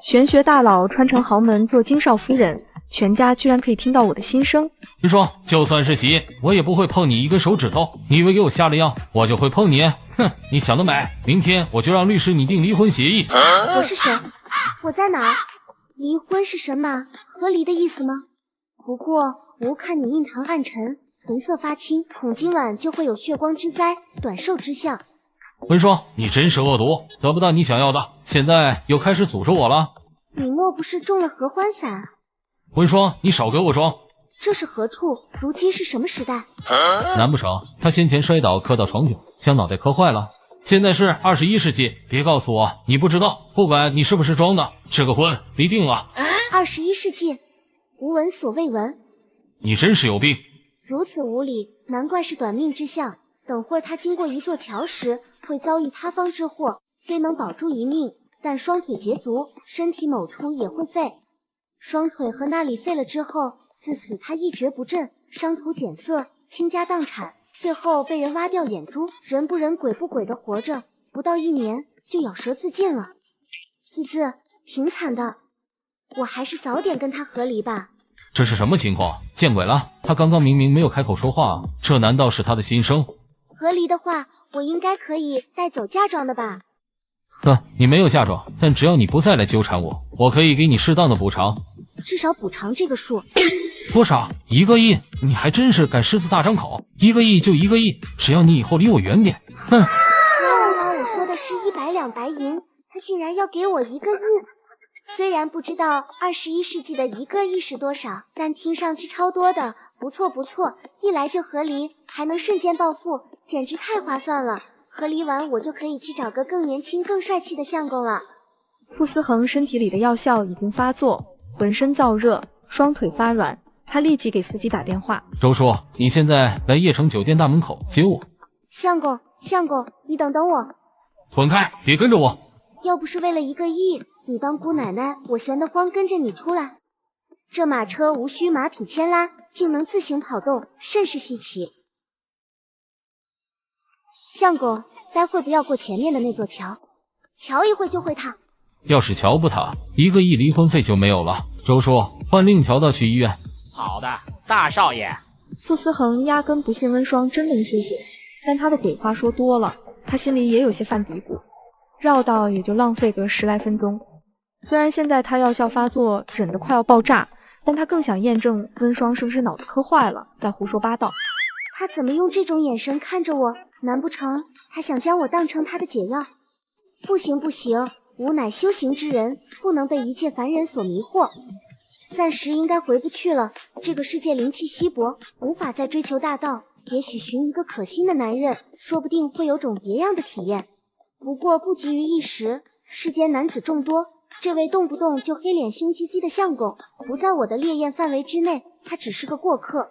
玄学大佬穿成豪门做金少夫人，全家居然可以听到我的心声。你说，就算是洗，我也不会碰你一根手指头。你以为给我下了药，我就会碰你？哼，你想得美！明天我就让律师拟定离婚协议。我是谁？我在哪儿？离婚是神马合离的意思吗？不过吾看你印堂暗沉，唇色发青，恐今晚就会有血光之灾，短寿之象。文双，你真是恶毒，得不到你想要的，现在又开始诅咒我了。你莫不是中了合欢散？文双，你少给我装！这是何处？如今是什么时代？难不成他先前摔倒磕到床角，将脑袋磕坏了？现在是21世纪，别告诉我你不知道。不管你是不是装的，这个婚离定了。21世纪，吾闻所未闻。你真是有病！如此无礼，难怪是短命之相。等会儿他经过一座桥时，会遭遇塌方之祸，虽能保住一命，但双腿截足，身体某处也会废。双腿和那里废了之后，自此他一蹶不振，伤途减色，倾家荡产，最后被人挖掉眼珠，人不人鬼不鬼的活着，不到1年就咬舌自尽了。字挺惨的，我还是早点跟他和离吧。这是什么情况？见鬼了！他刚刚明明没有开口说话，这难道是他的心声？和离的话，我应该可以带走嫁妆的吧？你没有嫁妆，但只要你不再来纠缠我，我可以给你适当的补偿。至少补偿这个数。多少？1个亿？你还真是敢狮子大张口！1个亿就1个亿，只要你以后离我远点。哼！我说的是100两白银，他竟然要给我1个亿。虽然不知道21世纪的1个亿是多少，但听上去超多的。不错不错，一来就和离，还能瞬间暴富，简直太划算了。和离完我就可以去找个更年轻更帅气的相公了。傅思恒身体里的药效已经发作，浑身燥热，双腿发软，他立即给司机打电话。周叔，你现在来叶城酒店大门口接我。相公，你等我。滚开，别跟着我。要不是为了1个亿，你当姑奶奶，我闲得慌跟着你出来。这马车无需马匹牵拉，竟能自行跑动，甚是稀奇。相公，待会不要过前面的那座桥，桥一会就会塌。要是桥不塌，1个亿离婚费就没有了。周叔，换另条道去医院。好的，大少爷。傅思恒压根不信温双真能说嘴，但他的鬼话说多了，他心里也有些犯嘀咕。绕道也就浪费个10来分钟。虽然现在他药效发作，忍得快要爆炸，但他更想验证温双是不是脑子磕坏了，再胡说八道。他怎么用这种眼神看着我？难不成他想将我当成他的解药？不行，吾乃修行之人，不能被一介凡人所迷惑。暂时应该回不去了，这个世界灵气稀薄，无法再追求大道。也许寻一个可心的男人，说不定会有种别样的体验。不过不急于一时，世间男子众多，这位动不动就黑脸凶唧唧的相公不在我的烈焰范围之内，他只是个过客。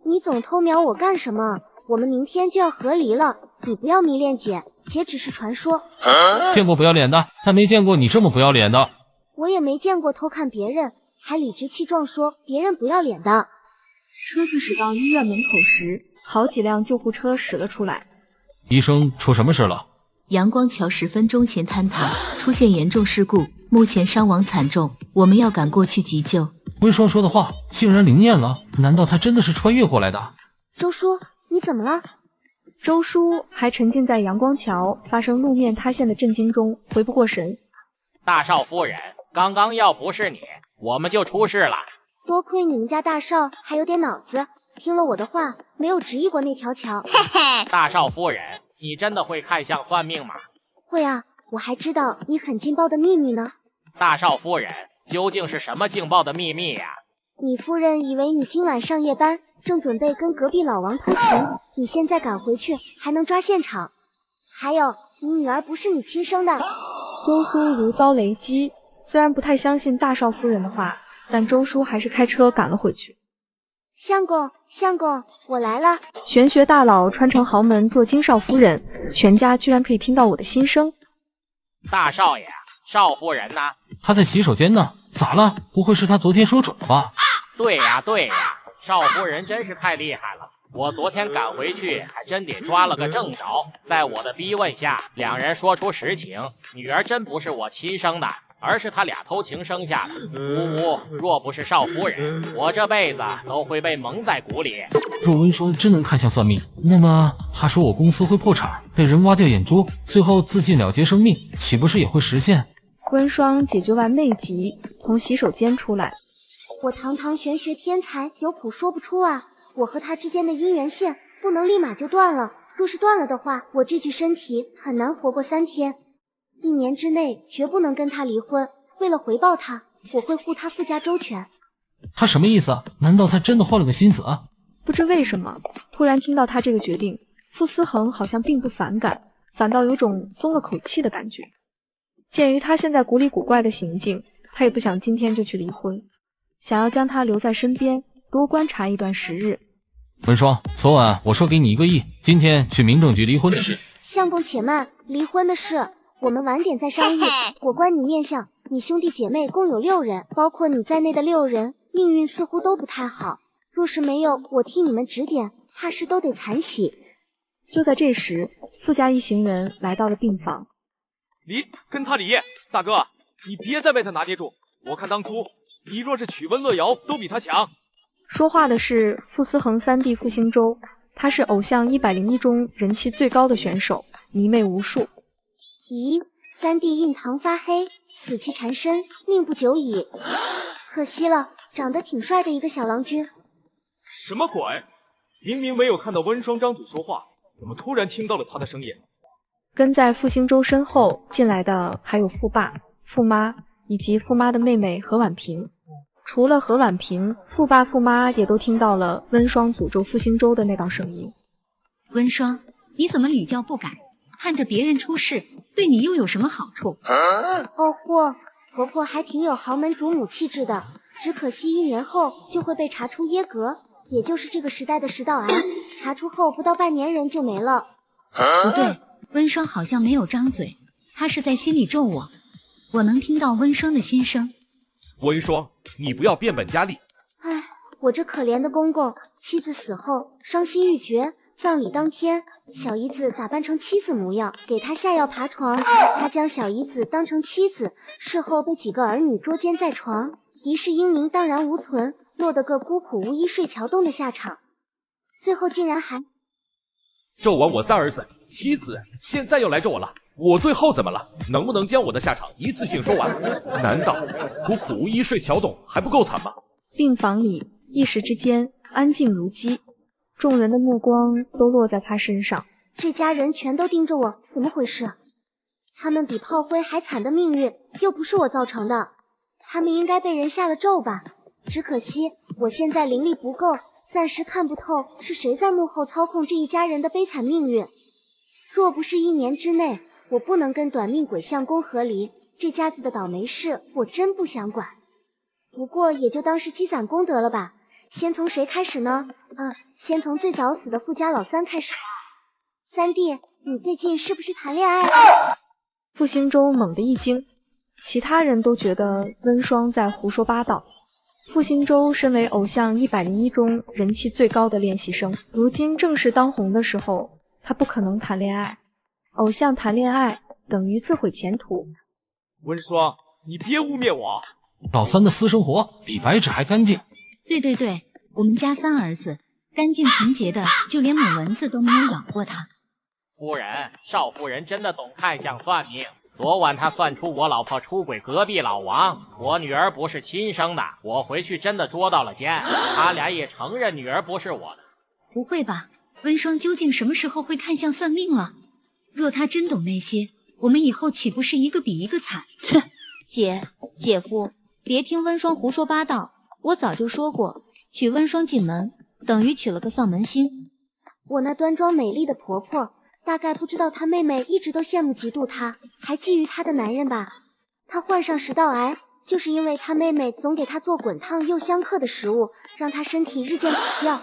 你总偷瞄我干什么？我们明天就要和离了，你不要迷恋姐只是传说。见过不要脸的，但没见过你这么不要脸的。我也没见过偷看别人还理直气壮说别人不要脸的。车子驶到医院门口时，好几辆救护车驶了出来。医生，出什么事了？阳光桥10分钟前坍塌，出现严重事故，目前伤亡惨重，我们要赶过去急救。温双说的话竟然灵验了，难道他真的是穿越过来的？周叔，你怎么了？周叔还沉浸在阳光桥发生路面塌陷的震惊中，回不过神。大少夫人，刚刚要不是你，我们就出事了。多亏你们家大少还有点脑子，听了我的话，没有执意过那条桥。大少夫人，你真的会看相算命吗？会啊，我还知道你很劲爆的秘密呢。大少夫人，究竟是什么劲爆的秘密呀？你夫人以为你今晚上夜班，正准备跟隔壁老王偷情，你现在赶回去还能抓现场。还有，你女儿不是你亲生的。周叔如遭雷击，虽然不太相信大少夫人的话，但周叔还是开车赶了回去。相公，我来了。玄学大佬穿成豪门做金少夫人，全家居然可以听到我的心声。大少爷，少夫人呢？他在洗手间呢。咋了？不会是他昨天说准了吧？对呀，少夫人真是太厉害了。我昨天赶回去，还真得抓了个正着。在我的逼问下，两人说出实情，女儿真不是我亲生的，而是他俩偷情生下的。呜呜，若不是少夫人，我这辈子都会被蒙在鼓里。若温霜真能看相算命，那么他说我公司会破产，被人挖掉眼珠，最后自尽了结生命，岂不是也会实现？温霜解决完内急，从洗手间出来。我堂堂玄学天才，有苦说不出啊！我和他之间的姻缘线不能立马就断了，若是断了的话，我这具身体很难活过3天。1年之内绝不能跟他离婚，为了回报他，我会护他傅家周全。他什么意思？难道他真的换了个心思啊？不知为什么，突然听到他这个决定，傅思恒好像并不反感，反倒有种松了口气的感觉。鉴于他现在古里古怪的行径，他也不想今天就去离婚，想要将他留在身边，多观察一段时日。温霜，昨晚我说给你1个亿，今天去民政局离婚的事。相公且慢，离婚的事我们晚点再商议。我观你面相，你兄弟姐妹共有6人，包括你在内的6人，命运似乎都不太好。若是没有我替你们指点，怕是都得惨喜。就在这时，傅家一行人来到了病房。跟他离，大哥，你别再被他拿捏住。我看当初你若是娶温乐瑶，都比他强。说话的是傅思恒3弟傅兴周，他是偶像101中人气最高的选手，迷妹无数。咦，3弟印堂发黑，死气缠身，命不久矣。可惜了，长得挺帅的一个小郎君。什么鬼？明明没有看到温霜张嘴说话，怎么突然听到了他的声音？跟在傅兴周身后进来的还有傅爸、傅妈以及傅妈的妹妹何婉萍。除了何婉萍，傅爸傅妈也都听到了温霜诅咒傅兴周的那道声音。温霜，你怎么屡教不改？看着别人出事，对你又有什么好处？哦嚯，婆婆还挺有豪门主母气质的，只可惜1年后就会被查出耶格，也就是这个时代的食道癌。查出后不到半年人就没了。不对，温霜好像没有张嘴，她是在心里咒我。我能听到温霜的心声。温霜，你不要变本加厉。唉，我这可怜的公公，妻子死后伤心欲绝，葬礼当天，小姨子打扮成妻子模样，给他下药爬床，他将小姨子当成妻子，事后被几个儿女捉奸在床，一世英名荡然无存，落得个孤苦无依睡桥洞的下场，最后竟然还咒完我3儿子，妻子现在又来咒我了。我最后怎么了？能不能将我的下场一次性说完？难道孤苦无依睡桥洞还不够惨吗？病房里一时之间安静如鸡，众人的目光都落在他身上。这家人全都盯着我，怎么回事？他们比炮灰还惨的命运又不是我造成的，他们应该被人下了咒吧？只可惜我现在灵力不够，暂时看不透是谁在幕后操控这一家人的悲惨命运。若不是1年之内我不能跟短命鬼相公和离，这家子的倒霉事我真不想管。不过也就当是积攒功德了吧。先从谁开始呢？先从最早死的傅家老3开始。3弟，你最近是不是谈恋爱了？傅兴周猛地一惊，其他人都觉得温霜在胡说八道。傅兴周身为偶像101中人气最高的练习生，如今正是当红的时候，他不可能谈恋爱。偶像谈恋爱等于自毁前途。温霜，你别污蔑我。老3的私生活比白纸还干净。对，我们家3儿子干净纯洁的，就连母蚊子都没有咬过他。夫人，少夫人真的懂看相算命。昨晚她算出我老婆出轨隔壁老王，我女儿不是亲生的。我回去真的捉到了奸，他俩也承认女儿不是我的。不会吧？温霜究竟什么时候会看相算命了？若他真懂那些，我们以后岂不是一个比一个惨？切，姐夫，别听温霜胡说八道。我早就说过，娶温霜进门等于娶了个丧门星。我那端庄美丽的婆婆大概不知道她妹妹一直都羡慕嫉妒她，还觊觎她的男人吧。她患上食道癌，就是因为她妹妹总给她做滚烫又香客的食物，让她身体日渐垮掉。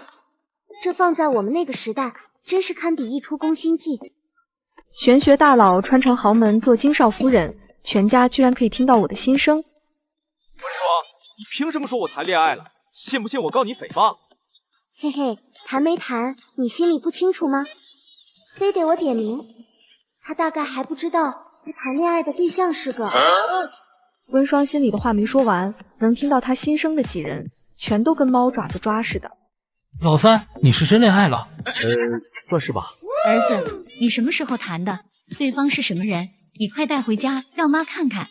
这放在我们那个时代，真是堪比一出宫心计。玄学大佬穿成豪门做金少夫人，全家居然可以听到我的心声。温霜，你凭什么说我谈恋爱了？信不信我告你诽谤？嘿嘿，谈没谈，你心里不清楚吗？非得我点名？他大概还不知道他谈恋爱的对象是个……温霜心里的话没说完，能听到他心声的几人，全都跟猫爪子抓似的。老三，你是真恋爱了？算是吧。儿子，你什么时候谈的？对方是什么人？你快带回家，让妈看看。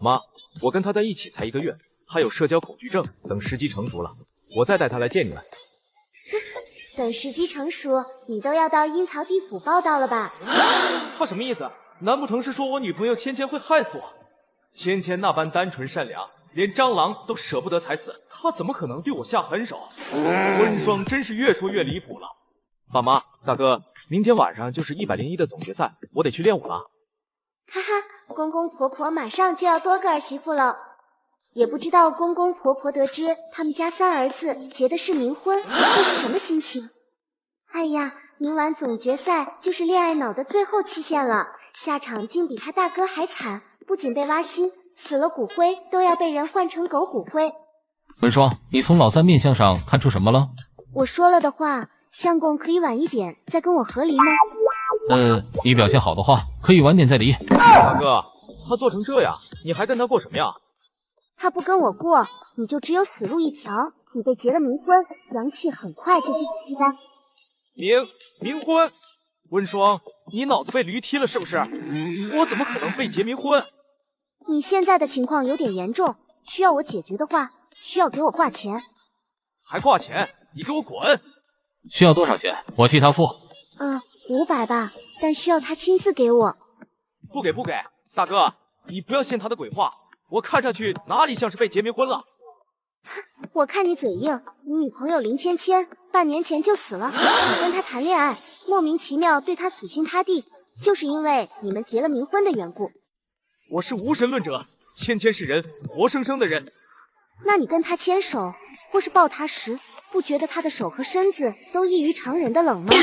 妈，我跟他在一起才1个月，他有社交恐惧症，等时机成熟了，我再带他来见你们。等时机成熟，你都要到阴曹地府报道了吧？他什么意思？难不成是说我女朋友芊芊会害死我？芊芊那般单纯善良，连蟑螂都舍不得踩死，她怎么可能对我下狠手？温霜真是越说越离谱了。爸妈，大哥，明天晚上就是101的总决赛，我得去练舞了。哈哈，公公婆婆马上就要多个儿媳妇了，也不知道公公婆婆得知他们家3儿子结的是冥婚，会是什么心情？哎呀，明晚总决赛就是恋爱脑的最后期限了，下场竟比他大哥还惨，不仅被挖心，死了骨灰都要被人换成狗骨灰。文霜，你从老三面相上看出什么了？我说了的话，相公可以晚一点再跟我和离吗？你表现好的话，可以晚点再离。大哥，他做成这样，你还跟他过什么呀？他不跟我过，你就只有死路一条。你被结了冥婚，阳气很快就会吸干。冥婚？温霜，你脑子被驴踢了是不是？我怎么可能被结冥婚？你现在的情况有点严重，需要我解决的话，需要给我挂钱。还挂钱？你给我滚！需要多少钱？我替他付。 500吧，但需要他亲自给我。不给，大哥，你不要信他的鬼话，我看上去哪里像是被结冥婚了？我看你嘴硬，你女朋友林芊芊半年前就死了，你跟她谈恋爱，莫名其妙对她死心塌地，就是因为你们结了冥婚的缘故。我是无神论者，芊芊是人，活生生的人。那你跟她牵手或是抱她时，不觉得她的手和身子都异于常人的冷吗？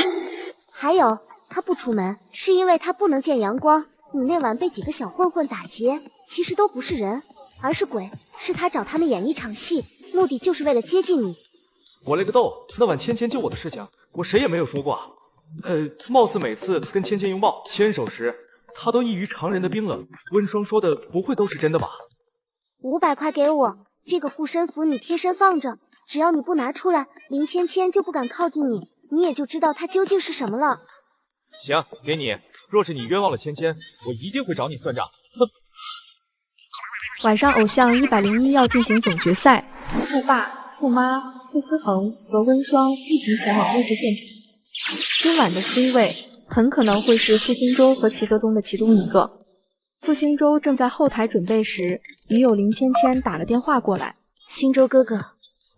还有，她不出门是因为她不能见阳光。你那晚被几个小混混打劫，其实都不是人，而是鬼，是他找他们演一场戏，目的就是为了接近你。我勒个豆，那晚芊芊救我的事情，我谁也没有说过。貌似每次跟芊芊拥抱、牵手时，她都异于常人的冰冷。温霜说的不会都是真的吧？500块给我，这个护身符你贴身放着，只要你不拿出来，林芊芊就不敢靠近你，你也就知道她究竟是什么了。行，给你。若是你冤枉了芊芊，我一定会找你算账。哼！晚上，偶像101要进行总决赛，傅爸、傅妈、傅思恒和温霜一同前往录制现场。今晚的 C 位很可能会是傅星洲和齐泽东的其中一个。傅星洲正在后台准备时，已有林芊芊打了电话过来。星洲哥哥，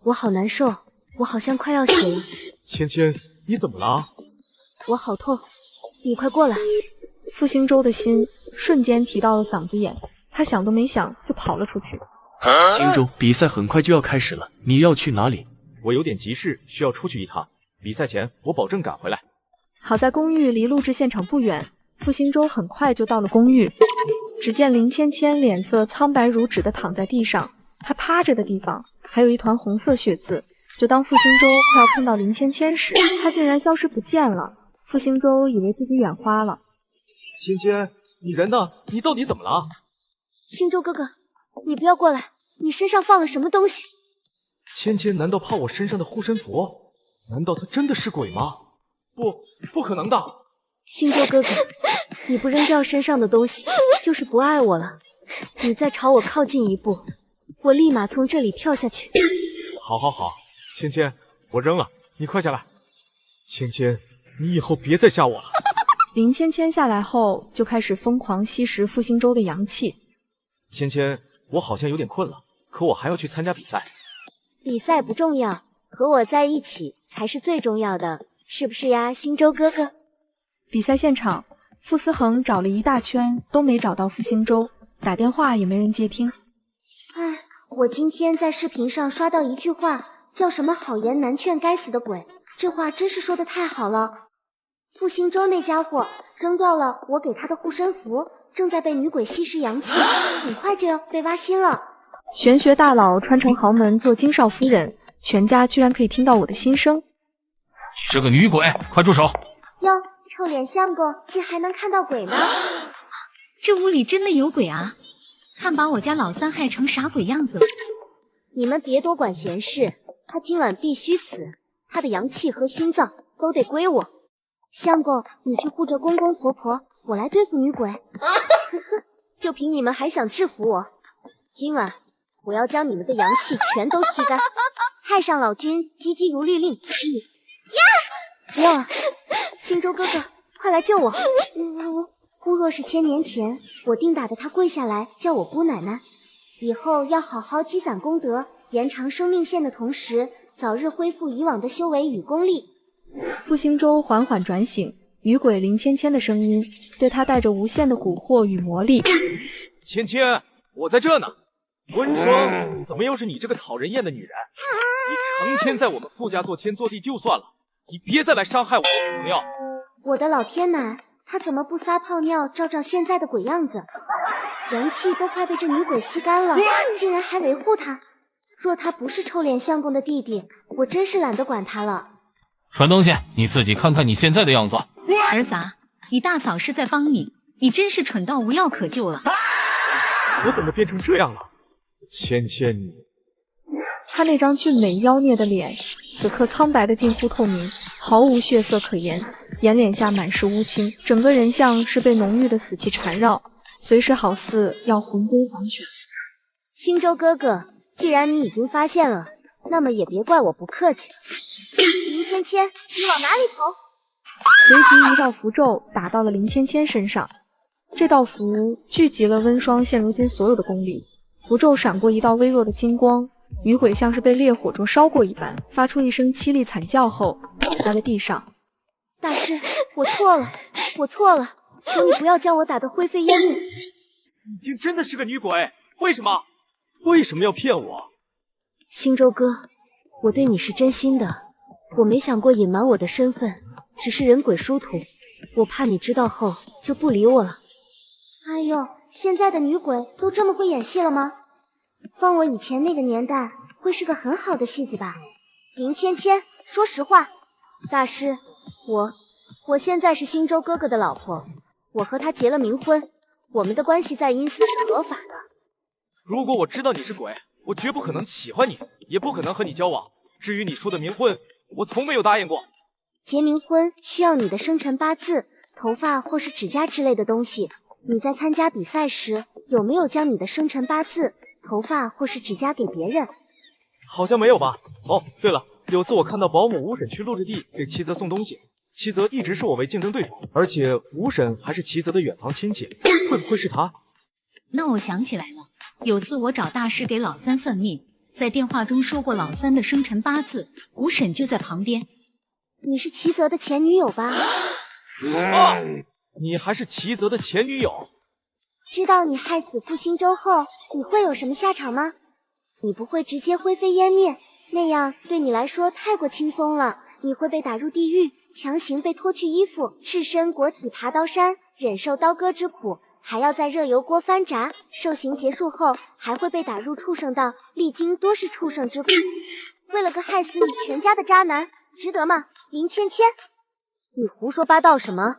我好难受，我好像快要死了。芊芊，你怎么了？我好痛，你快过来。傅星洲的心瞬间提到了嗓子眼，他想都没想就跑了出去。星洲，比赛很快就要开始了，你要去哪里？我有点急事，需要出去一趟。比赛前我保证赶回来。好在公寓离录制现场不远，傅星洲很快就到了公寓。只见林芊芊脸色苍白如纸的躺在地上，她趴着的地方还有一团红色血渍。就当傅星洲快要碰到林芊芊时，她竟然消失不见了。傅星洲以为自己眼花了。芊芊，你人呢？你到底怎么了？星洲哥哥，你不要过来，你身上放了什么东西？芊芊难道怕我身上的护身符？难道她真的是鬼吗？不可能的。星洲哥哥，你不扔掉身上的东西，就是不爱我了。你再朝我靠近一步，我立马从这里跳下去。好，芊芊，我扔了，你快下来。芊芊，你以后别再吓我了。林芊芊下来后，就开始疯狂吸食傅星洲的阳气。芊芊，我好像有点困了，可我还要去参加比赛。比赛不重要，和我在一起才是最重要的，是不是呀，星洲哥哥？比赛现场，傅思恒找了一大圈都没找到傅星洲，打电话也没人接听。唉，我今天在视频上刷到一句话，叫什么好言难劝该死的鬼，这话真是说的太好了。傅星洲那家伙扔掉了我给他的护身符，正在被女鬼吸食阳气，很快就要被挖心了。玄学大佬穿成豪门做金少夫人，全家居然可以听到我的心声。是个女鬼，快住手！哟，臭脸相公竟还能看到鬼呢？这屋里真的有鬼啊！看把我家老三害成啥鬼样子了！你们别多管闲事，他今晚必须死，他的阳气和心脏都得归我。相公，你去护着公公婆婆，我来对付女鬼。呵呵，就凭你们还想制服我？今晚我要将你们的阳气全都吸干。太上老君急急如律令。不要啊！星舟哥哥，快来救我！姑若是1000年前，我定打得他跪下来叫我姑奶奶。以后要好好积攒功德，延长生命线的同时，早日恢复以往的修为与功力。傅星舟缓缓转醒，女鬼林芊芊的声音对他带着无限的蛊惑与魔力。芊芊，我在这呢。温霜，怎么又是你这个讨人厌的女人？你成天在我们傅家做天做地就算了，你别再来伤害我的女朋友。我的老天奶，她怎么不撒泡尿照照现在的鬼样子？阳气都快被这女鬼吸干了，竟然还维护她。若她不是臭脸相公的弟弟，我真是懒得管她了。蠢东西，你自己看看你现在的样子。儿子啊，你大嫂是在帮你，你真是蠢到无药可救了。我怎么变成这样了？芊芊你，他那张俊美妖孽的脸，此刻苍白的近乎透明，毫无血色可言，眼脸下满是乌青，整个人像是被浓郁的死气缠绕，随时好似要魂归黄泉。星舟哥哥，既然你已经发现了，那么也别怪我不客气。林芊芊，你往哪里跑？随即一道符咒打到了林芊芊身上，这道符聚集了温霜现如今所有的功力。符咒闪过一道微弱的金光，女鬼像是被烈火中烧过一般，发出一声凄厉惨叫后倒在了地上。大师，我错了，我错了，求你不要将我打得灰飞烟灭。已经真的是个女鬼，为什么要骗我？星舟哥，我对你是真心的，我没想过隐瞒我的身份，只是人鬼殊途，我怕你知道后就不理我了。哎呦，现在的女鬼都这么会演戏了吗？放我以前那个年代，会是个很好的戏子吧？林芊芊，说实话，大师，我现在是星舟哥哥的老婆，我和他结了冥婚，我们的关系在阴司是合法的。如果我知道你是鬼，我绝不可能喜欢你，也不可能和你交往。至于你说的冥婚，我从没有答应过。结冥婚需要你的生辰八字、头发或是指甲之类的东西。你在参加比赛时，有没有将你的生辰八字、头发或是指甲给别人？好像没有吧。哦，对了，有次我看到保姆吴婶去陆之地给齐泽送东西，齐泽一直视我为竞争对手，而且吴婶还是齐泽的远房亲戚，会不会是他？那我想起来了，有次我找大师给老三算命，在电话中说过老三的生辰八字，吴婶就在旁边。你是齐泽的前女友吧？什么？你还是齐泽的前女友？知道你害死傅星舟后，你会有什么下场吗？你不会直接灰飞烟灭，那样对你来说太过轻松了。你会被打入地狱，强行被脱去衣服，赤身裸体爬刀山，忍受刀割之苦，还要在热油锅翻炸。受刑结束后，还会被打入畜生道，历经多是畜生之苦。为了个害死你全家的渣男，值得吗？林芊芊，你胡说八道什么？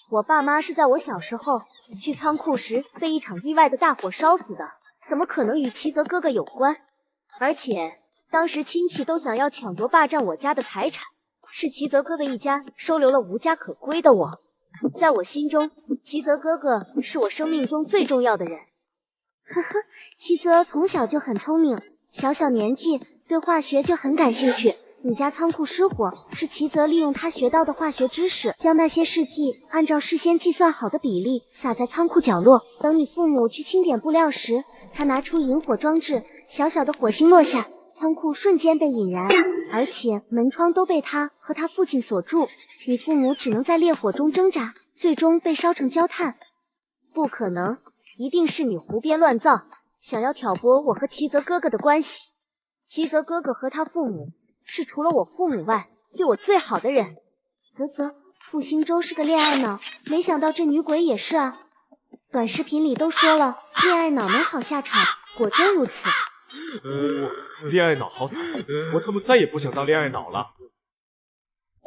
我爸妈是在我小时候去仓库时被一场意外的大火烧死的，怎么可能与齐泽哥哥有关？而且当时亲戚都想要抢夺霸占我家的财产，是齐泽哥哥一家收留了无家可归的我。在我心中，齐泽哥哥是我生命中最重要的人。呵呵，齐泽从小就很聪明，小年纪对化学就很感兴趣。你家仓库失火，是齐泽利用他学到的化学知识，将那些试剂按照事先计算好的比例撒在仓库角落。等你父母去清点布料时，他拿出引火装置，小小的火星落下，仓库瞬间被引燃，而且门窗都被他和他父亲锁住。你父母只能在烈火中挣扎，最终被烧成焦炭。不可能，一定是你胡编乱造，想要挑拨我和齐泽哥哥的关系。齐泽哥哥和他父母是除了我父母外对我最好的人。傅星舟是个恋爱脑，没想到这女鬼也是啊。短视频里都说了，恋爱脑没好下场，果真如此。恋爱脑好惨，我他妈再也不想当恋爱脑了。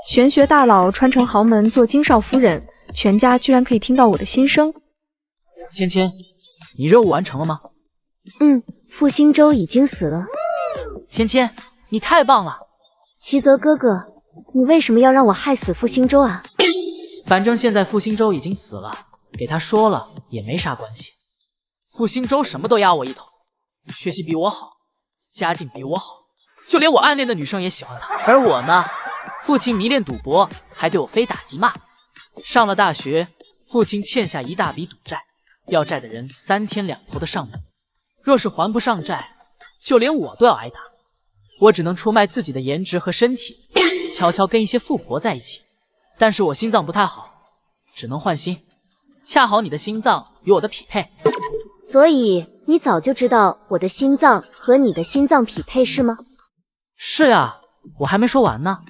玄学大佬穿成豪门做金少夫人，全家居然可以听到我的心声。芊芊，你任务完成了吗？傅兴周已经死了。芊芊，你太棒了！齐泽哥哥，你为什么要让我害死傅兴周啊？反正现在傅兴周已经死了，给他说了也没啥关系。傅兴周什么都压我一头，学习比我好，家境比我好，就连我暗恋的女生也喜欢他。而我呢，父亲迷恋赌博，还对我非打即骂。上了大学，父亲欠下一大笔赌债，要债的人3天2头的上门。若是还不上债，就连我都要挨打。我只能出卖自己的颜值和身体，悄悄跟一些富婆在一起。但是我心脏不太好，只能换心。恰好你的心脏与我的匹配，所以你早就知道我的心脏和你的心脏匹配是吗？是啊，我还没说完呢。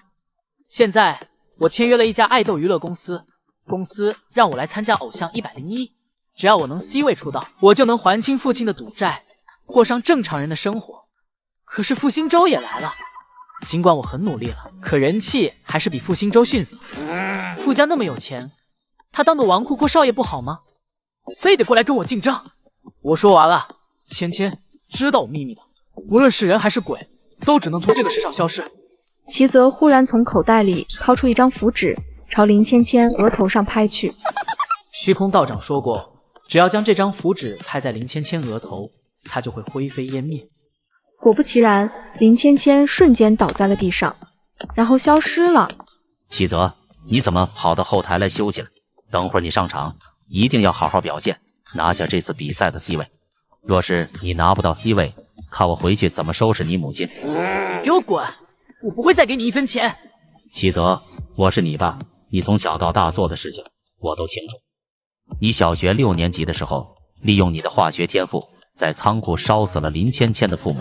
现在我签约了一家爱豆娱乐公司，公司让我来参加偶像101，只要我能 C 位出道，我就能还清父亲的赌债，过上正常人的生活。可是傅兴周也来了，尽管我很努力了，可人气还是比傅兴周逊色。傅家那么有钱，他当个纨绔阔少爷不好吗？非得过来跟我竞争。我说完了，芊芊知道我秘密的，无论是人还是鬼，都只能从这个世上消失。齐泽忽然从口袋里掏出一张符纸，朝林芊芊额头上拍去。虚空道长说过，只要将这张符纸拍在林芊芊额头，她就会灰飞烟灭。果不其然，林芊芊瞬间倒在了地上，然后消失了。齐泽，你怎么跑到后台来休息了？等会儿你上场，一定要好好表现，拿下这次比赛的 C 位。若是你拿不到 C 位，看我回去怎么收拾你母亲。给我滚！我不会再给你1分钱。齐泽，我是你爸，你从小到大做的事情我都清楚。你小学6年级的时候，利用你的化学天赋，在仓库烧死了林芊芊的父母。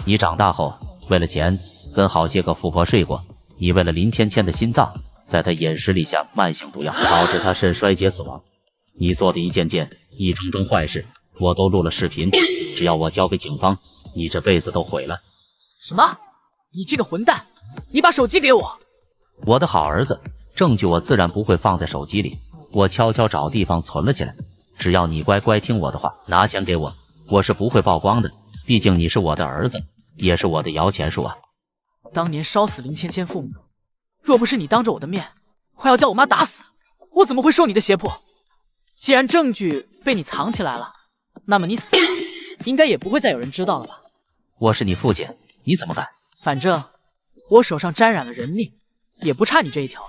你长大后，为了钱跟好些个富婆睡过。你为了林芊芊的心脏，在她眼实力下慢性毒药，导致她肾衰竭死亡。你做的一件桩坏事，我都录了视频，只要我交给警方，你这辈子都毁了。什么？你这个混蛋！你把手机给我！我的好儿子，证据我自然不会放在手机里，我悄悄找地方存了起来。只要你乖乖听我的话，拿钱给我，我是不会曝光的。毕竟你是我的儿子，也是我的摇钱树啊。当年烧死林芊芊父母，若不是你当着我的面快要将我妈打死，我怎么会受你的胁迫？既然证据被你藏起来了，那么你死了，应该也不会再有人知道了吧？我是你父亲，你怎么敢？反正我手上沾染了人命，也不差你这一条。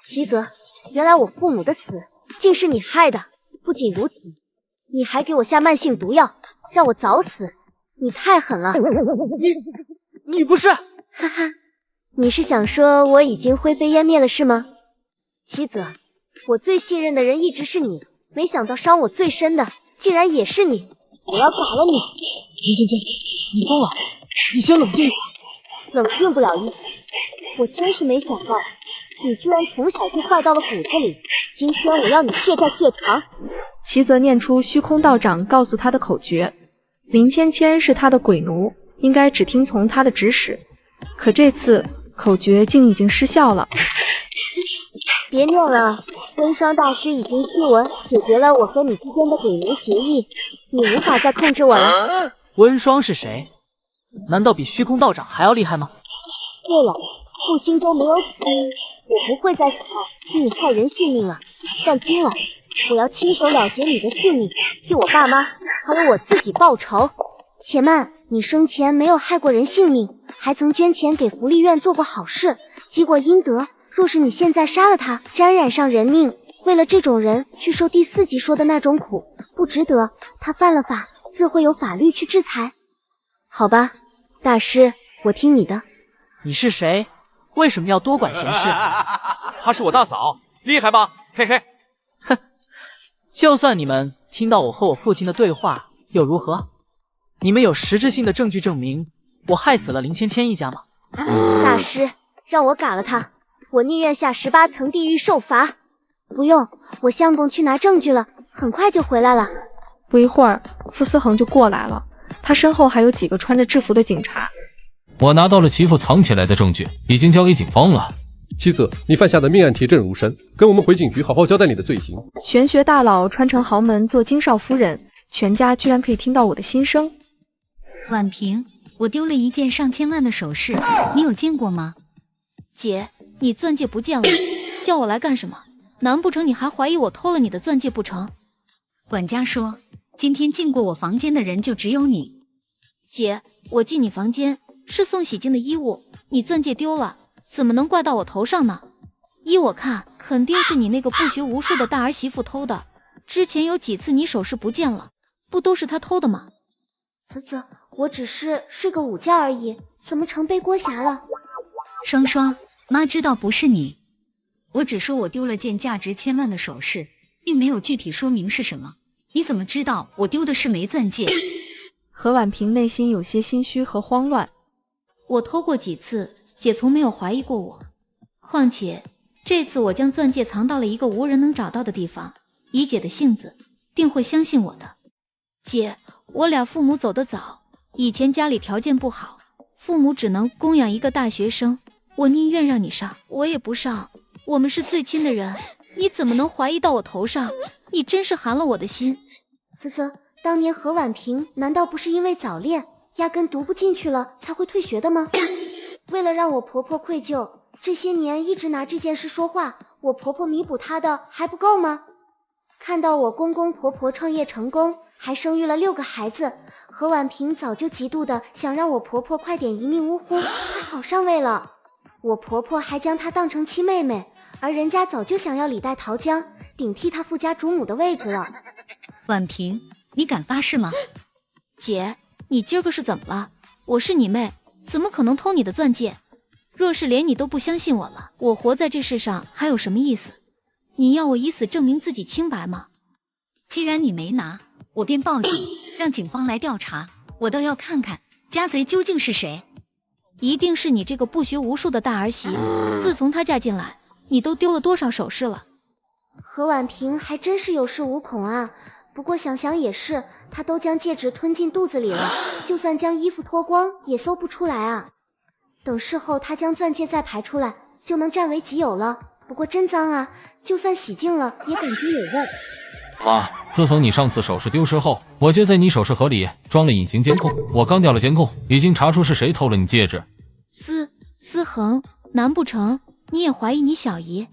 齐泽，原来我父母的死竟是你害的。不仅如此，你还给我下慢性毒药，让我早死，你太狠了。你不是？哈哈，你是想说我已经灰飞烟灭了是吗？齐泽，我最信任的人一直是你，没想到伤我最深的竟然也是你，我要打了你。林芊芊，你疯了，你先冷静一下。冷静不了一会，我真是没想到你居然从小就坏到了骨子里，今天我要你血债血偿。齐泽念出虚空道长告诉他的口诀，林芊芊是他的鬼奴，应该只听从他的指使，可这次口诀竟已经失效了。别念了，温霜大师已经替我解决了我和你之间的鬼奴协议，你无法再控制我了。温霜是谁？难道比虚空道长还要厉害吗？对了，傅兴周没有死，我不会再替你害人性命了，但今晚我要亲手了结你的性命，替我爸妈还有我自己报仇。且慢，你生前没有害过人性命，还曾捐钱给福利院做过好事，积过阴德。若是你现在杀了他，沾染上人命，为了这种人去受第4集说的那种苦，不值得。他犯了法，自会有法律去制裁。好吧，大师，我听你的。你是谁？为什么要多管闲事？她是我大嫂，厉害吧？嘿嘿。哼，就算你们听到我和我父亲的对话，又如何？你们有实质性的证据证明我害死了林芊芊一家吗？大师，让我嘎了他，我宁愿下18层地狱受罚。不用，我相公去拿证据了，很快就回来了。不一会儿，傅思恒就过来了，他身后还有几个穿着制服的警察。我拿到了其父藏起来的证据，已经交给警方了。妻子，你犯下的命案铁证如山，跟我们回警局好好交代你的罪行。玄学大佬穿成豪门做金少夫人，全家居然可以听到我的心声。婉萍，我丢了一件上千万的首饰，你有见过吗？姐，你钻戒不见了，叫我来干什么？难不成你还怀疑我偷了你的钻戒不成？管家说，今天进过我房间的人就只有你。姐，我进你房间是送洗净的衣物，你钻戒丢了，怎么能怪到我头上呢？依我看，肯定是你那个不学无术的大儿媳妇偷的。之前有几次你首饰不见了，不都是她偷的吗？我只是睡个午觉而已，怎么成背锅侠了？双双，妈知道不是你，我只说我丢了件价值千万的首饰，并没有具体说明是什么。你怎么知道我丢的是枚钻戒？何婉萍内心有些心虚和慌乱。我偷过几次，姐从没有怀疑过我。况且这次我将钻戒藏到了一个无人能找到的地方，以姐的性子，定会相信我的。姐，我俩父母走得早，以前家里条件不好，父母只能供养一个大学生，我宁愿让你上，我也不上。我们是最亲的人，你怎么能怀疑到我头上？你真是寒了我的心。当年何婉萍难道不是因为早恋，压根读不进去了才会退学的吗？为了让我婆婆愧疚，这些年一直拿这件事说话，我婆婆弥补她的还不够吗？看到我公公婆婆创业成功，还生育了6个孩子，何婉萍早就嫉妒的想让我婆婆快点一命呜呼，她好上位了。我婆婆还将她当成亲妹妹，而人家早就想要李代桃僵，顶替她富家主母的位置了。婉萍，你敢发誓吗？姐，你今儿个是怎么了？我是你妹，怎么可能偷你的钻戒？若是连你都不相信我了，我活在这世上还有什么意思？你要我以死证明自己清白吗？既然你没拿，我便报警，让警方来调查。我倒要看看家贼究竟是谁。一定是你这个不学无术的大儿媳，自从她嫁进来，你都丢了多少首饰了？何婉萍还真是有恃无恐啊。不过想想也是，她都将戒指吞进肚子里了，就算将衣服脱光也搜不出来啊。等事后她将钻戒再排出来，就能占为己有了。不过真脏啊，就算洗净了也感觉有味。妈，自从你上次首饰丢失后，我就在你首饰盒里装了隐形监控。我刚调了监控，已经查出是谁偷了你戒指。思恒，难不成你也怀疑你小姨？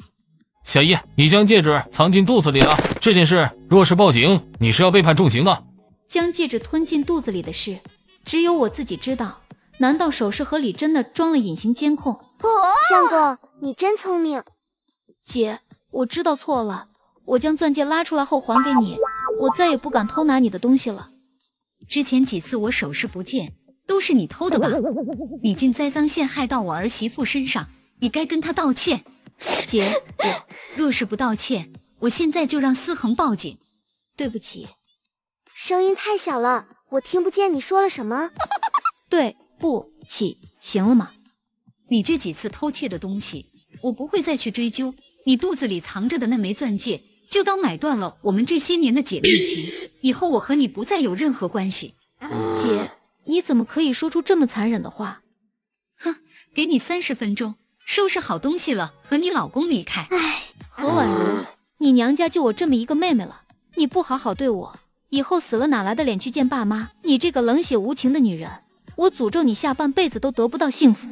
小姨，你将戒指藏进肚子里了，这件事若是报警，你是要被判重刑的。将戒指吞进肚子里的事，只有我自己知道。难道首饰盒里真的装了隐形监控？相公，你真聪明。姐，我知道错了，我将钻戒拉出来后还给你，我再也不敢偷拿你的东西了。之前几次我首饰不见，都是你偷的吧？你竟栽赃陷害到我儿媳妇身上，你该跟她道歉。姐，我若是不道歉，我现在就让思恒报警。对不起。声音太小了，我听不见你说了什么。对不起，行了吗？你这几次偷窃的东西，我不会再去追究。你肚子里藏着的那枚钻戒，就当买断了我们这些年的姐妹情，以后我和你不再有任何关系。姐，你怎么可以说出这么残忍的话？哼，给你30分钟，收拾好东西了，和你老公离开。何婉如，你娘家就我这么一个妹妹了，你不好好对我，以后死了哪来的脸去见爸妈？你这个冷血无情的女人，我诅咒你下半辈子都得不到幸福。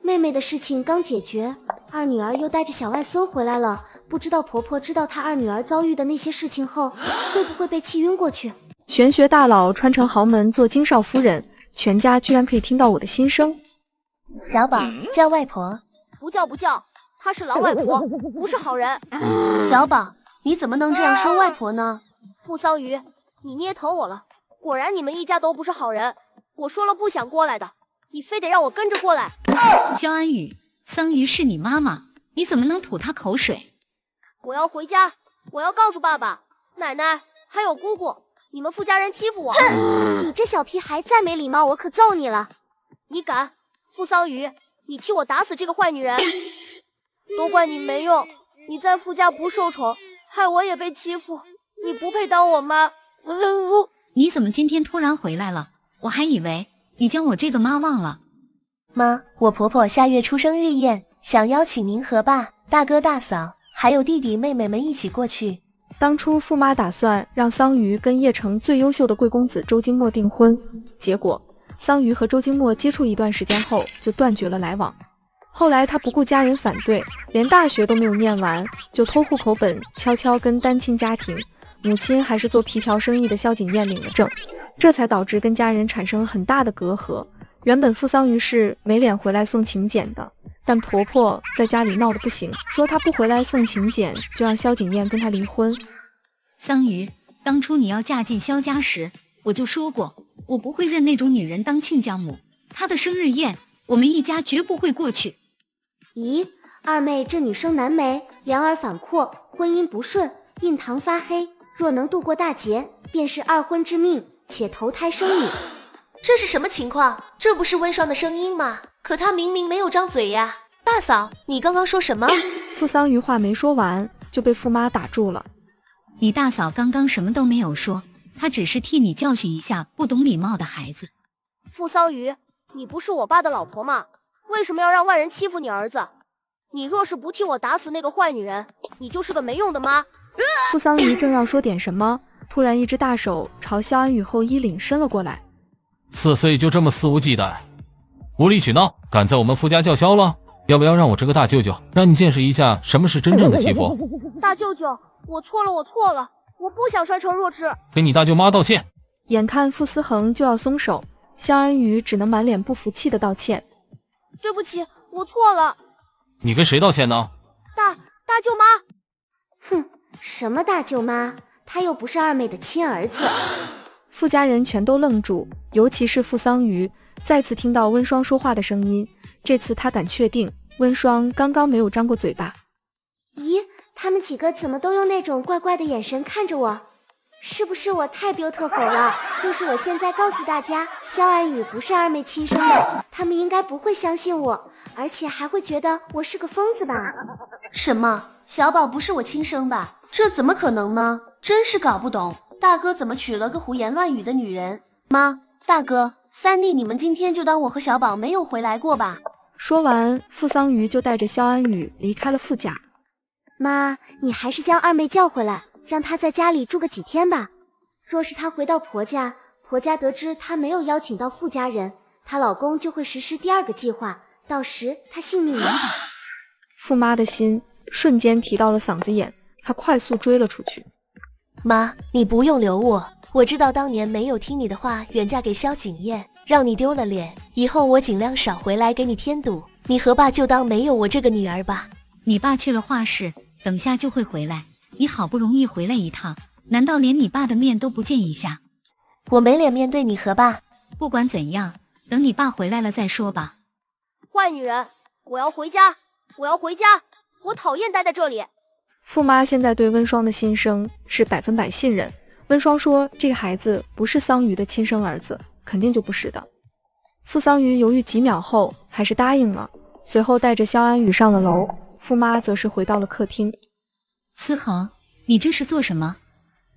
妹妹的事情刚解决，二女儿又带着小外孙回来了，不知道婆婆知道她二女儿遭遇的那些事情后，会不会被气晕过去？玄学大佬穿成豪门做金少夫人，全家居然可以听到我的心声。小宝，叫外婆。不叫，她是老外婆，不是好人。小宝，你怎么能这样说外婆呢？傅桑榆，你捏疼我了，果然你们一家都不是好人。我说了不想过来的，你非得让我跟着过来。肖安宇，桑榆是你妈妈，你怎么能吐她口水？我要回家，我要告诉爸爸、奶奶还有姑姑，你们傅家人欺负我。你这小屁孩再没礼貌，我可揍你了！你敢？傅桑榆，你替我打死这个坏女人！都怪你没用，你在傅家不受宠，害我也被欺负。你不配当我妈。你怎么今天突然回来了？我还以为你将我这个妈忘了。妈，我婆婆下月出生日宴，想邀请您和爸、大哥大嫂还有弟弟妹妹们一起过去。当初驸马打算让桑榆跟邺城最优秀的贵公子周金墨订婚，结果桑榆和周金墨接触一段时间后就断绝了来往。后来他不顾家人反对，连大学都没有念完，就偷户口本悄悄跟单亲家庭，母亲还是做皮条生意的萧景燕领了证，这才导致跟家人产生很大的隔阂。原本傅桑榆是没脸回来送请柬的，但婆婆在家里闹得不行，说她不回来送请柬就让萧景燕跟她离婚。桑榆，当初你要嫁进萧家时，我就说过，我不会认那种女人当亲家母，她的生日宴我们一家绝不会过去。咦，二妹这女生难为，两耳反阔，婚姻不顺，印堂发黑，若能度过大劫，便是二婚之命，且投胎生女。这是什么情况？这不是温霜的声音吗？可他明明没有张嘴呀！大嫂，你刚刚说什么？傅桑榆话没说完就被驸妈打住了。你大嫂刚刚什么都没有说，她只是替你教训一下不懂礼貌的孩子。傅桑榆，你不是我爸的老婆吗？为什么要让外人欺负你儿子？你若是不替我打死那个坏女人，你就是个没用的妈。傅桑榆正要说点什么，突然一只大手朝萧安宇后衣领伸了过来。4岁就这么肆无忌惮，无理取闹，敢在我们傅家叫嚣了？要不要让我这个大舅舅让你见识一下什么是真正的欺负？大舅舅，我错了，我不想摔成弱智。给你大舅妈道歉。眼看傅思恒就要松手，萧安宇只能满脸不服气的道歉。对不起，我错了。你跟谁道歉呢？大舅妈。哼，什么大舅妈？他又不是二妹的亲儿子。傅家人全都愣住，尤其是傅桑榆，再次听到温霜说话的声音。这次他敢确定，温霜刚刚没有张过嘴巴。咦，他们几个怎么都用那种怪怪的眼神看着我？是不是我太 beautiful 了？若是我现在告诉大家萧安宇不是二妹亲生的，他们应该不会相信我，而且还会觉得我是个疯子吧？什么？小宝不是我亲生吧？这怎么可能呢？真是搞不懂，大哥怎么娶了个胡言乱语的女人？妈，大哥，三弟，你们今天就当我和小宝没有回来过吧。说完，傅桑榆就带着萧安宇离开了傅家。妈，你还是将二妹叫回来，让她在家里住个几天吧。若是她回到婆家，婆家得知她没有邀请到傅家人，她老公就会实施第二个计划，到时她性命难保。傅妈的心瞬间提到了嗓子眼，她快速追了出去。妈，你不用留我，我知道当年没有听你的话，远嫁给萧景燕，让你丢了脸，以后我尽量少回来给你添堵，你和爸就当没有我这个女儿吧。你爸去了画室，等下就会回来，你好不容易回来一趟，难道连你爸的面都不见一下？我没脸面对你和爸。不管怎样，等你爸回来了再说吧。坏女人，我要回家，我讨厌待在这里。傅妈现在对温霜的心声是100%信任。温霜说这个孩子不是桑榆的亲生儿子，肯定就不是的。傅桑榆犹豫几秒后还是答应了，随后带着萧安宇上了楼，傅妈则是回到了客厅。思恒，你这是做什么？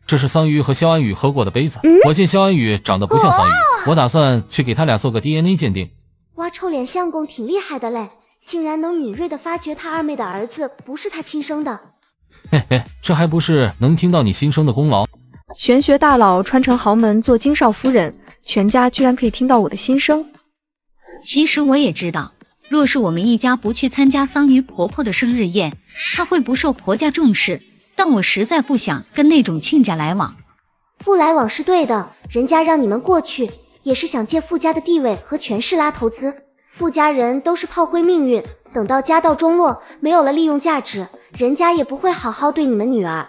这是桑榆和萧安宇喝过的杯子，我见萧安宇长得不像桑榆，我打算去给他俩做个 DNA 鉴定。挖臭脸相公挺厉害的嘞，竟然能敏锐地发觉他二妹的儿子不是他亲生的。嘿嘿，这还不是能听到你心声的功劳？玄学大佬穿成豪门做京少夫人，全家居然可以听到我的心声。其实我也知道，若是我们一家不去参加桑榆婆婆的生日宴，她会不受婆家重视，但我实在不想跟那种亲家来往。不来往是对的，人家让你们过去也是想借傅家的地位和权势拉投资。傅家人都是炮灰命运，等到家道中落，没有了利用价值，人家也不会好好对你们女儿。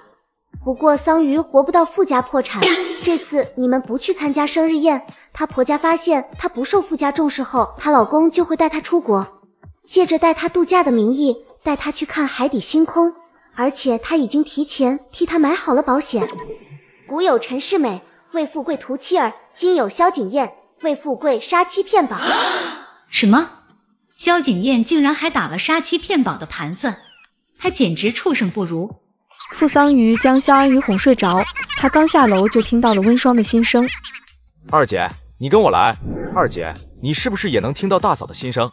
不过桑榆活不到傅家破产，这次你们不去参加生日宴，她婆家发现她不受傅家重视后，她老公就会带她出国，借着带她度假的名义带她去看海底星空，而且他已经提前替她买好了保险。古有陈世美为富贵图妻儿，今有萧景燕为富贵杀妻骗保。什么？萧景燕竟然还打了杀妻骗保的盘算，她简直畜生不如。傅桑榆将萧安宇哄睡着，他刚下楼就听到了温霜的心声。二姐，你跟我来。二姐，你是不是也能听到大嫂的心声？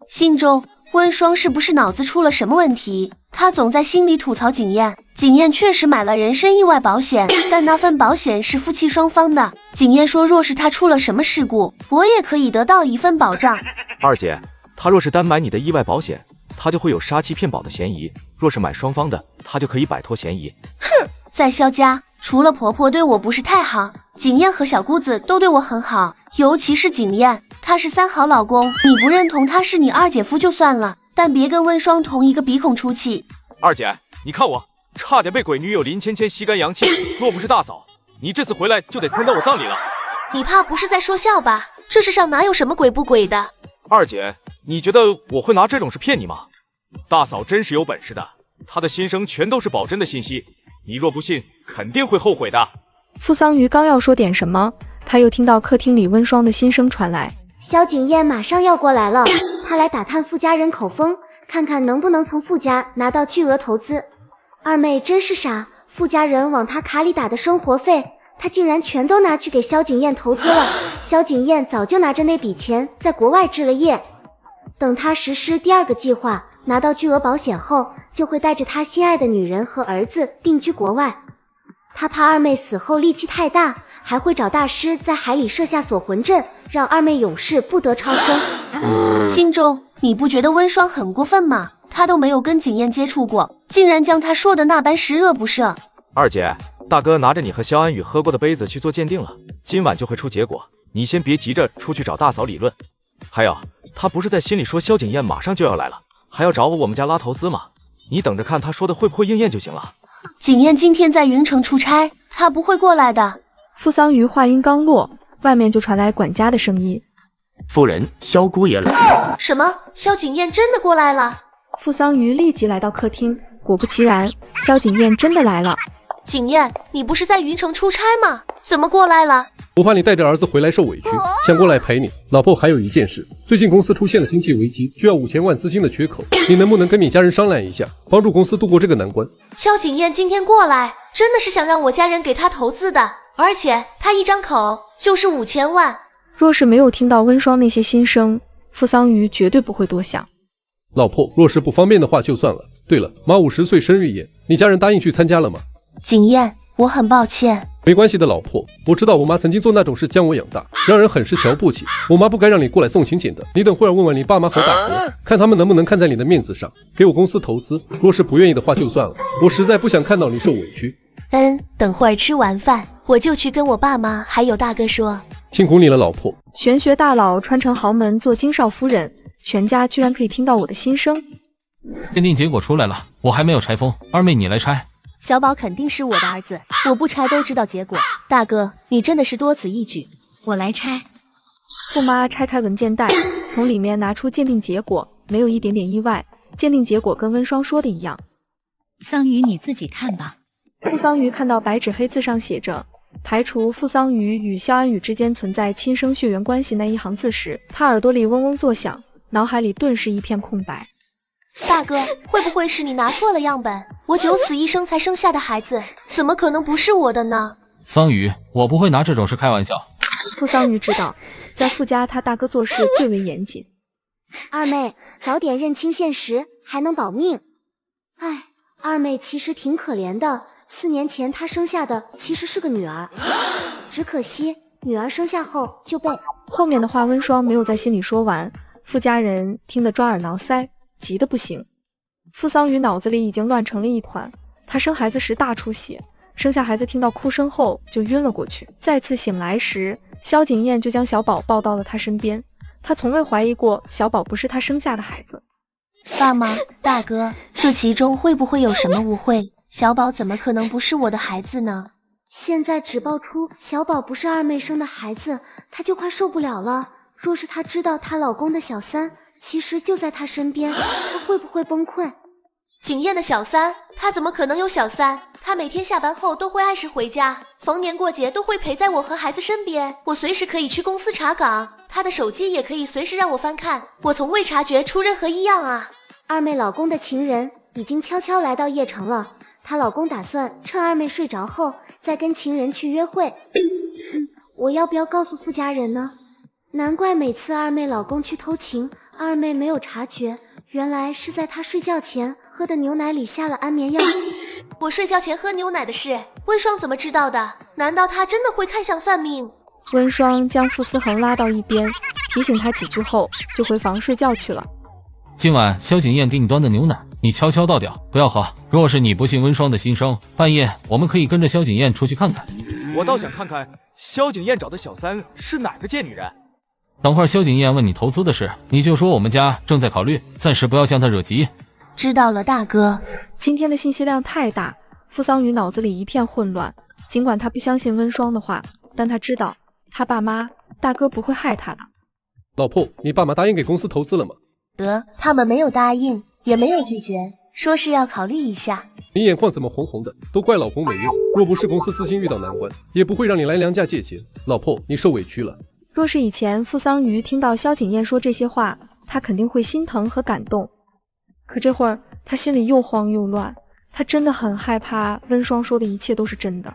心中，温霜是不是脑子出了什么问题？他总在心里吐槽景燕。景燕确实买了人身意外保险，但那份保险是夫妻双方的。景燕说，若是他出了什么事故，我也可以得到一份保障。二姐，他若是单买你的意外保险，他就会有杀妻骗保的嫌疑；若是买双方的，他就可以摆脱嫌疑。哼，在萧家，除了婆婆对我不是太好，景燕和小姑子都对我很好，尤其是景燕，她是三好老公，你不认同他是你二姐夫就算了，但别跟温双同一个鼻孔出气。二姐，你看我差点被鬼女友林芊芊吸干阳气，若不是大嫂，你这次回来就得参加我葬礼了。你怕不是在说笑吧？这世上哪有什么鬼不鬼的？二姐，你觉得我会拿这种事骗你吗？大嫂真是有本事的，她的心声全都是保真的信息，你若不信，肯定会后悔的。傅桑榆刚要说点什么，他又听到客厅里温双的心声传来。萧景燕马上要过来了，她来打探傅家人口风，看看能不能从傅家拿到巨额投资。二妹真是傻，傅家人往她卡里打的生活费，她竟然全都拿去给萧景燕投资了。萧景燕早就拿着那笔钱在国外置了业，等她实施第二个计划，拿到巨额保险后，就会带着她心爱的女人和儿子定居国外。她怕二妹死后戾气太大，还会找大师在海里设下锁魂阵，让二妹永世不得超生。心中，你不觉得温双很过分吗？他都没有跟景燕接触过，竟然将她说的那般十恶不赦。二姐，大哥拿着你和萧安宇喝过的杯子去做鉴定了，今晚就会出结果，你先别急着出去找大嫂理论。还有，他不是在心里说萧景燕马上就要来了，还要找我们家拉投资吗？你等着看他说的会不会应验就行了。景燕今天在云城出差，她不会过来的。傅桑榆话音刚落，外面就传来管家的声音：夫人，萧姑爷来。什么？萧景燕真的过来了？傅桑榆立即来到客厅，果不其然，萧景燕真的来了。景燕，你不是在云城出差吗？怎么过来了？我怕你带着儿子回来受委屈，想过来陪你。老婆，还有一件事，最近公司出现了经济危机，需要5000万资金的缺口，你能不能跟你家人商量一下，帮助公司度过这个难关？萧景燕今天过来，真的是想让我家人给她投资的，而且她一张口就是5000万。若是没有听到温双那些心声，傅桑榆绝对不会多想。老婆，若是不方便的话就算了。对了，妈50岁生日宴，你家人答应去参加了吗？景燕，我很抱歉。没关系的，老婆，我知道我妈曾经做那种事将我养大，让人很是瞧不起。我妈不该让你过来送亲戚的。你等会儿问问你爸妈和大哥，看他们能不能看在你的面子上，给我公司投资。若是不愿意的话就算了，我实在不想看到你受委屈。等会儿吃完饭，我就去跟我爸妈还有大哥说。辛苦你了，老婆。玄学大佬穿成豪门做金少夫人，全家居然可以听到我的心声。鉴定结果出来了，我还没有拆封，二妹你来拆。小宝肯定是我的儿子，我不拆都知道结果。大哥，你真的是多此一举。我来拆。傅妈拆开文件袋，从里面拿出鉴定结果，没有一点点意外，鉴定结果跟温双说的一样。桑榆你自己看吧。傅桑榆看到白纸黑字上写着排除傅桑榆与萧安宇之间存在亲生血缘关系那一行字时，他耳朵里嗡嗡作响，脑海里顿时一片空白。大哥，会不会是你拿错了样本？我九死一生才生下的孩子，怎么可能不是我的呢？桑榆，我不会拿这种事开玩笑。傅桑榆知道，在傅家他大哥做事最为严谨。二妹，早点认清现实，还能保命。哎，二妹其实挺可怜的，4年前她生下的其实是个女儿，只可惜女儿生下后就被……后面的话温双没有在心里说完，傅家人听得抓耳挠腮，急得不行。傅桑榆脑子里已经乱成了一团，他生孩子时大出血，生下孩子听到哭声后就晕了过去。再次醒来时，萧景燕就将小宝抱到了他身边，他从未怀疑过小宝不是他生下的孩子。爸妈，大哥，这其中会不会有什么误会？小宝怎么可能不是我的孩子呢？现在只爆出小宝不是二妹生的孩子，她就快受不了了。若是她知道她老公的小三其实就在她身边，她会不会崩溃？景燕的小三，她怎么可能有小三？她每天下班后都会按时回家，逢年过节都会陪在我和孩子身边，我随时可以去公司查岗，她的手机也可以随时让我翻看，我从未察觉出任何异样啊。二妹老公的情人已经悄悄来到邺城了，她老公打算趁二妹睡着后再跟情人去约会。我要不要告诉傅家人呢？难怪每次二妹老公去偷情，二妹没有察觉，原来是在他睡觉前喝的牛奶里下了安眠药。我睡觉前喝牛奶的事，温霜怎么知道的？难道他真的会看相算命？温霜将傅思恒拉到一边，提醒他几句后，就回房睡觉去了。今晚萧景燕给你端的牛奶，你悄悄倒掉，不要喝。若是你不信温霜的心声，半夜我们可以跟着萧景燕出去看看。我倒想看看萧景燕找的小三是哪个贱女人。等会儿萧景燕问你投资的事，你就说我们家正在考虑，暂时不要将她惹急。知道了，大哥。今天的信息量太大，傅桑宇脑子里一片混乱。尽管他不相信温霜的话，但他知道他爸妈、大哥不会害他的。老婆，你爸妈答应给公司投资了吗？他们没有答应，也没有拒绝，说是要考虑一下。你眼眶怎么红红的？都怪老公没用。若不是公司私心遇到难关，也不会让你来娘家借钱。老婆，你受委屈了。若是以前傅桑瑜听到萧景燕说这些话，他肯定会心疼和感动。可这会儿他心里又慌又乱，他真的很害怕温霜说的一切都是真的。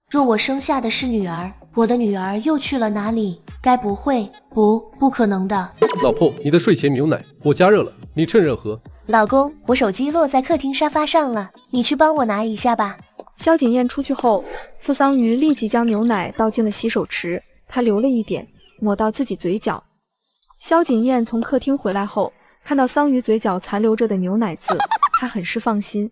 若我生下的是女儿，我的女儿又去了哪里？该不会，不可能的。老婆，你的睡前牛奶我加热了，你趁热喝。老公，我手机落在客厅沙发上了，你去帮我拿一下吧。萧景燕出去后，傅桑瑜立即将牛奶倒进了洗手池，他流了一点，抹到自己嘴角。萧景燕从客厅回来后，看到桑瑜嘴角残留着的牛奶渍，她很是放心。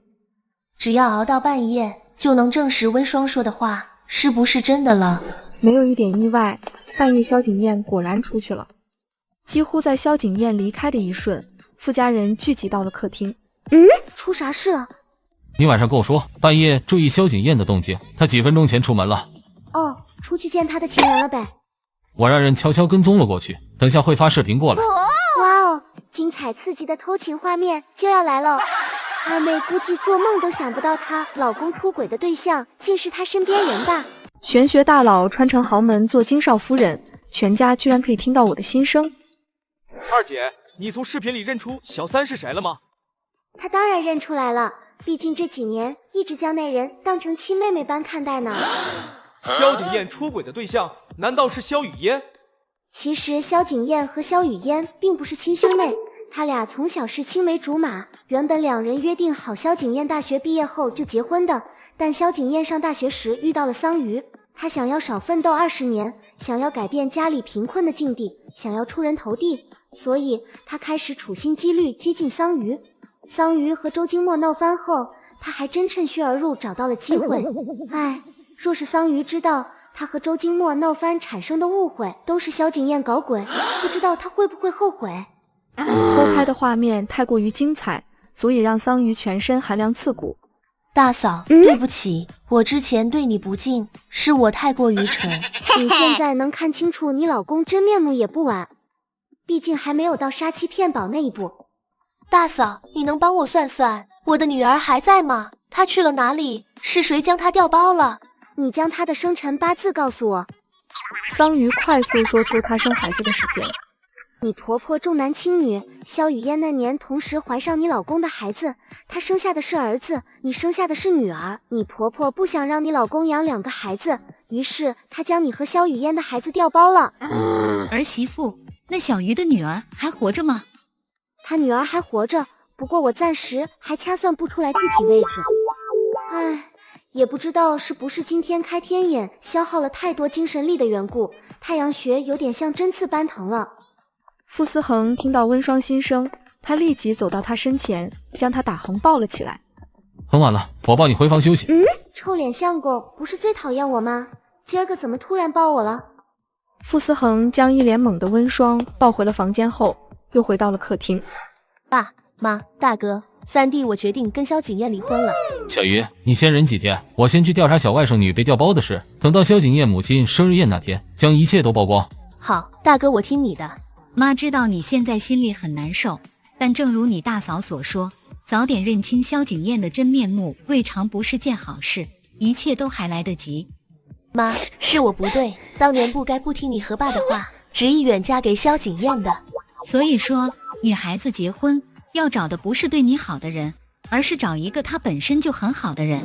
只要熬到半夜，就能证实温霜说的话是不是真的了。没有一点意外，半夜萧景燕果然出去了。几乎在萧景燕离开的一瞬，傅家人聚集到了客厅。出啥事了？你晚上跟我说，半夜注意萧景燕的动静，她几分钟前出门了。哦，出去见他的情人了呗。我让人悄悄跟踪了过去，等下会发视频过来。哇哦，精彩刺激的偷情画面就要来了。二妹估计做梦都想不到她老公出轨的对象竟是她身边人吧。玄学大佬穿成豪门做金少夫人，全家居然可以听到我的心声。二姐，你从视频里认出小三是谁了吗？她当然认出来了，毕竟这几年一直将那人当成亲妹妹般看待呢。萧景燕出轨的对象难道是萧雨嫣？其实萧景燕和萧雨嫣并不是亲兄妹，他俩从小是青梅竹马，原本两人约定好萧景燕大学毕业后就结婚的，但萧景燕上大学时遇到了桑榆，她想要少奋斗20年，想要改变家里贫困的境地，想要出人头地，所以她开始处心积虑接近桑榆。桑榆和周金墨闹翻后，她还真趁虚而入，找到了机会。若是桑榆知道他和周金墨闹翻产生的误会都是萧景燕搞鬼，不知道他会不会后悔。偷拍的画面太过于精彩，足以让桑榆全身寒凉刺骨。大嫂，对不起，我之前对你不敬，是我太过愚蠢。你现在能看清楚你老公真面目也不晚，毕竟还没有到杀妻骗保那一步。大嫂，你能帮我算算，我的女儿还在吗？她去了哪里？是谁将她调包了？你将她的生辰八字告诉我。桑榆快速说出她生孩子的时间。你婆婆重男轻女，萧雨嫣那年同时怀上你老公的孩子，她生下的是儿子，你生下的是女儿。你婆婆不想让你老公养2个孩子，于是她将你和萧雨嫣的孩子调包了。儿媳妇，那小鱼的女儿还活着吗？她女儿还活着，不过我暂时还掐算不出来具体位置。也不知道是不是今天开天眼消耗了太多精神力的缘故，太阳穴有点像针刺般疼了。傅思恒听到温霜心声，他立即走到她身前，将她打横抱了起来。很晚了，我抱你回房休息。臭脸相公不是最讨厌我吗？今儿个怎么突然抱我了？傅思恒将一脸懵的温霜抱回了房间后，又回到了客厅。爸妈，大哥，三弟，我决定跟萧景燕离婚了。小鱼，你先忍几天，我先去调查小外甥女被调包的事，等到萧景燕母亲生日宴那天，将一切都曝光。好，大哥，我听你的。妈知道你现在心里很难受，但正如你大嫂所说，早点认清萧景燕的真面目，未尝不是件好事，一切都还来得及。妈，是我不对，当年不该不听你和爸的话，执意远嫁给萧景燕的。所以说，女孩子结婚要找的不是对你好的人，而是找一个他本身就很好的人。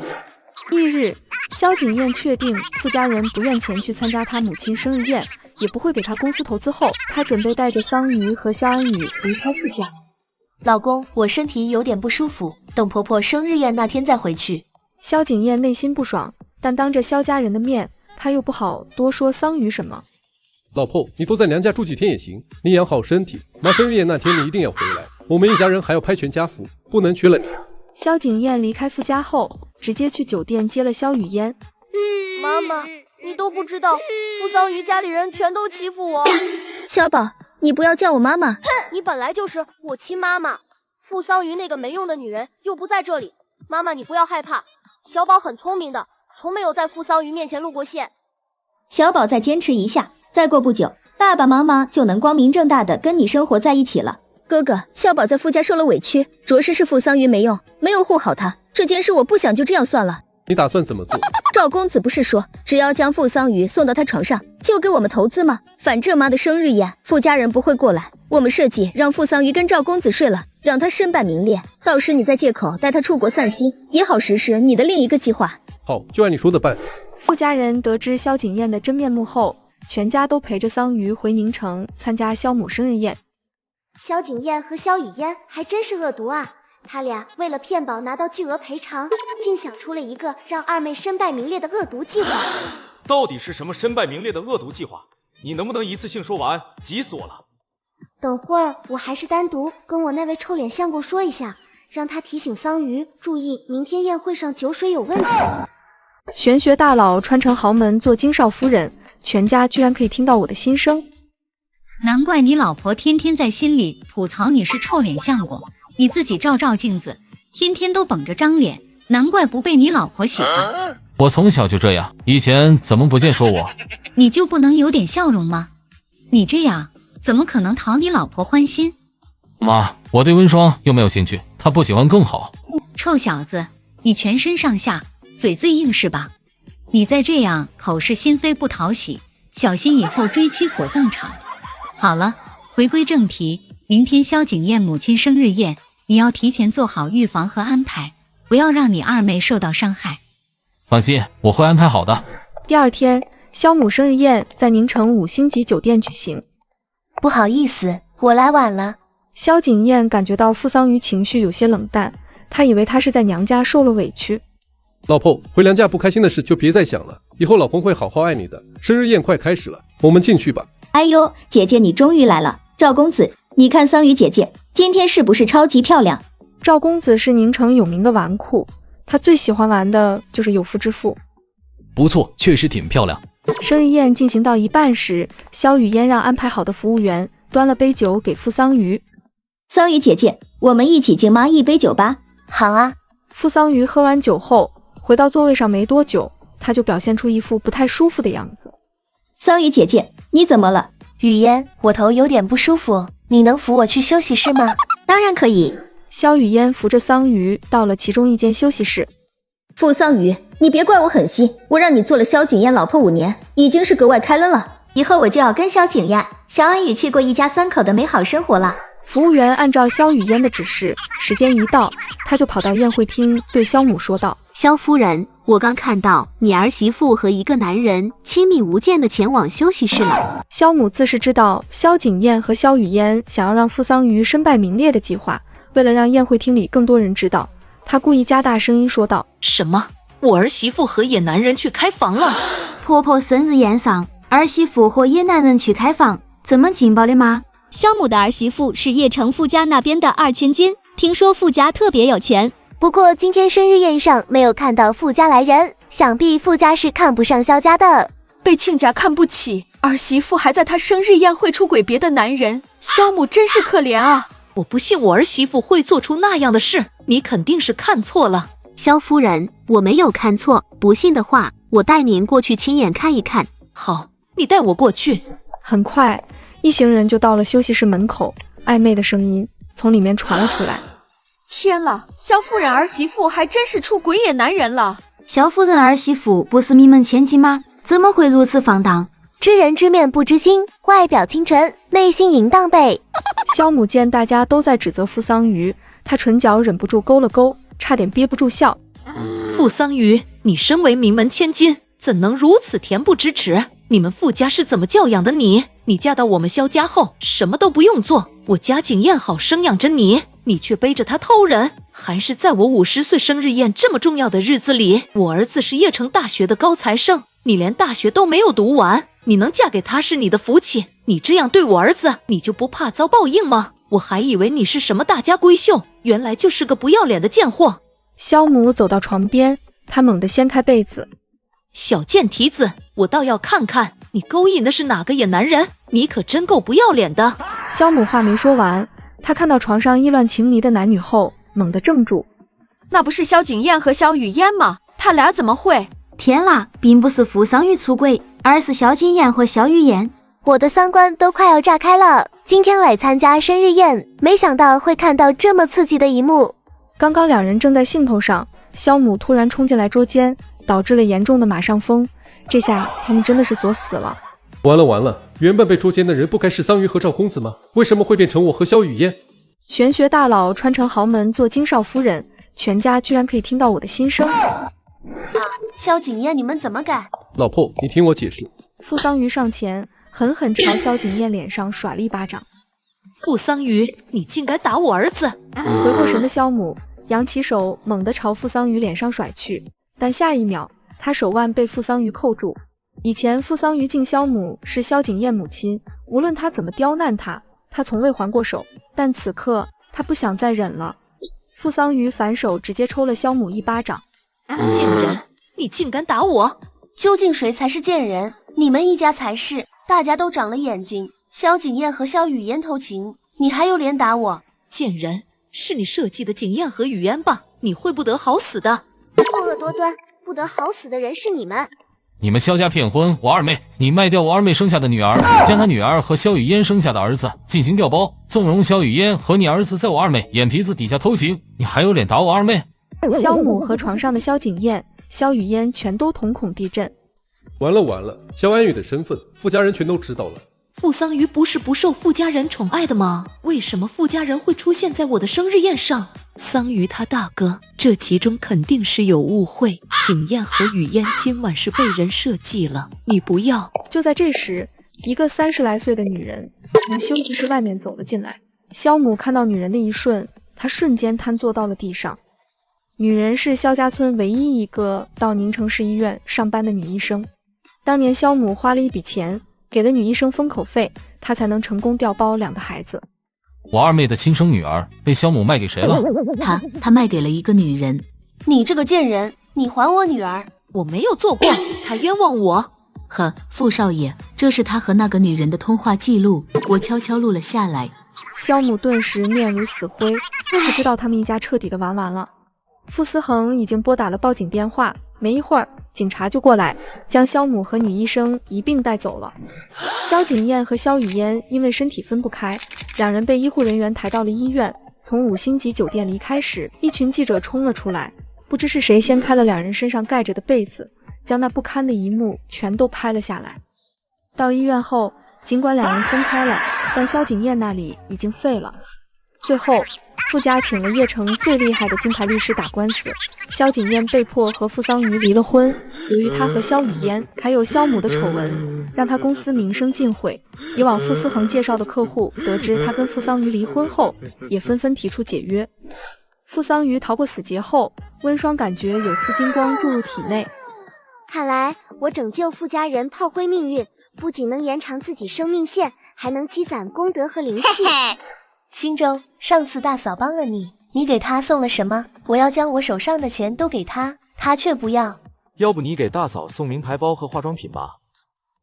翌日，萧景燕确定傅家人不愿前去参加她母亲生日宴，也不会给她公司投资后，她准备带着桑榆和萧安宇离开傅家。老公，我身体有点不舒服，等婆婆生日宴那天再回去。萧景砚内心不爽，但当着萧家人的面，她又不好多说桑榆什么。老婆，你多在娘家住几天也行，你养好身体，妈生日宴那天你一定要回来，我们一家人还要拍全家福，不能缺了你。萧景砚离开傅家后，直接去酒店接了萧雨嫣。妈妈，你都不知道，傅桑榆家里人全都欺负我。小宝，你不要叫我妈妈。你本来就是我亲妈妈，傅桑榆那个没用的女人又不在这里。妈妈，你不要害怕，小宝很聪明的，从没有在傅桑榆面前露过馅。小宝再坚持一下，再过不久，爸爸妈妈就能光明正大的跟你生活在一起了。哥哥，小宝在傅家受了委屈，着实是傅桑榆没用，没有护好他。这件事我不想就这样算了。你打算怎么做？赵公子不是说，只要将傅桑榆送到他床上，就给我们投资吗？反正妈的生日宴，傅家人不会过来。我们设计让傅桑榆跟赵公子睡了，让他身败名裂。到时你再借口带他出国散心，也好实施你的另一个计划。好，就按你说的办。傅家人得知萧景砚的真面目后，全家都陪着桑榆回宁城参加萧母生日宴。萧景砚和萧雨嫣还真是恶毒啊！他俩为了骗保拿到巨额赔偿，竟想出了一个让二妹身败名裂的恶毒计划。到底是什么身败名裂的恶毒计划？你能不能一次性说完？急死我了！等会儿我还是单独跟我那位臭脸相公说一下，让他提醒桑榆注意明天宴会上酒水有问题。玄学大佬穿成豪门做金少夫人，全家居然可以听到我的心声。难怪你老婆天天在心里吐槽你是臭脸相公，你自己照照镜子，天天都绷着张脸，难怪不被你老婆喜欢。我从小就这样，以前怎么不见说我？你就不能有点笑容吗？你这样怎么可能讨你老婆欢心？妈，我对温霜又没有兴趣，她不喜欢更好。臭小子，你全身上下嘴最硬是吧？你再这样口是心非不讨喜，小心以后追妻火葬场。好了，回归正题，明天萧景砚母亲生日宴，你要提前做好预防和安排，不要让你二妹受到伤害。放心，我会安排好的。第二天，萧母生日宴在宁城5星级酒店举行。不好意思，我来晚了。萧景砚感觉到傅桑榆情绪有些冷淡，她以为她是在娘家受了委屈。老婆，回娘家不开心的事就别再想了，以后老公会好好爱你的。生日宴快开始了，我们进去吧。哎呦，姐姐你终于来了。赵公子，你看桑榆姐姐今天是不是超级漂亮？赵公子是宁城有名的纨绔，他最喜欢玩的就是有妇之夫。不错，确实挺漂亮。生日宴进行到一半时，萧雨嫣让安排好的服务员端了杯酒给傅桑榆。桑榆姐姐，我们一起敬妈一杯酒吧。好啊。傅桑榆喝完酒后，回到座位上没多久，他就表现出一副不太舒服的样子。桑榆姐姐，你怎么了？雨嫣，我头有点不舒服，你能扶我去休息室吗？当然可以。萧雨嫣扶着桑榆到了其中一间休息室。傅桑榆，你别怪我狠心，我让你做了萧景砚老婆5年，已经是格外开恩了。以后我就要跟萧景砚、萧安宇去过一家3口的美好生活了。服务员按照萧雨嫣的指示，时间一到，他就跑到宴会厅对萧母说道：萧夫人，我刚看到你儿媳妇和一个男人亲密无间的前往休息室了。萧母自是知道萧景砚和萧雨嫣想要让傅桑榆身败名裂的计划，为了让宴会厅里更多人知道，他故意加大声音说道：什么？我儿媳妇和野男人去开房了？婆婆生日宴上，儿媳妇和野男人去开房，这么劲爆的吗？萧母的儿媳妇是叶城傅家那边的2千金，听说傅家特别有钱。不过今天生日宴上没有看到傅家来人，想必傅家是看不上萧家的。被亲家看不起，儿媳妇还在她生日宴会出轨别的男人，萧母真是可怜啊！我不信我儿媳妇会做出那样的事，你肯定是看错了。萧夫人，我没有看错，不信的话，我带您过去亲眼看一看。好，你带我过去。很快，一行人就到了休息室门口，暧昧的声音从里面传了出来。天了，萧夫人儿媳妇还真是出鬼野男人了。萧夫人儿媳妇不是名门千金吗？怎么会如此放荡？知人知面不知心，外表清纯，内心淫荡呗。萧母见大家都在指责傅桑榆，她唇角忍不住勾了勾，差点憋不住笑。傅桑榆，你身为名门千金，怎能如此恬不知耻？你们傅家是怎么教养的你？你嫁到我们萧家后，什么都不用做，我家景砚好生养着你。你却背着他偷人，还是在我50岁生日宴这么重要的日子里。我儿子是叶城大学的高材生，你连大学都没有读完，你能嫁给他是你的福气。你这样对我儿子，你就不怕遭报应吗？我还以为你是什么大家闺秀，原来就是个不要脸的贱货。萧母走到床边，她猛地掀开被子。小贱蹄子，我倒要看看你勾引的是哪个野男人，你可真够不要脸的。萧母话没说完，她看到床上意乱情迷的男女后，猛地怔住。那不是萧景砚和萧雨嫣吗？他俩怎么会？天啦，并不是傅桑榆出轨，而是萧景砚和萧雨嫣。我的三观都快要炸开了，今天来参加生日宴，没想到会看到这么刺激的一幕。刚刚两人正在兴头上，萧母突然冲进来捉奸，导致了严重的马上风。这下他们真的是锁死了。完了完了，原本被捉奸的人不该是桑榆和赵公子吗？为什么会变成我和萧雨嫣？玄学大佬穿成豪门做金少夫人，全家居然可以听到我的心声。萧景砚，你们怎么敢？老婆，你听我解释。傅桑榆上前，狠狠朝萧景砚脸上甩了一巴掌。傅桑榆，你竟敢打我儿子！回过神的萧母扬起手，猛地朝傅桑榆脸上甩去，但下一秒，他手腕被傅桑榆扣住。以前傅桑榆敬萧母是萧景砚母亲，无论他怎么刁难他，他从未还过手。但此刻他不想再忍了，傅桑榆反手直接抽了萧母一巴掌。贱人，你竟敢打我！究竟谁才是贱人？你们一家才是，大家都长了眼睛。萧景砚和萧雨嫣偷情，你还有脸打我？贱人，是你设计的景砚和雨嫣吧？你会不得好死的！作恶多端，不得好死的人是你们。你们萧家骗婚我二妹，你卖掉我二妹生下的女儿，将她女儿和萧雨嫣生下的儿子进行调包，纵容萧雨嫣和你儿子在我二妹眼皮子底下偷情，你还有脸打我二妹？萧母和床上的萧景砚、萧雨嫣全都瞳孔地震。完了完了，萧安宇的身份，傅家人全都知道了。傅桑榆不是不受傅家人宠爱的吗？为什么傅家人会出现在我的生日宴上？桑榆他大哥，这其中肯定是有误会。景砚和雨嫣今晚是被人设计了，你不要。就在这时，一个30来岁的女人从休息室外面走了进来。萧母看到女人的一瞬，她瞬间瘫坐到了地上。女人是萧家村唯一一个到宁城市医院上班的女医生。当年萧母花了一笔钱给了女医生封口费，她才能成功调包2个孩子。我二妹的亲生女儿被萧母卖给谁了？她卖给了一个女人。你这个贱人，你还我女儿！我没有做过，她冤枉我。呵，傅少爷，这是他和那个女人的通话记录，我悄悄录了下来。萧母顿时面如死灰，她知道他们一家彻底的玩完了。傅思恒已经拨打了报警电话，没一会儿警察就过来，将萧母和女医生一并带走了。萧景砚和萧雨嫣因为身体分不开，两人被医护人员抬到了医院。从5星级酒店离开时，一群记者冲了出来，不知是谁掀开了两人身上盖着的被子，将那不堪的一幕全都拍了下来。到医院后，尽管两人分开了，但萧景砚那里已经废了。最后傅家请了叶城最厉害的金牌律师打官司，萧景砚被迫和傅桑榆离了婚。由于他和萧雨嫣还有萧母的丑闻，让他公司名声尽毁。以往傅思恒介绍的客户得知他跟傅桑榆离婚后，也纷纷提出解约。傅桑榆逃过死劫后，温霜感觉有丝金光注入体内。看来我拯救傅家人炮灰命运，不仅能延长自己生命线，还能积攒功德和灵气。星洲，上次大嫂帮了你，你给她送了什么？我要将我手上的钱都给她，她却不要。要不你给大嫂送名牌包和化妆品吧。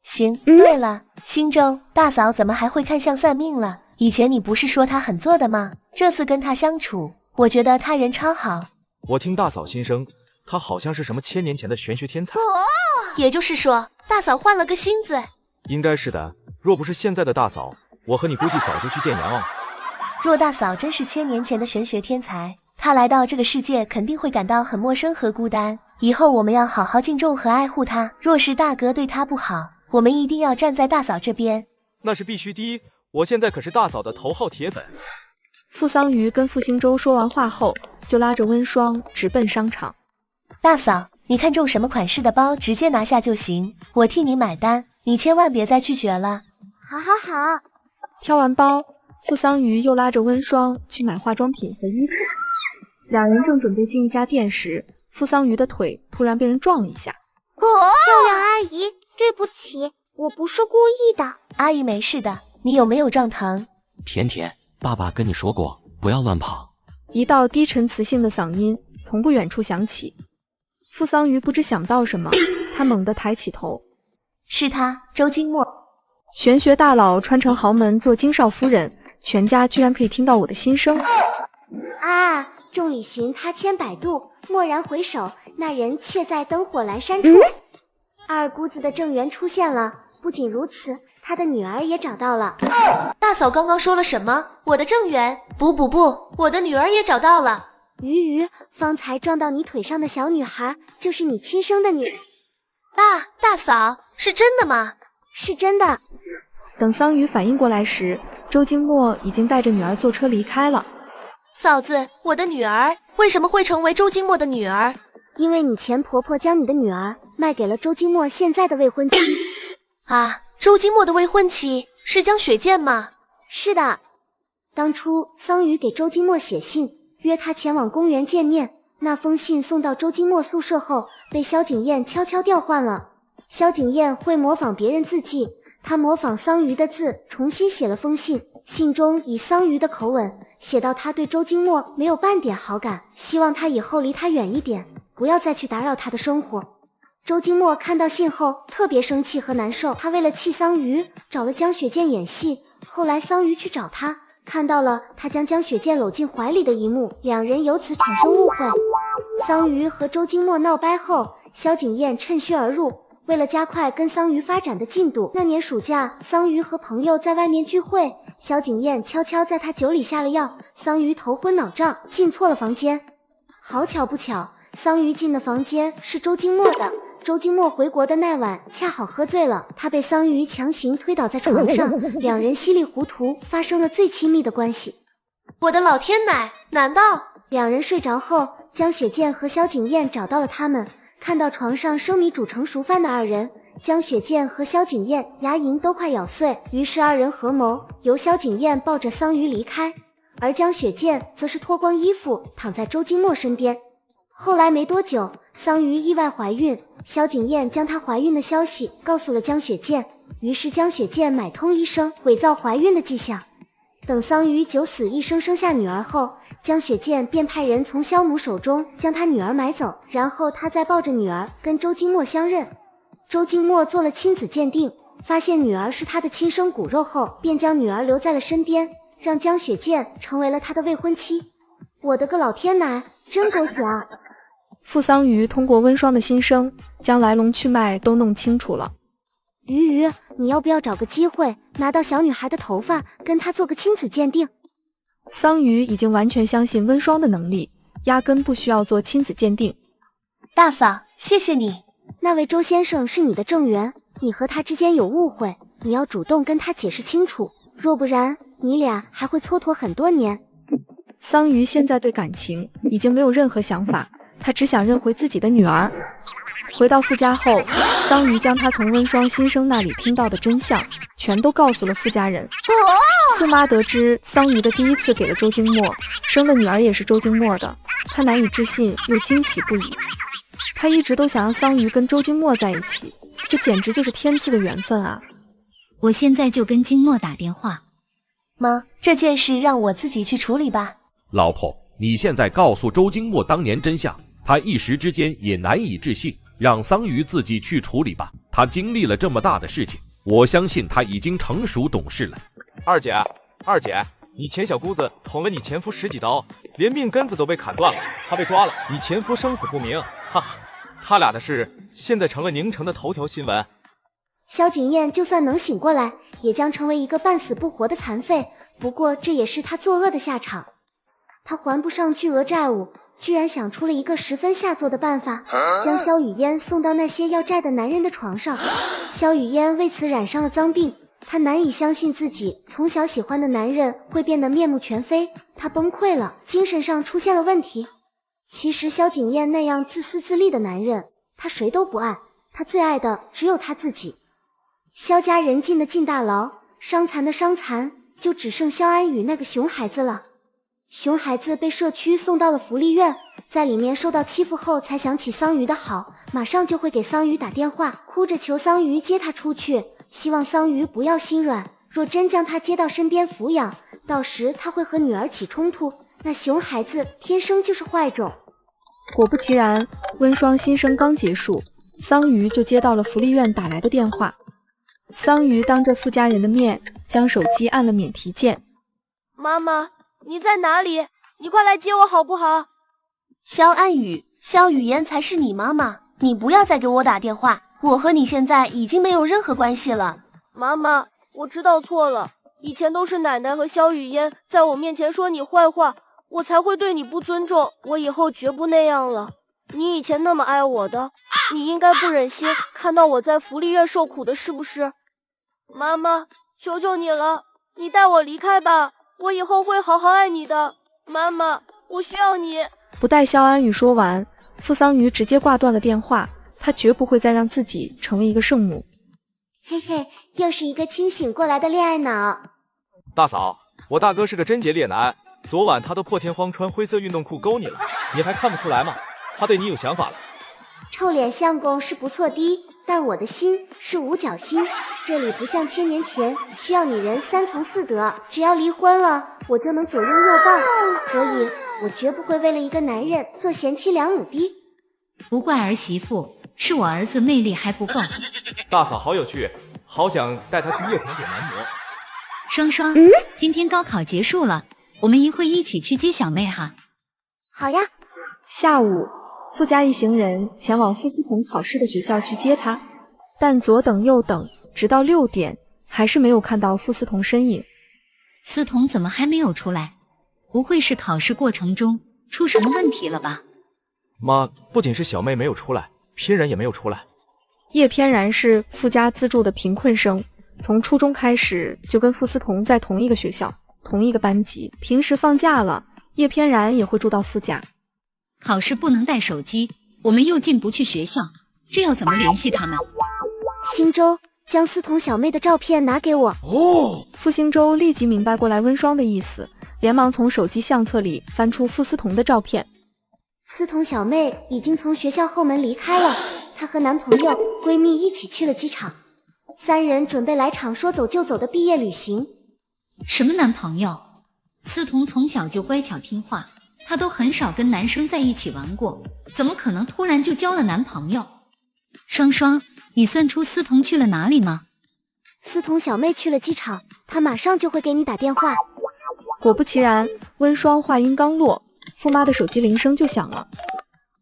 行，对了，星洲，大嫂怎么还会看相算命了？以前你不是说她很做的吗？这次跟她相处，我觉得她人超好。我听大嫂心声，她好像是什么1000年前的玄学天才。也就是说，大嫂换了个心子。应该是的，若不是现在的大嫂，我和你估计早就去见阎王了。若大嫂真是1000年前的玄学天才，她来到这个世界肯定会感到很陌生和孤单。以后我们要好好敬重和爱护她。若是大哥对她不好，我们一定要站在大嫂这边。那是必须的，我现在可是大嫂的头号铁粉。傅桑榆跟傅星洲说完话后，就拉着温霜直奔商场。大嫂，你看中什么款式的包，直接拿下就行，我替你买单，你千万别再拒绝了。好好好。挑完包，傅桑榆又拉着温霜去买化妆品和衣服。两人正准备进一家店时，傅桑榆的腿突然被人撞了一下。漂亮阿姨，对不起，我不是故意的。阿姨没事的，你有没有撞疼？甜甜，爸爸跟你说过，不要乱跑。一道低沉磁性的嗓音从不远处响起。傅桑榆不知想到什么，他猛地抬起头，是他，周金墨。玄学大佬穿成豪门做金少夫人，全家居然可以听到我的心声。啊！众里寻他千百度，蓦然回首，那人却在灯火阑珊处。二姑子的正缘出现了，不仅如此，他的女儿也找到了。大嫂刚刚说了什么？我的正缘？不，我的女儿也找到了。鱼，方才撞到你腿上的小女孩，就是你亲生的女。大嫂，是真的吗？是真的。等桑榆反应过来时，周金墨已经带着女儿坐车离开了。嫂子，我的女儿为什么会成为周金墨的女儿？因为你前婆婆将你的女儿卖给了周金墨现在的未婚妻。啊，周金墨的未婚妻是江雪见吗？是的。当初桑榆给周金墨写信，约他前往公园见面。那封信送到周金墨宿舍后，被萧景砚悄悄调换了。萧景砚会模仿别人字迹，他模仿桑榆的字，重新写了封信。信中以桑榆的口吻写到他对周金墨没有半点好感，希望他以后离他远一点，不要再去打扰他的生活。周金墨看到信后特别生气和难受，他为了气桑榆找了江雪见演戏。后来桑榆去找他，看到了他将江雪见搂进怀里的一幕，两人由此产生误会。桑榆和周金墨闹掰后，萧景砚趁虚而入，为了加快跟桑榆发展的进度，那年暑假桑榆和朋友在外面聚会，萧景砚悄悄在他酒里下了药，桑榆头昏脑胀，进错了房间。好巧不巧，桑榆进的房间是周金墨的。周金墨回国的那晚恰好喝醉了，他被桑榆强行推倒在床上，两人稀里糊涂发生了最亲密的关系。我的老天奶，难道……两人睡着后，江雪见和萧景砚找到了他们，看到床上生米煮成熟饭的二人，江雪见和萧景砚牙龈都快咬碎，于是二人合谋由萧景砚抱着桑榆离开，而江雪见则是脱光衣服躺在周金墨身边。后来没多久，桑榆意外怀孕，萧景砚将她怀孕的消息告诉了江雪见，于是江雪见买通医生，伪造怀孕的迹象。等桑榆九死一生生下女儿后，江雪见便派人从萧母手中将她女儿买走，然后他再抱着女儿跟周金墨相认。周金墨做了亲子鉴定，发现女儿是他的亲生骨肉后，便将女儿留在了身边，让江雪见成为了他的未婚妻。我的个老天奶，真狗血啊！傅桑榆通过温霜的心声，将来龙去脉都弄清楚了。鱼，你要不要找个机会拿到小女孩的头发，跟她做个亲子鉴定？桑榆已经完全相信温霜的能力，压根不需要做亲子鉴定。大嫂，谢谢你。那位周先生是你的正缘，你和他之间有误会，你要主动跟他解释清楚，若不然你俩还会蹉跎很多年。桑榆现在对感情已经没有任何想法，他只想认回自己的女儿。回到傅家后，桑榆将他从温霜新生那里听到的真相全都告诉了傅家人。傅妈得知桑榆的第一次给了周金墨，生的女儿也是周金墨的，她难以置信又惊喜不已。她一直都想让桑榆跟周金墨在一起，这简直就是天赐的缘分啊！我现在就跟金墨打电话。妈，这件事让我自己去处理吧。老婆，你现在告诉周金墨当年真相，他一时之间也难以置信，让桑榆自己去处理吧。他经历了这么大的事情，我相信他已经成熟懂事了。二姐，你前小姑子捅了你前夫10几刀，连命根子都被砍断了，她被抓了，你前夫生死不明，哈哈，他俩的事现在成了宁城的头条新闻。萧景砚就算能醒过来，也将成为一个半死不活的残废，不过这也是他作恶的下场。他还不上巨额债务，居然想出了一个十分下作的办法，将萧雨嫣送到那些要债的男人的床上。萧雨嫣为此染上了脏病，她难以相信自己从小喜欢的男人会变得面目全非，她崩溃了，精神上出现了问题。其实萧景砚那样自私自利的男人，他谁都不爱，他最爱的只有他自己。萧家人进的进大牢，伤残的伤残，就只剩肖安宇那个熊孩子了。熊孩子被社区送到了福利院，在里面受到欺负后才想起桑榆的好，马上就会给桑榆打电话，哭着求桑榆接他出去，希望桑榆不要心软，若真将他接到身边抚养，到时他会和女儿起冲突，那熊孩子天生就是坏种。果不其然，温霜新生刚结束，桑榆就接到了福利院打来的电话。桑榆当着富家人的面将手机按了免提键。妈妈，你在哪里？你快来接我好不好？肖安宇，肖雨嫣才是你妈妈，你不要再给我打电话，我和你现在已经没有任何关系了。妈妈，我知道错了，以前都是奶奶和肖雨嫣在我面前说你坏话，我才会对你不尊重，我以后绝不那样了。你以前那么爱我的，你应该不忍心看到我在福利院受苦的，是不是？妈妈，求求你了，你带我离开吧，我以后会好好爱你的。妈妈，我需要你。不待肖安宇说完，傅桑榆直接挂断了电话，他绝不会再让自己成为一个圣母。嘿嘿，又是一个清醒过来的恋爱脑。大嫂，我大哥是个贞洁烈男，昨晚他都破天荒穿灰色运动裤勾你了，你还看不出来吗？他对你有想法了。臭脸相公是不错的，但我的心是五角星，这里不像1000年前需要女人3从4德，只要离婚了我就能左拥右抱，所以我绝不会为了一个男人做贤妻良母的。不怪儿媳妇，是我儿子魅力还不够。大嫂好有趣，好想带他去夜场点男模。双双，今天高考结束了，我们一会一起去接小妹哈。好呀。下午，傅家一行人前往傅思彤考试的学校去接她，但左等右等，直到6点，还是没有看到傅思彤身影。思彤怎么还没有出来？不会是考试过程中出什么问题了吧？妈，不仅是小妹没有出来，偏然也没有出来。叶偏然是傅家资助的贫困生，从初中开始就跟傅思彤在同一个学校、同一个班级，平时放假了，叶偏然也会住到傅家。考试不能带手机，我们又进不去学校，这要怎么联系他们？星洲，将思彤小妹的照片拿给我。傅星洲立即明白过来温霜的意思，连忙从手机相册里翻出傅思彤的照片。思彤小妹已经从学校后门离开了，她和男朋友、闺蜜一起去了机场，3人准备来场说走就走的毕业旅行。什么男朋友？思彤从小就乖巧听话，她都很少跟男生在一起玩过，怎么可能突然就交了男朋友？双双，你算出思彤去了哪里吗？思彤小妹去了机场，她马上就会给你打电话。果不其然，温霜话音刚落，傅妈的手机铃声就响了。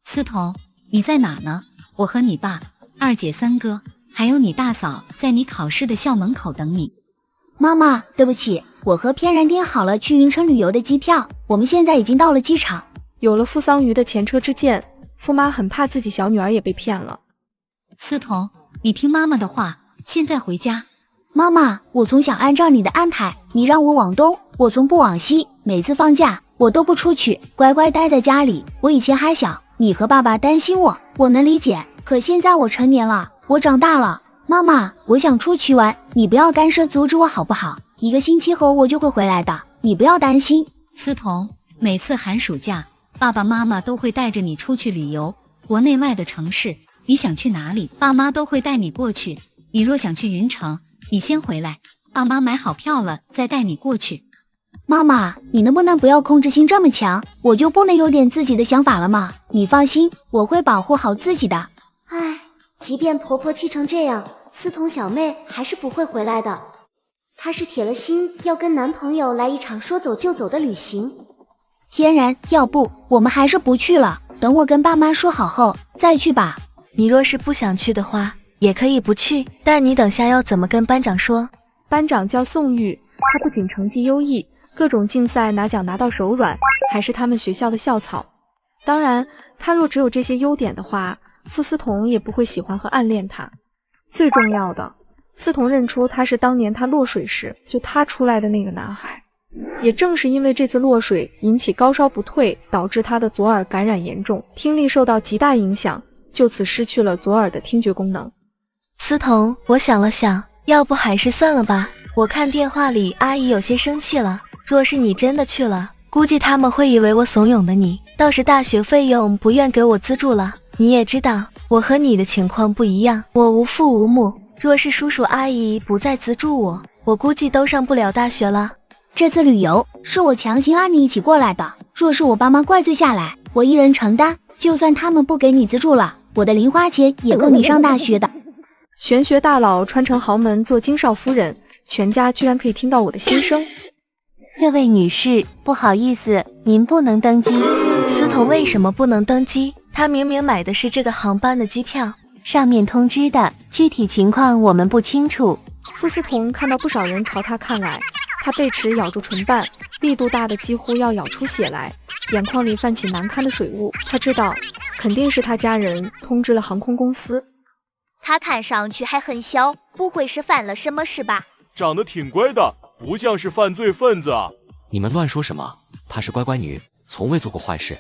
思彤，你在哪呢？我和你爸、2姐、3哥，还有你大嫂在你考试的校门口等你。妈妈，对不起，我和偏然订好了去云城旅游的机票，我们现在已经到了机场。有了傅桑榆的前车之鉴，傅妈很怕自己小女儿也被骗了。思彤，你听妈妈的话，现在回家。妈妈，我从小按照你的安排，你让我往东，我从不往西，每次放假我都不出去，乖乖待在家里。我以前还小，你和爸爸担心我，我能理解，可现在我成年了，我长大了。妈妈，我想出去玩，你不要干涉阻止我好不好？1个星期后我就会回来的，你不要担心。思彤，每次寒暑假，爸爸妈妈都会带着你出去旅游，国内外的城市，你想去哪里，爸妈都会带你过去。你若想去云城，你先回来，爸妈买好票了再带你过去。妈妈，你能不能不要控制心这么强？我就不能有点自己的想法了吗？你放心，我会保护好自己的。唉，即便婆婆气成这样，思彤小妹还是不会回来的。她是铁了心要跟男朋友来一场说走就走的旅行。天然，要不我们还是不去了，等我跟爸妈说好后再去吧。你若是不想去的话，也可以不去，但你等下要怎么跟班长说？班长叫宋玉，他不仅成绩优异，各种竞赛拿奖拿到手软，还是他们学校的校草。当然，他若只有这些优点的话，傅思彤也不会喜欢和暗恋他。最重要的，思彤认出他是当年他落水时就他出来的那个男孩。也正是因为这次落水引起高烧不退，导致他的左耳感染严重，听力受到极大影响，就此失去了左耳的听觉功能。思彤，我想了想，要不还是算了吧。我看电话里阿姨有些生气了，若是你真的去了，估计他们会以为我怂恿的你，到时大学费用不愿给我资助了。你也知道我和你的情况不一样，我无父无母，若是叔叔阿姨不再资助我，我估计都上不了大学了。这次旅游是我强行拉你一起过来的，若是我爸妈怪罪下来，我一人承担，就算他们不给你资助了，我的零花钱也够你上大学的。玄学大佬穿成豪门做金少夫人，全家居然可以听到我的心声。这位女士，不好意思，您不能登机。司彤为什么不能登机？他明明买的是这个航班的机票。上面通知的，具体情况我们不清楚。傅思彤看到不少人朝他看来，他贝齿咬住唇瓣，力度大的几乎要咬出血来，眼眶里泛起难堪的水雾。他知道，肯定是他家人通知了航空公司。他看上去还很小，不会是犯了什么事吧？长得挺乖的，不像是犯罪分子啊！你们乱说什么？她是乖乖女，从未做过坏事。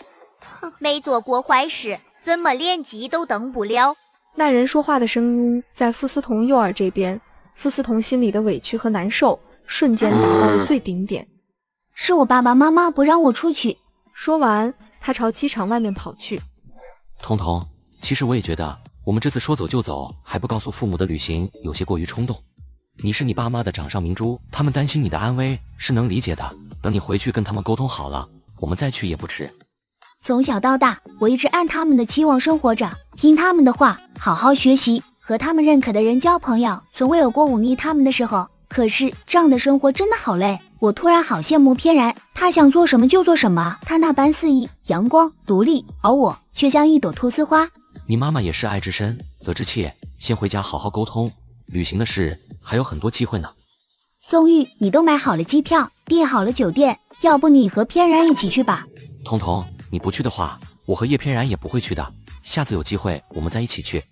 哼，没做过坏事，怎么连机都登不了？那人说话的声音在傅思彤右耳这边，傅思彤心里的委屈和难受瞬间达到了最顶点。是我爸爸妈妈不让我出去。说完，他朝机场外面跑去。彤彤，其实我也觉得我们这次说走就走，还不告诉父母的旅行有些过于冲动。你是你爸妈的掌上明珠，他们担心你的安危是能理解的。等你回去跟他们沟通好了，我们再去也不迟。从小到大，我一直按他们的期望生活着，听他们的话，好好学习，和他们认可的人交朋友，从未有过忤逆他们的时候。可是这样的生活真的好累，我突然好羡慕翩然，他想做什么就做什么，他那般肆意、阳光、独立，而我却像一朵菟丝花。你妈妈也是爱之深，责之切，先回家好好沟通，旅行的事还有很多机会呢。宋玉，你都买好了机票，订好了酒店，要不你和翩然一起去吧？彤彤，你不去的话，我和叶翩然也不会去的。下次有机会我们再一起去。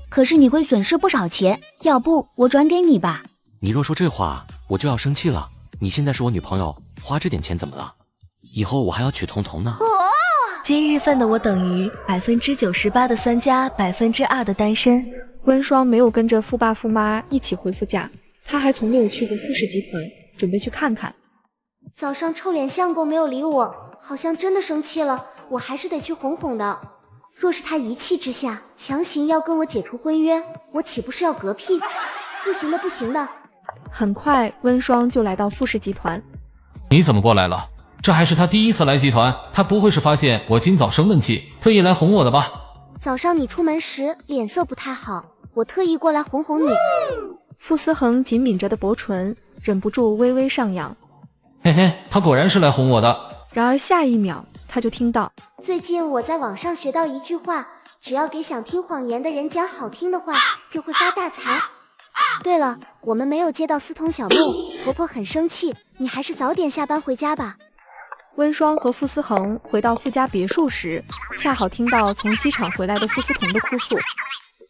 可是你会损失不少钱，要不我转给你吧？你若说这话，我就要生气了。你现在是我女朋友，花这点钱怎么了？以后我还要娶彤彤呢。今日份的我等于98%的酸加2%的单身。温双没有跟着富爸富妈一起回父家，他还从没有去过富氏集团，准备去看看。早上臭脸相公没有理我，好像真的生气了，我还是得去哄哄的。若是他一气之下强行要跟我解除婚约，我岂不是要嗝屁？不行的，不行的。很快，温双就来到富氏集团。你怎么过来了？这还是他第一次来集团，他不会是发现我今早生闷气，特意来哄我的吧？早上你出门时脸色不太好，我特意过来哄哄你。傅思恒紧抿着的薄唇忍不住微微上扬。嘿嘿，他果然是来哄我的。然而下一秒，他就听到，最近我在网上学到一句话，只要给想听谎言的人讲好听的话，就会发大财。对了，我们没有接到思彤小妹，婆婆很生气，你还是早点下班回家吧。温双和傅思恒回到傅家别墅时，恰好听到从机场回来的傅思彤的哭诉。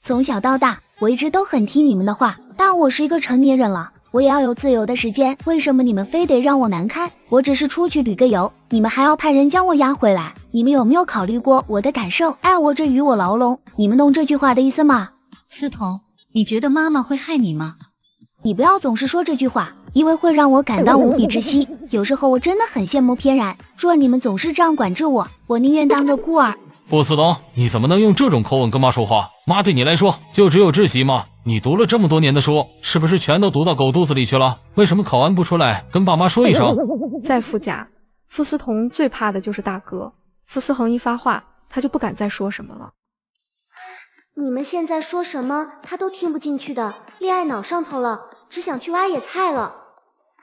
从小到大，我一直都很听你们的话，但我是一个成年人了，我也要有自由的时间，为什么你们非得让我难堪？我只是出去旅个游，你们还要派人将我押回来，你们有没有考虑过我的感受？爱我者与我牢笼，你们懂这句话的意思吗？思彤，你觉得妈妈会害你吗？你不要总是说这句话，因为会让我感到无比窒息。有时候我真的很羡慕翩然，若你们总是这样管制我，我宁愿当个孤儿。傅思彤，你怎么能用这种口吻跟妈说话？妈对你来说就只有窒息吗？你读了这么多年的书，是不是全都读到狗肚子里去了？为什么考完不出来跟爸妈说一声？在傅家，傅思彤最怕的就是大哥。傅思恒一发话，他就不敢再说什么了。你们现在说什么他都听不进去的，恋爱脑上头了，只想去挖野菜了。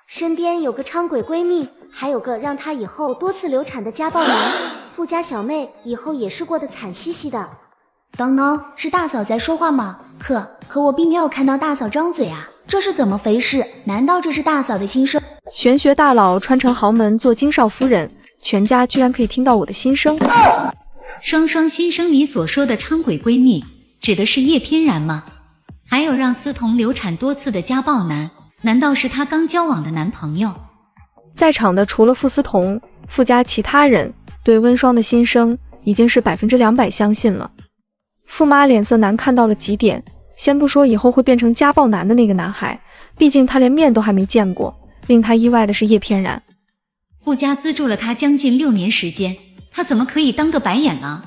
身边有个猖鬼闺蜜，还有个让她以后多次流产的家暴男，富家小妹以后也是过得惨兮兮的。等等，是大嫂在说话吗？可我并没有看到大嫂张嘴啊，这是怎么回事？难道这是大嫂的心声？玄学大佬穿成豪门做金少夫人，全家居然可以听到我的心声。双双心声里所说的猖鬼闺蜜，指的是叶翩然吗？还有让思彤流产多次的家暴男，难道是她刚交往的男朋友？在场的除了傅思彤，傅家其他人对温双的心声已经是200%相信了。傅妈脸色难看到了极点，先不说以后会变成家暴男的那个男孩，毕竟他连面都还没见过。令他意外的是叶翩然，傅家资助了他将近6年时间，他怎么可以当个白眼呢？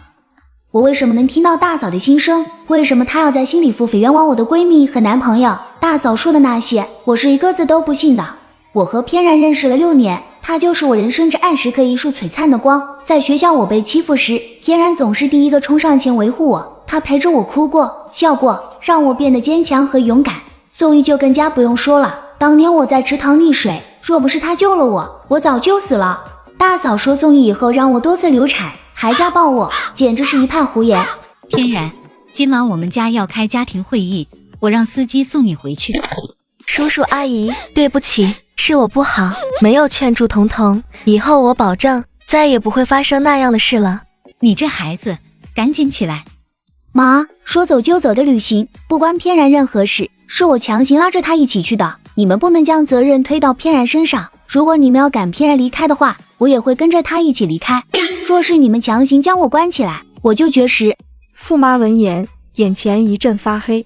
我为什么能听到大嫂的心声？为什么她要在心里腹诽冤枉我的闺蜜和男朋友？大嫂说的那些，我是一个字都不信的。我和翩然认识了6年，他就是我人生至暗时刻一束璀璨的光。在学校我被欺负时，翩然总是第一个冲上前维护我，他陪着我哭过、笑过，让我变得坚强和勇敢。宋玉就更加不用说了，当年我在池塘溺水，若不是他救了我，我早就死了。大嫂说宋玉以后让我多次流产，还家暴我，简直是一派胡言。翩然，今晚我们家要开家庭会议，我让司机送你回去。叔叔阿姨，对不起，是我不好，没有劝住彤彤，以后我保证再也不会发生那样的事了。你这孩子，赶紧起来。妈，说走就走的旅行不关翩然任何事，是我强行拉着他一起去的，你们不能将责任推到翩然身上。如果你们要赶翩然离开的话，我也会跟着他一起离开。若是你们强行将我关起来，我就绝食。傅妈闻言，眼前一阵发黑。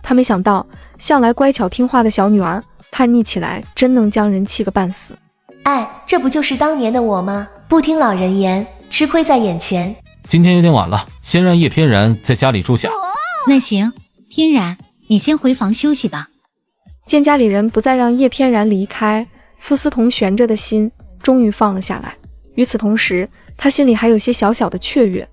她没想到，向来乖巧听话的小女儿，叛逆起来真能将人气个半死。哎，这不就是当年的我吗？不听老人言，吃亏在眼前。今天有点晚了，先让叶翩然在家里住下。那行，翩然，你先回房休息吧。见家里人不再让叶翩然离开，傅思彤悬着的心终于放了下来。与此同时，他心里还有些小小的雀跃。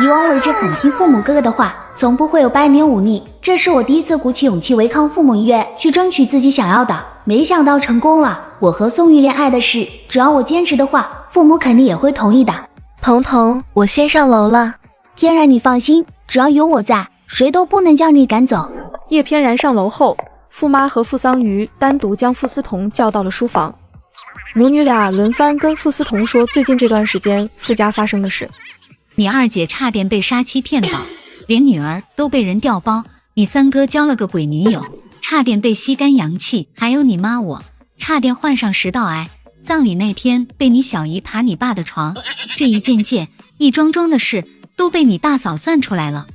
以往我一直很听父母哥哥的话，从不会有百年忤逆，这是我第一次鼓起勇气违抗父母意愿，去争取自己想要的，没想到成功了。我和宋玉恋爱的事，只要我坚持的话，父母肯定也会同意的。彤彤，我先上楼了。翩然你放心，只要有我在，谁都不能将你赶走。叶翩然上楼后，傅妈和傅桑榆单独将傅思彤叫到了书房，母女俩轮番跟傅思彤说最近这段时间傅家发生的事。你二姐差点被杀妻骗保，连女儿都被人调包，你三哥交了个鬼女友，差点被吸干阳气，还有你妈我，差点患上食道癌，葬礼那天被你小姨爬你爸的床，这一件件一桩桩的事都被你大嫂算出来了。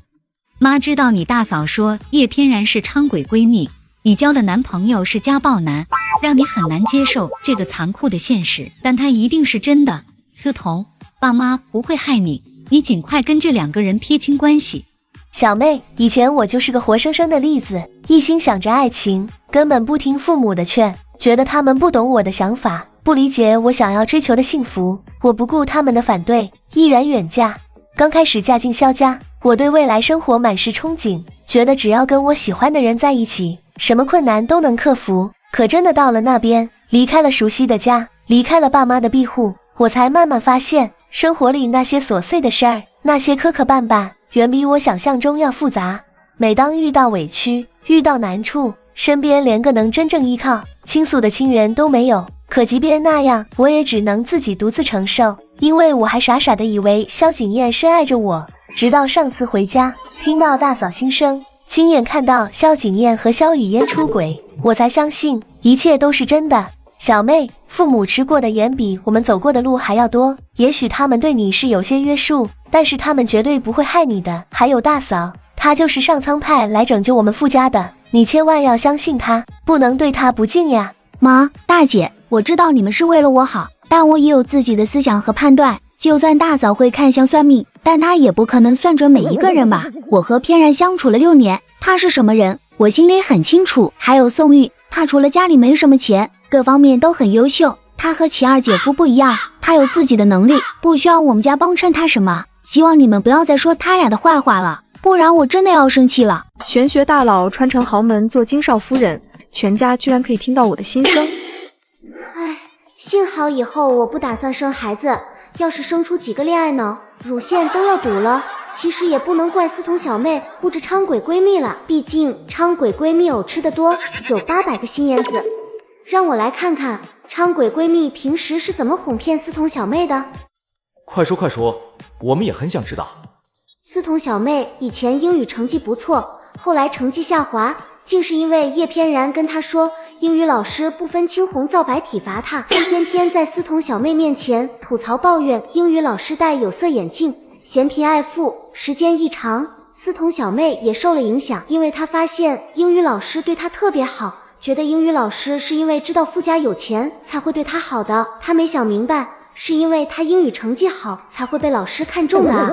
妈知道你大嫂说叶翩然是昌鬼闺蜜，你交的男朋友是家暴男，让你很难接受这个残酷的现实，但它一定是真的。思彤，爸妈不会害你，你尽快跟这2个人撇清关系。小妹，以前我就是个活生生的例子，一心想着爱情，根本不听父母的劝，觉得他们不懂我的想法，不理解我想要追求的幸福，我不顾他们的反对，毅然远嫁。刚开始嫁进萧家，我对未来生活满是憧憬，觉得只要跟我喜欢的人在一起，什么困难都能克服。可真的到了那边，离开了熟悉的家，离开了爸妈的庇护，我才慢慢发现，生活里那些琐碎的事儿，那些磕磕绊绊，远比我想象中要复杂。每当遇到委屈，遇到难处，身边连个能真正依靠倾诉的亲人都没有，可即便那样，我也只能自己独自承受，因为我还傻傻的以为萧景砚深爱着我，直到上次回家，听到大嫂心声，亲眼看到萧景砚和萧雨嫣出轨，我才相信一切都是真的。小妹，父母吃过的盐比我们走过的路还要多，也许他们对你是有些约束，但是他们绝对不会害你的。还有大嫂，她就是上苍派来拯救我们傅家的，你千万要相信她，不能对她不敬呀。妈，大姐，我知道你们是为了我好，但我也有自己的思想和判断，就算大嫂会看相算命，但她也不可能算准每一个人吧。我和翩然相处了6年，她是什么人，我心里很清楚。还有宋玉，她除了家里没什么钱，各方面都很优秀，她和其二姐夫不一样，她有自己的能力，不需要我们家帮衬她什么。希望你们不要再说他俩的坏话了，不然我真的要生气了。玄学大佬穿成豪门做金少夫人，全家居然可以听到我的心声。唉，幸好以后我不打算生孩子，要是生出几个恋爱脑，乳腺都要堵了。其实也不能怪思彤小妹护着昌鬼闺蜜了，毕竟昌鬼闺蜜藕吃得多，有800个心眼子。让我来看看昌鬼闺蜜平时是怎么哄骗思彤小妹的。快说快说，我们也很想知道。思彤小妹以前英语成绩不错，后来成绩下滑，竟是因为叶翩然跟她说英语老师不分青红皂白体罚她，天天在思彤小妹面前吐槽抱怨英语老师戴有色眼镜，嫌贫爱富。时间一长，思彤小妹也受了影响，因为她发现英语老师对她特别好，觉得英语老师是因为知道傅家有钱才会对他好的，他没想明白，是因为他英语成绩好才会被老师看中的啊！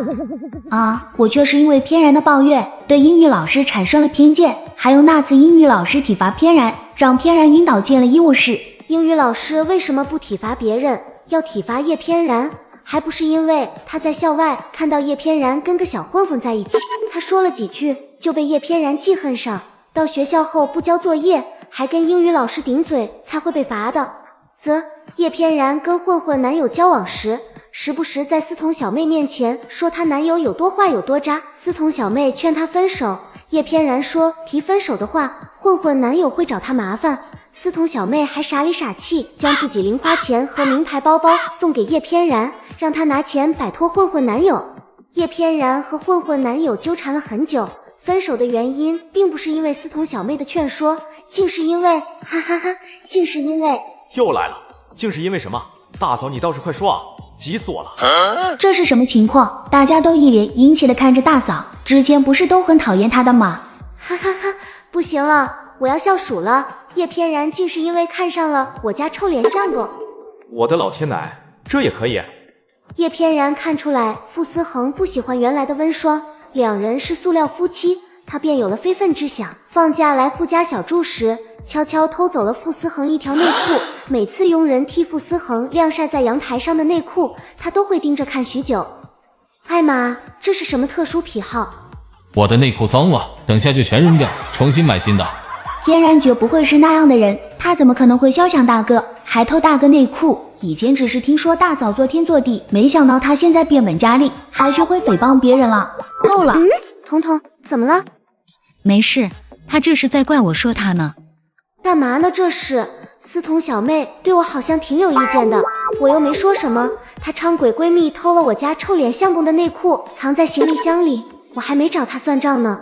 啊，我却是因为偏然的抱怨，对英语老师产生了偏见。还有那次英语老师体罚偏然，让偏然晕倒进了医务室。英语老师为什么不体罚别人，要体罚叶偏然？还不是因为他在校外看到叶偏然跟个小混混在一起，他说了几句就被叶偏然记恨上，到学校后不交作业，还跟英语老师顶嘴，才会被罚的。则叶偏然跟混混男友交往时，时不时在思彤小妹面前说她男友有多坏有多渣，思彤小妹劝她分手，叶偏然说提分手的话，混混男友会找她麻烦。思彤小妹还傻里傻气，将自己零花钱和名牌包包送给叶偏然，让他拿钱摆脱混混男友。叶偏然和混混男友纠缠了很久，分手的原因并不是因为思彤小妹的劝说，竟是因为竟是因为又来了，竟是因为什么？大嫂你倒是快说啊，急死我了！这是什么情况？大家都一脸殷切地看着大嫂，之前不是都很讨厌她的吗？不行了，我要笑数了。叶偏然竟是因为看上了我家臭脸相公。我的老天奶，这也可以？叶偏然看出来傅思恒不喜欢原来的温霜，两人是塑料夫妻，他便有了非分之想。放假来傅家小住时，悄悄偷走了傅思恒一条内裤，每次佣人替傅思恒晾晒在阳台上的内裤，他都会盯着看许久。艾玛，这是什么特殊癖好？我的内裤脏了，等下就全扔掉，重新买新的。天然绝不会是那样的人，他怎么可能会肖想大哥，还偷大哥内裤？以前只是听说大嫂做天做地，没想到他现在变本加厉，还学会诽谤别人了。够了！彤彤，怎么了？没事，他这是在怪我说他呢。干嘛呢？这是思彤小妹对我好像挺有意见的，我又没说什么。她昌鬼闺蜜偷了我家臭脸相公的内裤，藏在行李箱里，我还没找她算账呢。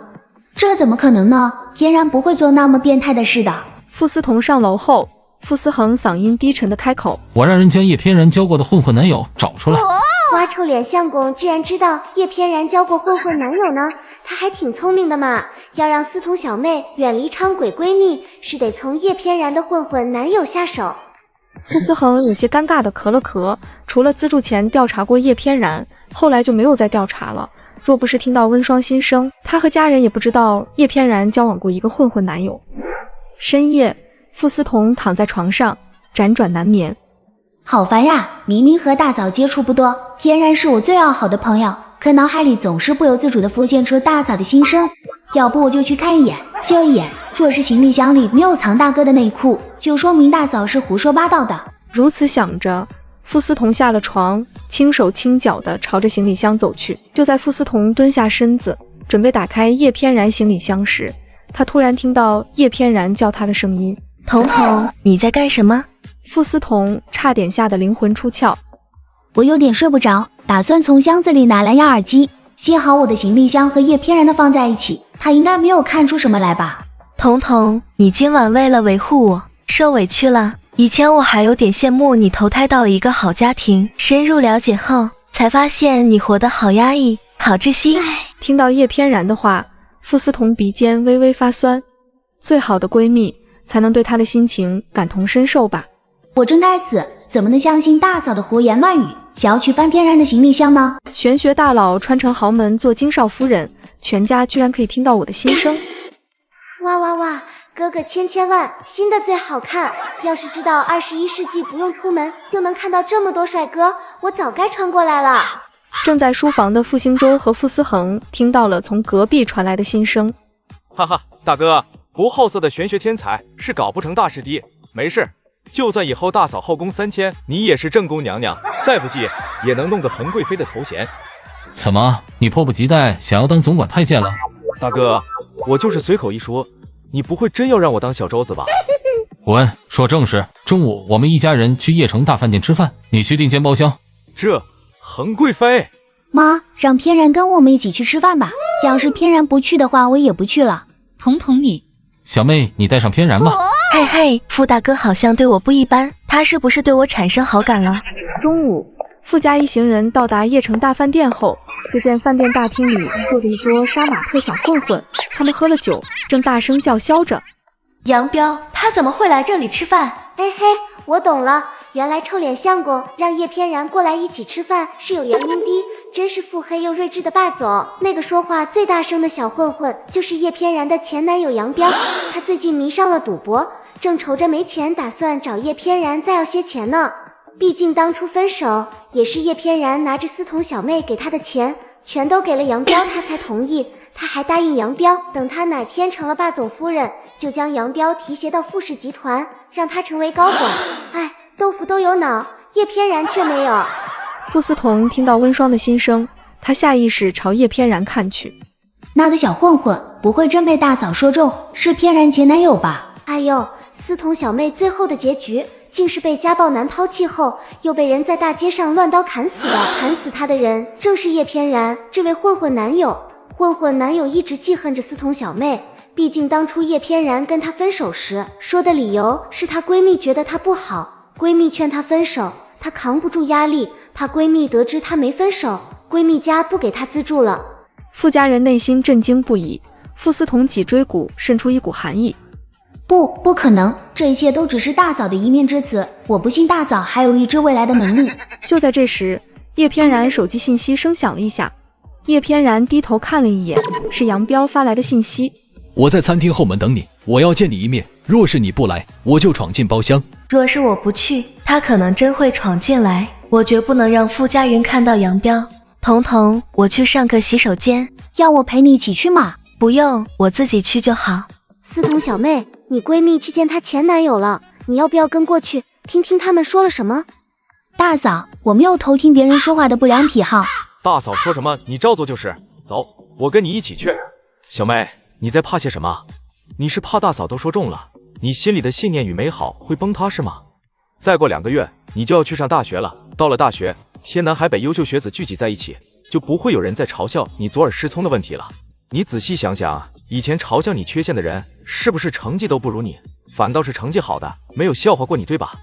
这怎么可能呢？天然不会做那么变态的事的。傅思彤上楼后，傅思恒嗓音低沉的开口：“我让人将叶偏然交过的混混男友找出来。”哇，臭脸相公居然知道叶偏然交过混混男友呢，他还挺聪明的嘛。要让思彤小妹远离昌鬼闺蜜，是得从叶偏然的混混男友下手。傅思恒有些尴尬的咳了咳，除了资助前调查过叶偏然，后来就没有再调查了。若不是听到温霜心声，他和家人也不知道叶偏然交往过一个混混男友。深夜，傅思彤躺在床上辗转难眠。好烦呀！明明和大嫂接触不多，天然是我最要好的朋友，可脑海里总是不由自主地浮现出大嫂的心声。要不我就去看一眼，就一眼。若是行李箱里没有藏大哥的内裤，就说明大嫂是胡说八道的。如此想着，傅思彤下了床，轻手轻脚地朝着行李箱走去。就在傅思彤蹲下身子，准备打开叶偏然行李箱时，他突然听到叶偏然叫他的声音：“彤彤，你在干什么？”傅思彤差点吓得灵魂出窍。我有点睡不着，打算从箱子里拿蓝牙耳机。幸好我的行李箱和叶偏然的放在一起，他应该没有看出什么来吧。彤彤，你今晚为了维护我受委屈了。以前我还有点羡慕你投胎到了一个好家庭，深入了解后才发现你活得好压抑，好窒息。听到叶偏然的话，傅思彤鼻尖微微发酸。最好的闺蜜才能对她的心情感同身受吧。我真该死，怎么能相信大嫂的胡言乱语，想要去翻偏然的行李箱呢？玄学大佬穿成豪门做金少夫人，全家居然可以听到我的心声。哇哇哇！哥哥千万，新的最好看。要是知道21世纪不用出门就能看到这么多帅哥，我早该穿过来了。正在书房的傅兴洲和傅思恒听到了从隔壁传来的心声。哈哈，大哥，不好色的玄学天才是搞不成大事的。没事，就算以后大嫂后宫3000，你也是正宫娘娘，再不济也能弄个恒贵妃的头衔。怎么，你迫不及待想要当总管太监了？大哥，我就是随口一说，你不会真要让我当小周子吧？滚，说正事。中午我们一家人去邺城大饭店吃饭，你去订间包厢。这恒贵妃，妈，让偏然跟我们一起去吃饭吧。要是偏然不去的话，我也不去了。彤彤你，小妹，你带上偏然吧。嘿嘿，傅大哥好像对我不一般，他是不是对我产生好感了？中午，傅家一行人到达邺城大饭店后，就见饭店大厅里坐着一桌杀马特小混混，他们喝了酒，正大声叫嚣着。杨彪，他怎么会来这里吃饭？嘿嘿，我懂了，原来臭脸相公让叶翩然过来一起吃饭是有原因的，真是腹黑又睿智的霸总。那个说话最大声的小混混就是叶翩然的前男友杨彪，他最近迷上了赌博，正愁着没钱，打算找叶翩然再要些钱呢。毕竟当初分手也是叶翩然拿着司彤小妹给他的钱全都给了杨彪，他才同意。他还答应杨彪，等他哪天成了霸总夫人，就将杨彪提携到傅氏集团，让他成为高管。哎，豆腐都有脑，叶翩然却没有。傅思彤听到温霜的心声，他下意识朝叶翩然看去。那个小混混不会真被大嫂说中是翩然前男友吧？哎呦，司彤小妹最后的结局竟是被家暴男抛弃后，又被人在大街上乱刀砍死的。砍死她的人正是叶翩然这位混混男友。混混男友一直记恨着司彤小妹，毕竟当初叶翩然跟她分手时说的理由是她闺蜜觉得她不好，闺蜜劝她分手，她扛不住压力，怕闺蜜得知她没分手，闺蜜家不给她资助了。傅家人内心震惊不已，傅思彤脊椎骨渗出一股寒意。不可能，这一切都只是大嫂的一面之词，我不信大嫂还有预知未来的能力。就在这时，叶翩然手机信息声响了一下，叶翩然低头看了一眼，是杨彪发来的信息。我在餐厅后门等你，我要见你一面，若是你不来，我就闯进包厢。若是我不去，他可能真会闯进来，我绝不能让傅家人看到杨彪。彤彤，我去上个洗手间。要我陪你一起去吗？不用，我自己去就好。司彤小妹，你闺蜜去见她前男友了，你要不要跟过去听听他们说了什么？大嫂，我没有偷听别人说话的不良癖好。大嫂说什么你照做就是。走，我跟你一起去。小妹，你在怕些什么？你是怕大嫂都说中了，你心里的信念与美好会崩塌是吗？再过2个月你就要去上大学了，到了大学，天南海北优秀学子聚集在一起，就不会有人再嘲笑你左耳失聪的问题了。你仔细想想，以前嘲笑你缺陷的人，是不是成绩都不如你，反倒是成绩好的没有笑话过你，对吧？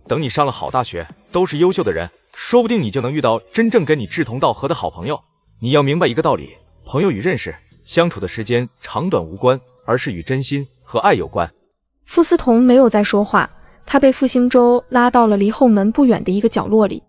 等你上了好大学，都是优秀的人，说不定你就能遇到真正跟你志同道合的好朋友。你要明白一个道理，朋友与认识相处的时间长短无关，而是与真心和爱有关。傅思彤没有再说话，他被傅兴洲拉到了离后门不远的一个角落里。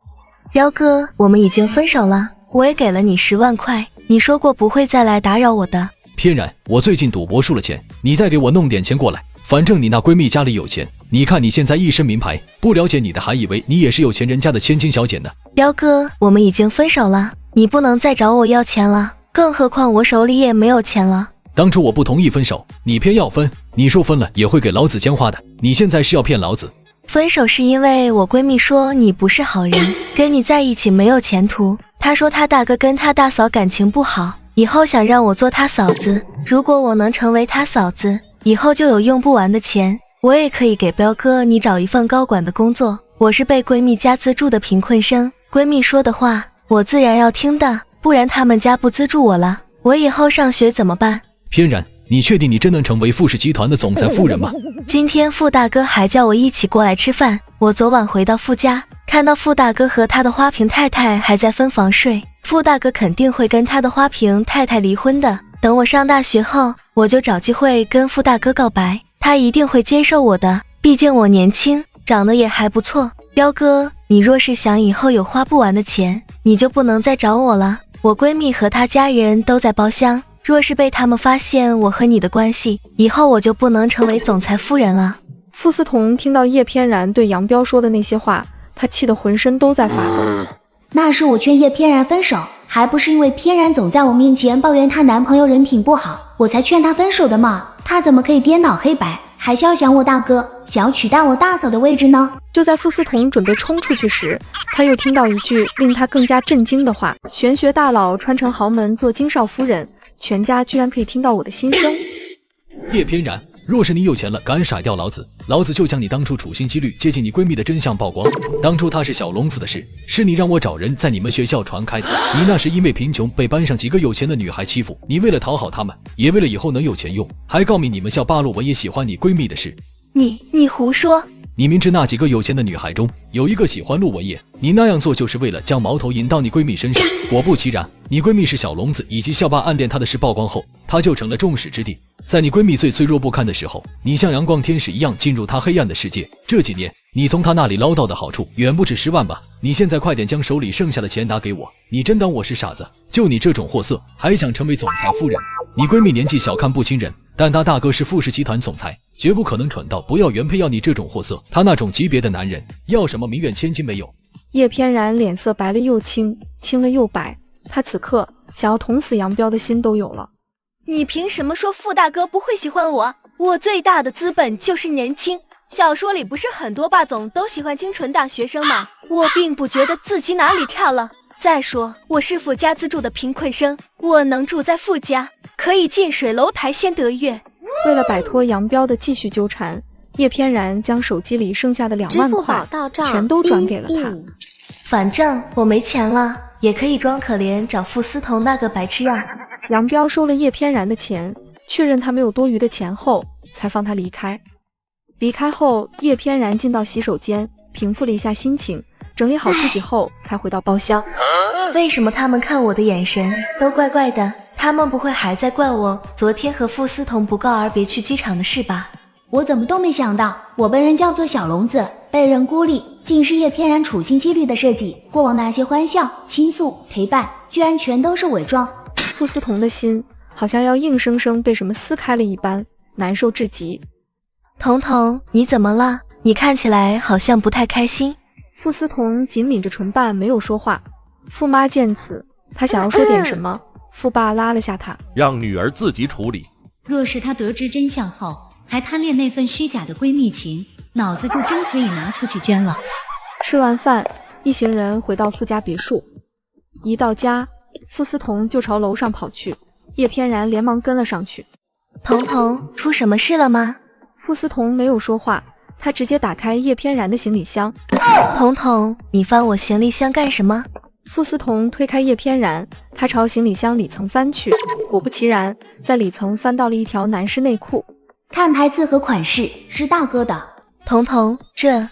彪哥，我们已经分手了，我也给了你10万块，你说过不会再来打扰我的。翩然，我最近赌博输了钱，你再给我弄点钱过来，反正你那闺蜜家里有钱，你看你现在一身名牌，不了解你的还以为你也是有钱人家的千金小姐呢。彪哥，我们已经分手了，你不能再找我要钱了，更何况我手里也没有钱了。当初我不同意分手，你偏要分，你说分了也会给老子钱花的，你现在是要骗老子？分手是因为我闺蜜说你不是好人，跟你在一起没有前途。她说她大哥跟她大嫂感情不好，以后想让我做她嫂子，如果我能成为她嫂子，以后就有用不完的钱，我也可以给彪哥你找一份高管的工作。我是被闺蜜家资助的贫困生，闺蜜说的话我自然要听的，不然他们家不资助我了，我以后上学怎么办？翩然，你确定你真能成为傅氏集团的总裁夫人吗？今天傅大哥还叫我一起过来吃饭，我昨晚回到傅家，看到傅大哥和他的花瓶太太还在分房睡，傅大哥肯定会跟他的花瓶太太离婚的。等我上大学后，我就找机会跟傅大哥告白，他一定会接受我的，毕竟我年轻，长得也还不错。彪哥，你若是想以后有花不完的钱，你就不能再找我了。我闺蜜和她家人都在包厢，若是被他们发现我和你的关系，以后我就不能成为总裁夫人了。傅思彤听到叶翩然对杨彪说的那些话，她气得浑身都在发抖。那是我劝叶翩然分手，还不是因为翩然总在我面前抱怨她男朋友人品不好，我才劝她分手的嘛。她怎么可以颠倒黑白，还肖想我大哥，想要取代我大嫂的位置呢？就在傅思彤准备冲出去时，他又听到一句令他更加震惊的话：玄学大佬穿成豪门做金少夫人，全家居然可以听到我的心声。叶翩然，若是你有钱了敢甩掉老子，老子就将你当初处心积虑接近你闺蜜的真相曝光。当初她是小龙子的事，是你让我找人在你们学校传开的。你那是因为贫穷被班上几个有钱的女孩欺负，你为了讨好他们，也为了以后能有钱用，还告密你们校八路文也喜欢你闺蜜的事。你胡说！你明知那几个有钱的女孩中有一个喜欢陆文业，你那样做就是为了将矛头引到你闺蜜身上。果不其然，你闺蜜是小龙子以及校霸暗恋她的事曝光后，她就成了众矢之的。在你闺蜜最脆弱不堪的时候，你像阳光天使一样进入她黑暗的世界。这几年你从她那里捞到的好处远不止10万吧？你现在快点将手里剩下的钱拿给我！你真当我是傻子？就你这种货色，还想成为总裁夫人？你闺蜜年纪小看不亲人，但她大哥是富士集团总裁，绝不可能蠢到不要原配要你这种货色。他那种级别的男人，要什么名媛千金没有？叶翩然脸色白了又青，青了又白，他此刻想要捅死杨彪的心都有了。你凭什么说傅大哥不会喜欢我？我最大的资本就是年轻。小说里不是很多霸总都喜欢清纯大学生吗？我并不觉得自己哪里差了。再说我是傅家资助的贫困生，我能住在傅家，可以近水楼台先得月。为了摆脱杨彪的继续纠缠，叶翩然将手机里剩下的2万块全都转给了他。反正我没钱了，也可以装可怜找傅思彤那个白痴样。杨彪收了叶翩然的钱，确认他没有多余的钱后，才放他离开。离开后，叶翩然进到洗手间，平复了一下心情，整理好自己后，才回到包厢。为什么他们看我的眼神都怪怪的？他们不会还在怪我昨天和傅思彤不告而别去机场的事吧？我怎么都没想到，我本人叫做小龙子，被人孤立，竟是叶翩然处心积虑的设计。过往那些欢笑、倾诉、陪伴，居然全都是伪装。傅思彤的心好像要硬生生被什么撕开了一般，难受至极。彤彤，你怎么了？你看起来好像不太开心。傅思彤紧抿着唇瓣没有说话。傅妈见此，她想要说点什么，傅爸拉了下她，让女儿自己处理。若是她得知真相后还贪恋那份虚假的闺蜜情，脑子就真可以拿出去捐了。吃完饭，一行人回到傅家别墅。一到家，傅思彤就朝楼上跑去，叶翩然连忙跟了上去。彤彤，出什么事了吗？傅思彤没有说话，她直接打开叶翩然的行李箱。彤彤，你翻我行李箱干什么？傅思彤推开叶翩然，她朝行李箱里层翻去，果不其然，在里层翻到了一条男士内裤。看牌子和款式是大哥的。彤彤，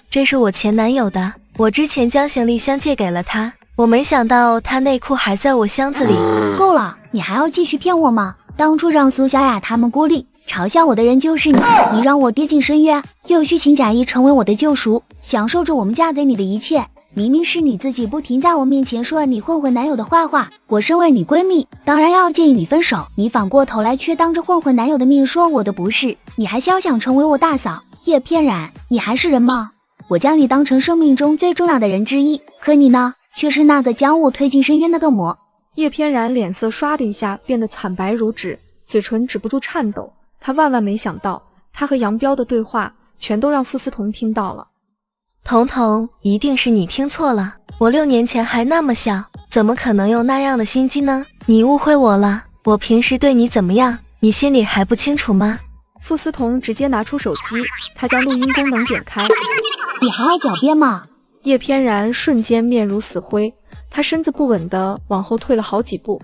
这是我前男友的，我之前将行李箱借给了他，我没想到他内裤还在我箱子里。够了，你还要继续骗我吗？当初让苏小雅他们孤立嘲笑我的人就是你，你让我跌进深渊，又虚情假意成为我的救赎，享受着我们嫁给你的一切。明明是你自己不停在我面前说你混混男友的坏话，我身为你闺蜜，当然要建议你分手。你反过头来却当着混混男友的面说我的不是，你还肖想成为我大嫂。叶翩然，你还是人吗？我将你当成生命中最重要的人之一，可你呢，却是那个将我推进深渊的恶魔。叶翩然脸色唰的一下变得惨白如纸，嘴唇止不住颤抖。他万万没想到，他和杨彪的对话全都让傅思彤听到了。彤彤，一定是你听错了，我6年前还那么小，怎么可能有那样的心机呢？你误会我了，我平时对你怎么样，你心里还不清楚吗？傅思彤直接拿出手机，他将录音功能点开。你还要狡辩吗？叶翩然瞬间面如死灰，他身子不稳地往后退了好几步。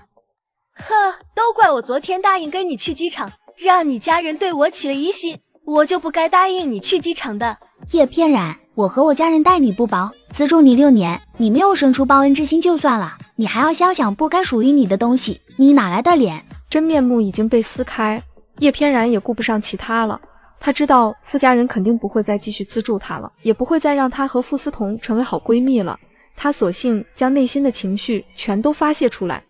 呵，都怪我昨天答应跟你去机场，让你家人对我起了疑心，我就不该答应你去机场的。叶翩然，我和我家人待你不薄，资助你6年，你没有生出报恩之心就算了，你还要肖想不该属于你的东西，你哪来的脸？真面目已经被撕开，叶翩然也顾不上其他了。他知道傅家人肯定不会再继续资助他了，也不会再让他和傅思彤成为好闺蜜了。他索性将内心的情绪全都发泄出来。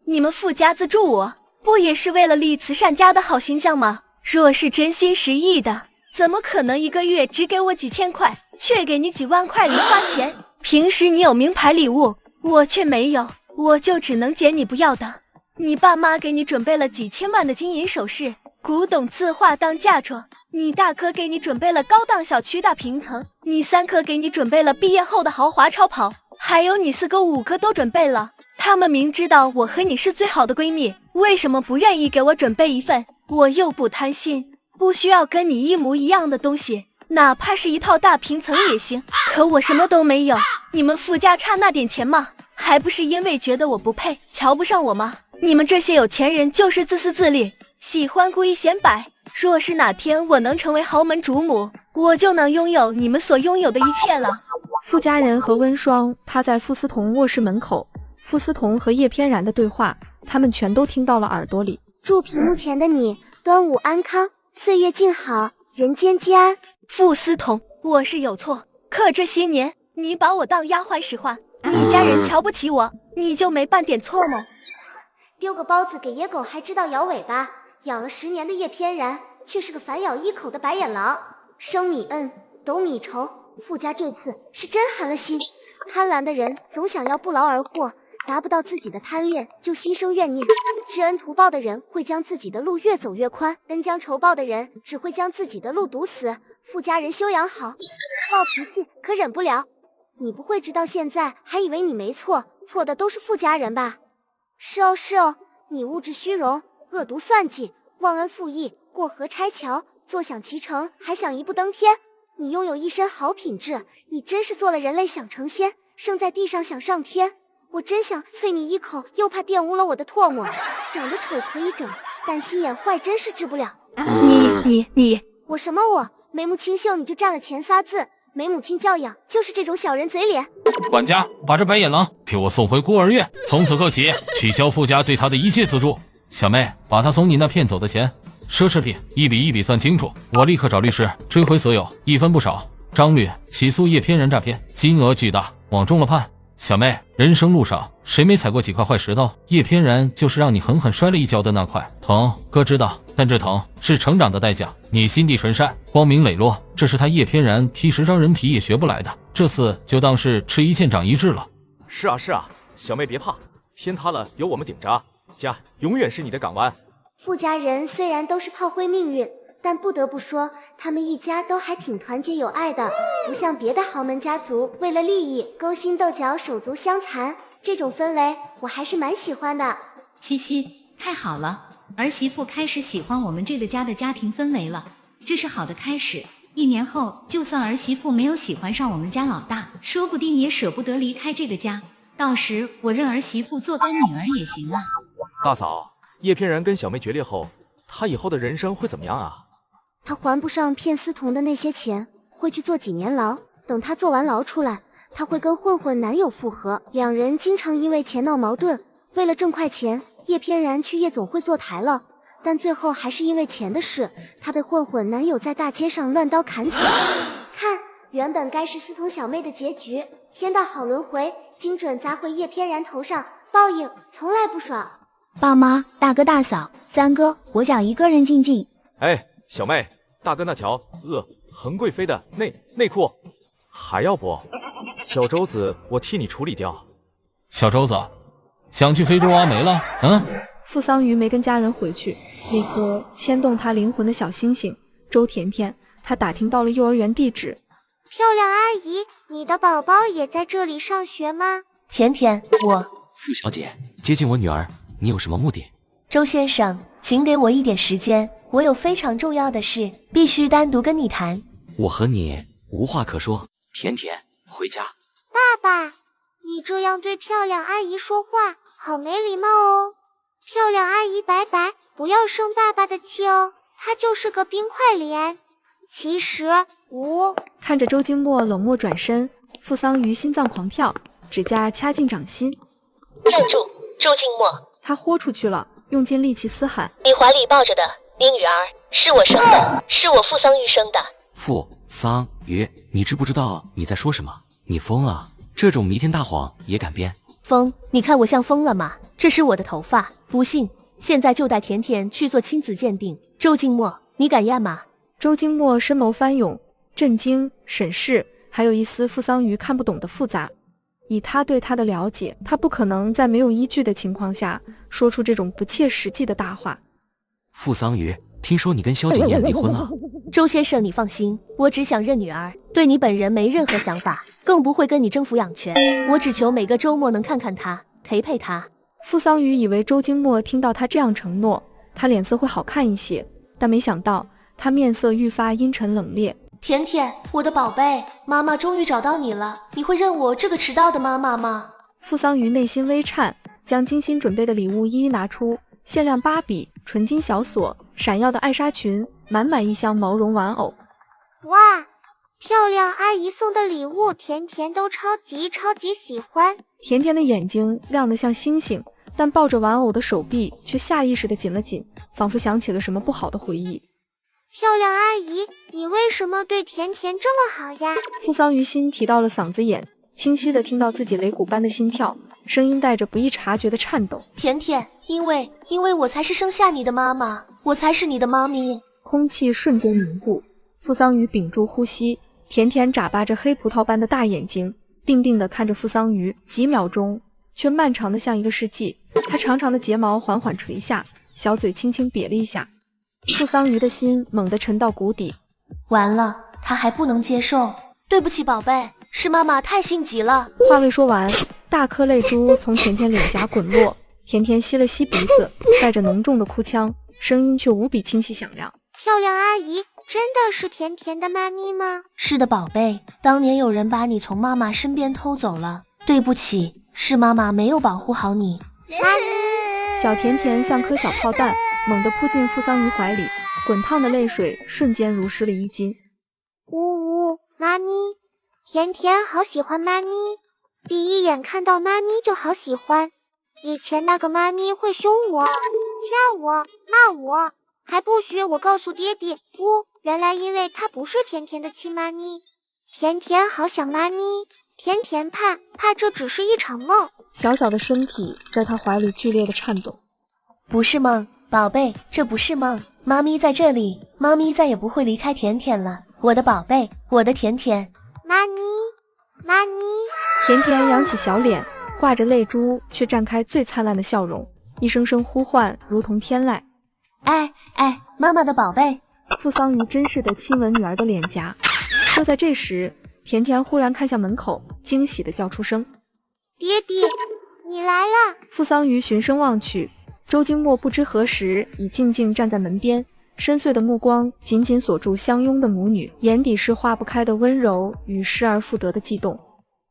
你们傅家资助我，不也是为了立慈善家的好形象吗？若是真心实意的，怎么可能1个月只给我几千块，却给你几万块零花钱？平时你有名牌礼物，我却没有，我就只能捡你不要的。你爸妈给你准备了几千万的金银首饰，古董字画当嫁妆，你大哥给你准备了高档小区大平层，你3哥给你准备了毕业后的豪华超跑，还有你4哥5哥都准备了。他们明知道我和你是最好的闺蜜，为什么不愿意给我准备一份？我又不贪心，不需要跟你一模一样的东西，哪怕是一套大平层也行。可我什么都没有，你们傅家差那点钱吗？还不是因为觉得我不配，瞧不上我吗？你们这些有钱人就是自私自利，喜欢故意显摆，若是哪天我能成为豪门主母，我就能拥有你们所拥有的一切了。傅家人和温霜趴在傅思彤卧室门口，傅思彤和叶翩然的对话，他们全都听到了耳朵里。祝屏幕前的你端午安康，岁月静好，人间皆安。傅思彤，我是有错，可这些年你把我当丫鬟使唤，你家人瞧不起我，你就没半点错吗？丢个包子给野狗还知道摇尾巴，养了10年的叶翩然却是个反咬一口的白眼狼。生米恩，斗米仇，傅家这次是真寒了心。贪婪的人总想要不劳而获，达不到自己的贪恋就心生怨念。知恩图报的人会将自己的路越走越宽，恩将仇报的人只会将自己的路堵死。傅家人修养好，暴脾气可忍不了。你不会直到现在还以为你没错，错的都是傅家人吧？是哦是哦，你物质虚荣，恶毒算计，忘恩负义，过河拆桥，坐享其成，还想一步登天。你拥有一身好品质，你真是做了人类想成仙，生在地上想上天。我真想啐你一口，又怕玷污了我的唾沫。长得丑可以整，但心眼坏真是治不了。你我什么我？眉目清秀你就占了前3字，没母亲教养，就是这种小人嘴脸。管家，把这白眼狼给我送回孤儿院，从此刻起取消傅家对他的一切资助。小妹，把他从你那骗走的钱奢侈品一笔一笔算清楚，我立刻找律师追回所有，一分不少。张律起诉叶翩然诈骗，金额巨大，往重了判。小妹，人生路上谁没踩过几块坏石头？叶翩然就是让你狠狠摔了一跤的那块，疼哥知道，但这疼是成长的代价。你心地纯善，光明磊落，这是他叶翩然踢10张人皮也学不来的，这次就当是吃一堑长一智了。是啊是啊，小妹别怕，天塌了有我们顶着，家永远是你的港湾。傅家人虽然都是炮灰命运，但不得不说，他们一家都还挺团结有爱的，不像别的豪门家族为了利益勾心斗角、手足相残，这种氛围我还是蛮喜欢的。七七，太好了，儿媳妇开始喜欢我们这个家的家庭氛围了，这是好的开始。1年后，就算儿媳妇没有喜欢上我们家老大，说不定也舍不得离开这个家，到时我认儿媳妇做干女儿也行啊。大嫂，叶翩然跟小妹决裂后，她以后的人生会怎么样啊？他还不上骗思彤的那些钱，会去坐几年牢。等他坐完牢出来，他会跟混混男友复合，两人经常因为钱闹矛盾。为了挣快钱，叶翩然去夜总会坐台了，但最后还是因为钱的事，他被混混男友在大街上乱刀砍死。看，原本该是思彤小妹的结局，天道好轮回，精准砸回叶翩然头上，报应从来不爽。爸妈、大哥大嫂、三哥，我想一个人静静。哎，小妹，大哥那条恒贵妃的内裤还要不？小周子我替你处理掉。小周子想去非洲挖煤了？傅桑榆没跟家人回去，那颗牵动他灵魂的小星星周甜甜，他打听到了幼儿园地址。漂亮阿姨，你的宝宝也在这里上学吗？甜甜，傅小姐接近我女儿，你有什么目的？周先生，请给我一点时间，我有非常重要的事，必须单独跟你谈。我和你无话可说，甜甜，回家。爸爸，你这样对漂亮阿姨说话，好没礼貌哦。漂亮阿姨拜拜，不要生爸爸的气哦，他就是个冰块脸。其实看着周金墨冷漠转身，傅桑榆心脏狂跳，指甲掐进掌心。站住，周静默！他豁出去了，用尽力气嘶喊：你怀里抱着的，你女儿是我生的，是我傅桑榆生的。傅桑榆，你知不知道你在说什么？你疯了？这种弥天大谎也敢编？疯？你看我像疯了吗？这是我的头发，不信，现在就带甜甜去做亲子鉴定。周静默，你敢验吗？周金墨深眸翻涌，震惊、审视，还有一丝傅桑榆看不懂的复杂。以他对他的了解，他不可能在没有依据的情况下说出这种不切实际的大话。傅桑榆，听说你跟萧景砚离婚了？周先生，你放心，我只想认女儿，对你本人没任何想法，更不会跟你争抚养权。我只求每个周末能看看她，陪陪她。傅桑榆以为周金墨听到他这样承诺，他脸色会好看一些，但没想到他面色愈发阴沉冷冽。甜甜，我的宝贝，妈妈终于找到你了，你会认我这个迟到的妈妈吗？傅桑榆内心微颤，将精心准备的礼物一一拿出，限量芭比、纯金小锁、闪耀的艾纱裙、满满一箱毛绒玩偶。哇，漂亮阿姨送的礼物，甜甜都超级喜欢。甜甜的眼睛亮得像星星，但抱着玩偶的手臂却下意识地紧了紧，仿佛想起了什么不好的回忆。漂亮阿姨，你为什么对甜甜这么好呀？付桑于心提到了嗓子眼，清晰地听到自己擂鼓般的心跳，声音带着不易察觉的颤抖。甜甜，因为我才是生下你的妈妈，我才是你的妈咪。空气瞬间凝固，付桑于屏住呼吸，甜甜眨巴着黑葡萄般的大眼睛，定定地看着付桑于，几秒钟却漫长的像一个世纪。她长长的睫毛缓缓垂下，小嘴轻轻瘪了一下。付桑于的心猛地沉到谷底。完了，他还不能接受。对不起，宝贝，是妈妈太性急了。话未说完，大颗泪珠从甜甜脸颊滚落。甜甜吸了吸鼻子，带着浓重的哭腔，声音却无比清晰响亮。漂亮阿姨，真的是甜甜的妈咪吗？是的，宝贝，当年有人把你从妈妈身边偷走了，对不起，是妈妈没有保护好你。妈咪，小甜甜像颗小炮弹，猛地扑进付桑于怀里，滚烫的泪水瞬间如湿了衣襟。呜呜，妈咪，甜甜好喜欢妈咪，第一眼看到妈咪就好喜欢。以前那个妈咪会凶我、掐我、骂我，还不许我告诉爹爹。原来因为她不是甜甜的亲妈咪。甜甜好想妈咪，甜甜怕这只是一场梦。小小的身体在她怀里剧烈的颤抖。不是梦，宝贝，这不是梦，妈咪在这里，妈咪再也不会离开甜甜了，我的宝贝，我的甜甜。妈咪，妈咪。甜甜扬起小脸，挂着泪珠却绽开最灿烂的笑容，一声声呼唤如同天籁。哎，妈妈的宝贝。付桑于珍视地亲吻女儿的脸颊。就在这时，甜甜忽然看向门口，惊喜地叫出声：爹爹，你来了。付桑于循声望去，周惊墨不知何时已静静站在门边，深邃的目光紧紧锁住相拥的母女，眼底是化不开的温柔与失而复得的悸动。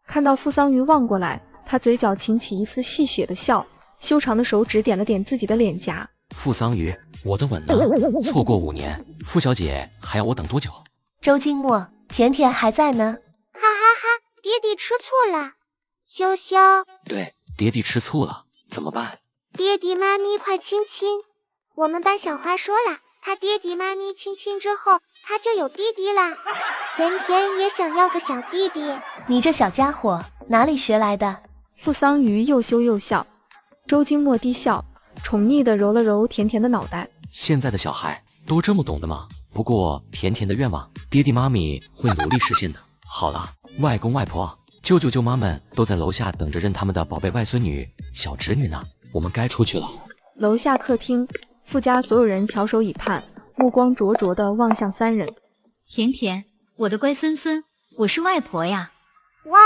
看到付桑于望过来，他嘴角噙起一丝戏谑的笑，修长的手指点了点自己的脸颊。付桑于，我的吻呢？错过5年，付小姐还要我等多久？周惊墨，甜甜还在呢。哈哈哈，爹地吃醋了。羞羞。对，爹地吃醋了，怎么办？爹地妈咪快亲亲。我们班小花说了，他爹地妈咪亲亲之后，他就有弟弟啦。甜甜也想要个小弟弟。你这小家伙哪里学来的？付桑于又羞又笑。周惊墨低笑，宠溺地揉了揉甜甜的脑袋。现在的小孩都这么懂的吗？不过甜甜的愿望，爹地妈咪会努力实现的。好了，外公外婆、舅舅舅妈们都在楼下等着认他们的宝贝外孙女、小侄女呢，我们该出去了。楼下客厅，付家所有人翘首以盼，目光灼灼地望向三人。甜甜，我的乖孙孙，我是外婆呀。哇，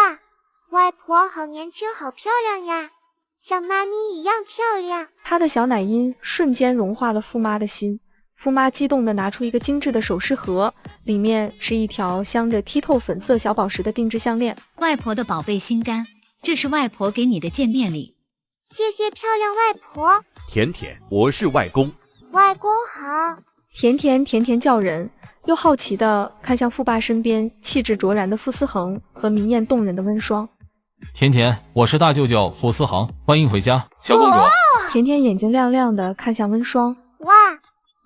外婆好年轻，好漂亮呀，像妈咪一样漂亮。她的小奶音瞬间融化了付妈的心。付妈激动地拿出一个精致的首饰盒，里面是一条镶着剔透粉色小宝石的定制项链。外婆的宝贝心肝，这是外婆给你的见面礼。谢谢漂亮外婆。甜甜，我是外公。外公好。甜甜叫人，又好奇地看向富爸身边气质卓然的傅思恒和明艳动人的温霜。甜甜，我是大舅舅傅思恒，欢迎回家，小公主。甜甜眼睛亮亮地看向温霜。哇，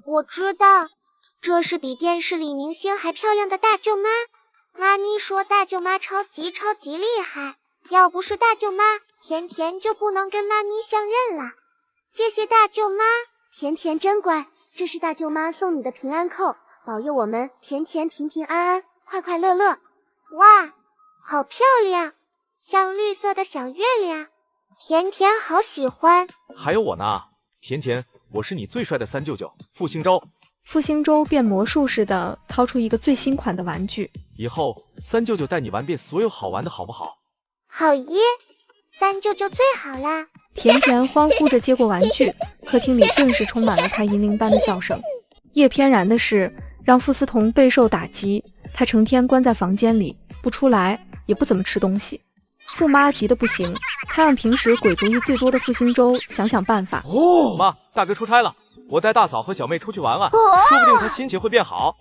我知道，这是比电视里明星还漂亮的大舅妈。妈咪说大舅妈超级厉害，要不是大舅妈，甜甜就不能跟妈咪相认了。谢谢大舅妈。甜甜真乖，这是大舅妈送你的平安扣，保佑我们甜甜平平安安，快快乐乐。哇，好漂亮，像绿色的小月亮，甜甜好喜欢。还有我呢，甜甜，我是你最帅的三舅舅傅兴洲。傅兴洲变魔术似的掏出一个最新款的玩具，以后三舅舅带你玩遍所有好玩的，好不好？好耶，三舅舅最好啦。甜甜欢呼着接过玩具，客厅里顿时充满了他银铃般的笑声。叶翩然的事让傅思彤备受打击，他成天关在房间里不出来，也不怎么吃东西。傅妈急得不行，她让平时鬼主意最多的傅兴洲想想办法。妈，大哥出差了，我带大嫂和小妹出去玩玩，说不定她心情会变好。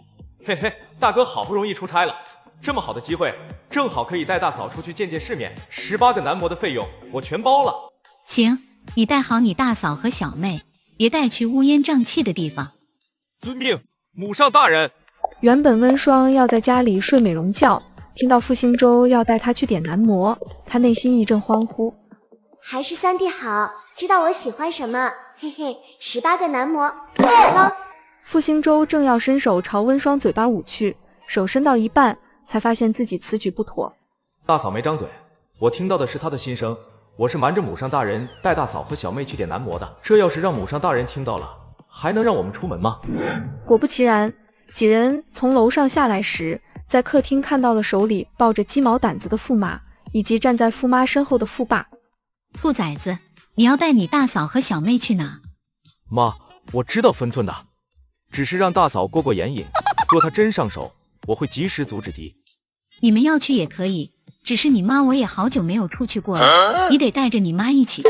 嘿嘿，大哥好不容易出差了，这么好的机会，正好可以带大嫂出去见见世面。18个男模的费用我全包了。行，你带好你大嫂和小妹，别带去乌烟瘴气的地方。遵命，母上大人。原本温霜要在家里睡美容觉，听到傅兴周要带她去点男模，她内心一阵欢呼。还是三弟好，知道我喜欢什么，嘿嘿，18个男模，我来了。傅兴周正要伸手朝温霜嘴巴捂去，手伸到一半，才发现自己此举不妥。大嫂没张嘴，我听到的是她的心声。我是瞒着母上大人带大嫂和小妹去点男模的，这要是让母上大人听到了，还能让我们出门吗？果不其然，几人从楼上下来时，在客厅看到了手里抱着鸡毛掸子的驸马，以及站在驸妈身后的驸爸。兔崽子，你要带你大嫂和小妹去哪？妈，我知道分寸的，只是让大嫂过过眼瘾，若她真上手，我会及时阻止的。你们要去也可以，只是你妈我也好久没有出去过了，你得带着你妈一起去。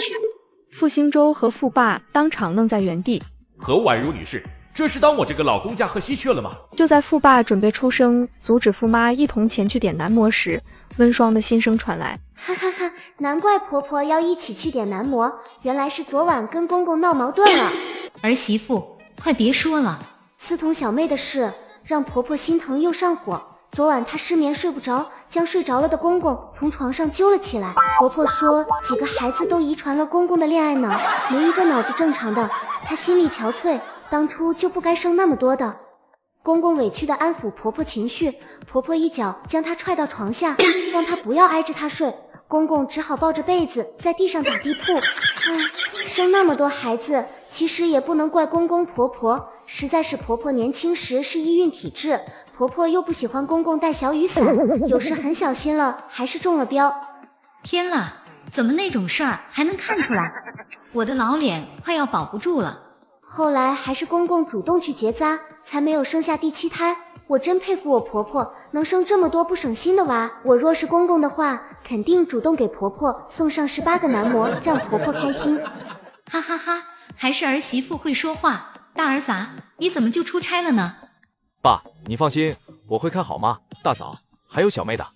傅兴周和驸爸当场愣在原地。何婉如女士，这是当我这个老公家和稀缺了吗？就在驸爸准备出声阻止驸妈一同前去点男模时，温霜的心声传来。哈哈哈，难怪婆婆要一起去点男模，原来是昨晚跟公公闹矛盾了。儿媳妇，快别说了，私通小妹的事让婆婆心疼又上火。昨晚她失眠睡不着，将睡着了的公公从床上揪了起来。婆婆说几个孩子都遗传了公公的恋爱脑，没一个脑子正常的，她心力憔悴，当初就不该生那么多的。公公委屈地安抚婆婆情绪，婆婆一脚将她踹到床下，让她不要挨着她睡。公公只好抱着被子在地上打地铺。唉，生那么多孩子，其实也不能怪公公婆婆，实在是婆婆年轻时是易孕体质，婆婆又不喜欢公公带小雨伞，有时很小心了，还是中了标。天啦，怎么那种事儿还能看出来？我的老脸快要保不住了。后来还是公公主动去结扎，才没有生下第7胎。我真佩服我婆婆，能生这么多不省心的娃。我若是公公的话，肯定主动给婆婆送上18个男模，让婆婆开心。哈哈哈，还是儿媳妇会说话。大儿子，你怎么就出差了呢？爸，你放心，我会看好妈、大嫂还有小妹的。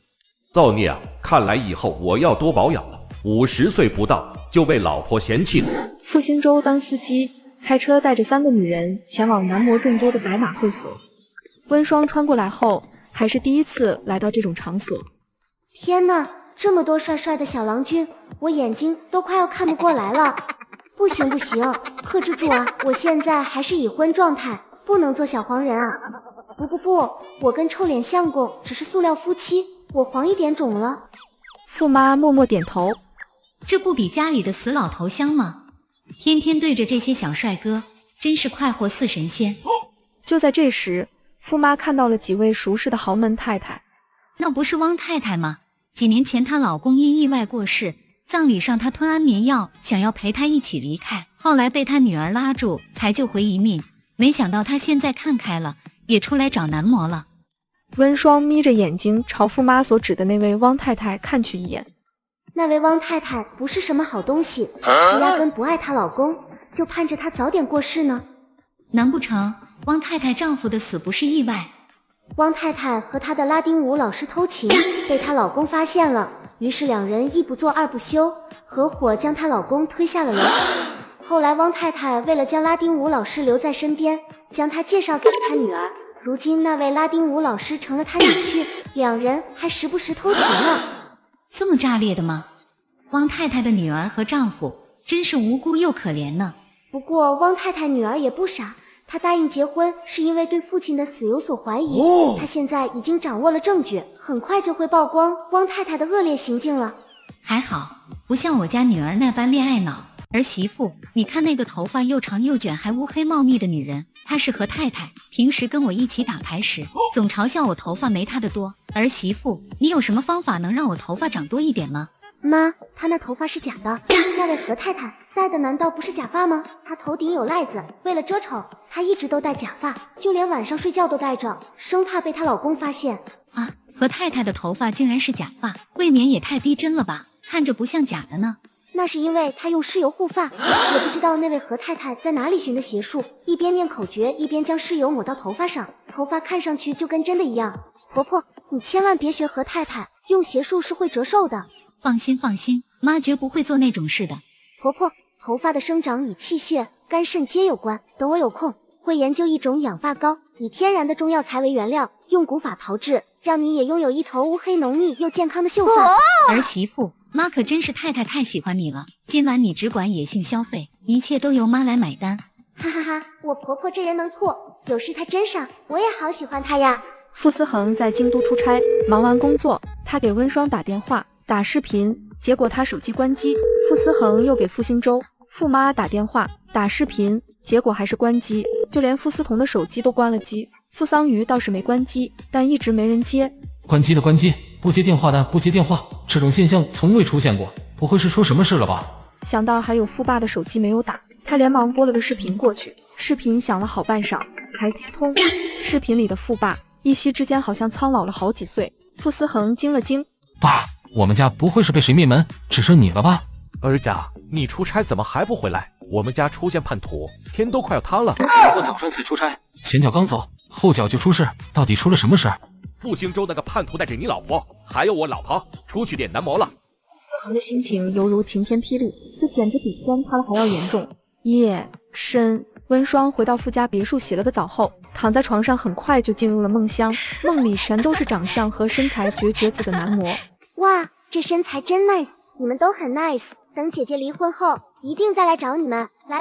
造孽啊！看来以后我要多保养了。50岁不到就被老婆嫌弃了。傅兴周当司机，开车带着3个女人前往男模众多的白马会所。温霜穿过来后，还是第一次来到这种场所。天哪，这么多帅帅的小郎君，我眼睛都快要看不过来了。不行不行，克制住啊！我现在还是已婚状态，不能做小黄人啊！不，我跟臭脸相公只是塑料夫妻，我黄一点肿了。驸妈默默点头，这不比家里的死老头香吗？天天对着这些小帅哥，真是快活似神仙。就在这时，驸妈看到了几位熟识的豪门太太。那不是汪太太吗？几年前她老公因意外过世，葬礼上她吞安眠药，想要陪她一起离开，后来被她女儿拉住，才救回一命。没想到她现在看开了，也出来找男模了。温霜眯着眼睛朝驸妈所指的那位汪太太看去一眼。那位汪太太不是什么好东西，她压根不爱她老公，就盼着她早点过世呢。难不成汪太太丈夫的死不是意外？汪太太和她的拉丁舞老师偷情，被她老公发现了，于是两人一不做二不休，合伙将她老公推下了楼。后来汪太太为了将拉丁舞老师留在身边，将他介绍给了她女儿。如今那位拉丁舞老师成了她女婿，两人还时不时偷情呢。这么炸裂的吗？汪太太的女儿和丈夫真是无辜又可怜呢。不过汪太太女儿也不傻，她答应结婚是因为对父亲的死有所怀疑。她现在已经掌握了证据，很快就会曝光汪太太的恶劣行径了。还好不像我家女儿那般恋爱脑。儿媳妇，你看那个头发又长又卷还乌黑茂密的女人，她是何太太，平时跟我一起打牌时总嘲笑我头发没她的多。儿媳妇，你有什么方法能让我头发长多一点吗？妈，她那头发是假的，那位何太太戴的难道不是假发吗？她头顶有赖子，为了遮丑，她一直都戴假发，就连晚上睡觉都戴着，生怕被她老公发现。啊，何太太的头发竟然是假发，未免也太逼真了吧，看着不像假的呢。那是因为他用尸油护发，也不知道那位何太太在哪里寻的邪术，一边念口诀，一边将尸油抹到头发上，头发看上去就跟真的一样。婆婆，你千万别学何太太，用邪术是会折寿的。放心放心，妈绝不会做那种事的。婆婆，头发的生长与气血、肝肾皆有关，等我有空会研究一种养发膏，以天然的中药材为原料，用古法炮制，让你也拥有一头乌黑浓密又健康的秀发。儿媳妇，妈可真是太喜欢你了，今晚你只管野性消费，一切都由妈来买单。哈哈哈，我婆婆这人能处，有事她真上，我也好喜欢她呀。傅思恒在京都出差，忙完工作，他给温双打电话、打视频，结果他手机关机。傅思恒又给傅兴洲、傅妈打电话、打视频，结果还是关机，就连傅思彤的手机都关了机。傅桑榆倒是没关机，但一直没人接。关机的关机，不接电话的不接电话，这种现象从未出现过，不会是出什么事了吧？想到还有傅爸的手机没有打，他连忙拨了个视频过去，视频响了好半晌才接通。视频里的傅爸一夕之间好像苍老了好几岁。傅思恒惊了惊，爸，我们家不会是被谁灭门，只剩你了吧？儿子，你出差怎么还不回来？我们家出现叛徒，天都快要塌了。我早上才出差，前脚刚走，后脚就出事，到底出了什么事？复兴州那个叛徒带着你老婆，还有我老婆出去点男模了。思恒的心情犹如晴天霹雳，这简直比天塌了还要严重。夜深，温双回到傅家别墅洗了个澡后，躺在床上很快就进入了梦乡，梦里全都是长相和身材绝子的男模。哇，这身材真 nice， 你们都很 nice， 等姐姐离婚后一定再来找你们。来，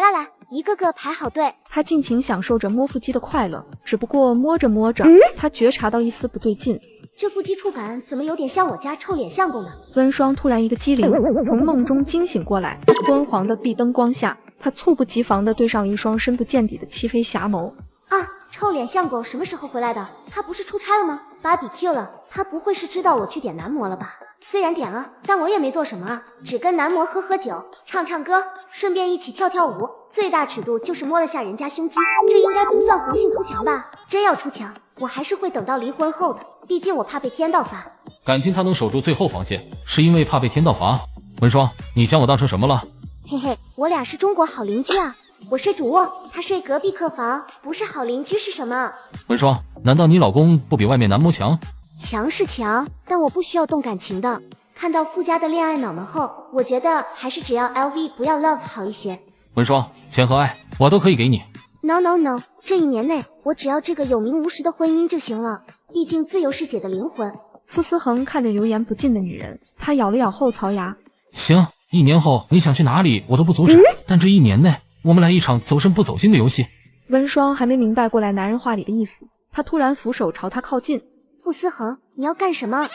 一个个排好队。他尽情享受着摸腹肌的快乐，只不过摸着摸着，他觉察到一丝不对劲。这腹肌触感怎么有点像我家臭脸相公呢？温双突然一个机灵，从梦中惊醒过来，昏黄的壁灯光下，他猝不及防地对上了一双深不见底的漆黑侠眸。啊，臭脸相公什么时候回来的？他不是出差了吗？BBQ了，他不会是知道我去点男模了吧？虽然点了，但我也没做什么啊，只跟男模喝酒，唱歌，顺便一起跳舞，最大尺度就是摸了下人家胸肌，这应该不算红杏出墙吧？真要出墙，我还是会等到离婚后的，毕竟我怕被天道罚。感情他能守住最后防线，是因为怕被天道罚。文双，你将我当成什么了？嘿嘿，我俩是中国好邻居啊，我睡主卧，他睡隔壁客房，不是好邻居是什么？文双，难道你老公不比外面男模强？强是强，但我不需要动感情的。看到傅家的恋爱脑门后，我觉得还是只要 LV 不要 love 好一些。文双，钱和爱我都可以给你。No， 这一年内我只要这个有名无实的婚姻就行了，毕竟自由是姐的灵魂。傅思恒看着油盐不进的女人，他咬了咬后槽牙。行，1年后你想去哪里我都不阻止，但这1年内我们来一场走深不走心的游戏。温双还没明白过来男人话里的意思，他突然俯手朝他靠近。傅思恒，你要干什么？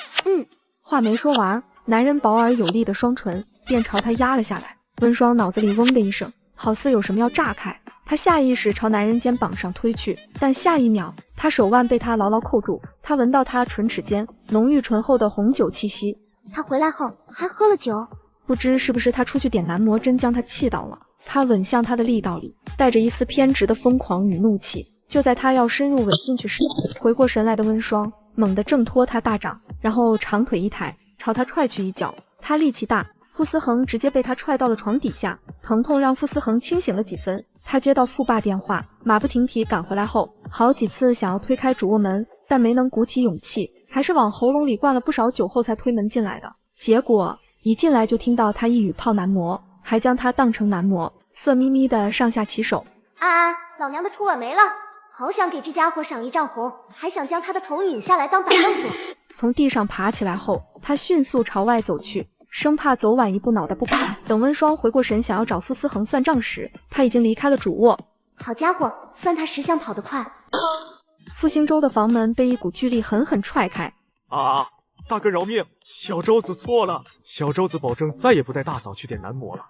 话没说完，男人薄而有力的双唇便朝他压了下来。温双脑子里嗡的一声，好似有什么要炸开，他下意识朝男人肩膀上推去，但下一秒他手腕被他牢牢扣住。他闻到他唇齿间浓郁醇厚的红酒气息。他回来后还喝了酒，不知是不是他出去点男模真将他气到了。他吻向他的力道里带着一丝偏执的疯狂与怒气。就在他要深入吻进去时，回过神来的温双猛地挣脱他大掌，然后长腿一抬朝他踹去一脚。他力气大，傅思恒直接被他踹到了床底下，疼痛让傅思恒清醒了几分。他接到傅爸电话，马不停蹄赶回来后，好几次想要推开主卧门，但没能鼓起勇气，还是往喉咙里灌了不少酒后才推门进来的。结果一进来就听到他一语泡男模，还将他当成男模，色眯眯的上下其手。老娘的初吻没了，好想给这家伙赏一丈红，还想将他的头拧下来当板凳坐。从地上爬起来后，他迅速朝外走去，生怕走晚一步脑袋不好。等温双回过神想要找傅思恒算账时，他已经离开了主卧。好家伙，算他识相跑得快。傅兴洲的房门被一股巨力狠狠踹开。大哥饶命，小周子错了，小周子保证再也不带大嫂去点男模了。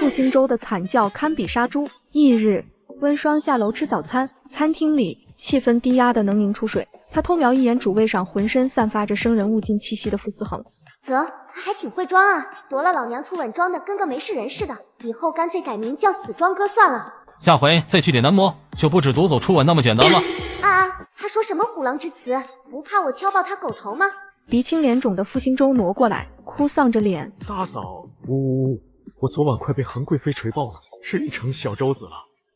傅兴洲的惨叫堪比杀猪。翌日，温双下楼吃早餐，餐厅里气氛低压的能拧出水。他偷瞄一眼主位上浑身散发着生人勿近气息的傅思恒，啧，他还挺会装啊，夺了老娘初吻装的跟个没事人似的，以后干脆改名叫死装哥算了。下回再去点男模，就不止夺走初吻那么简单了。他说什么虎狼之词？不怕我敲爆他狗头吗？鼻青脸肿的傅兴洲挪过来，哭丧着脸：大嫂，我昨晚快被韩贵妃锤爆了，是一成小周子了。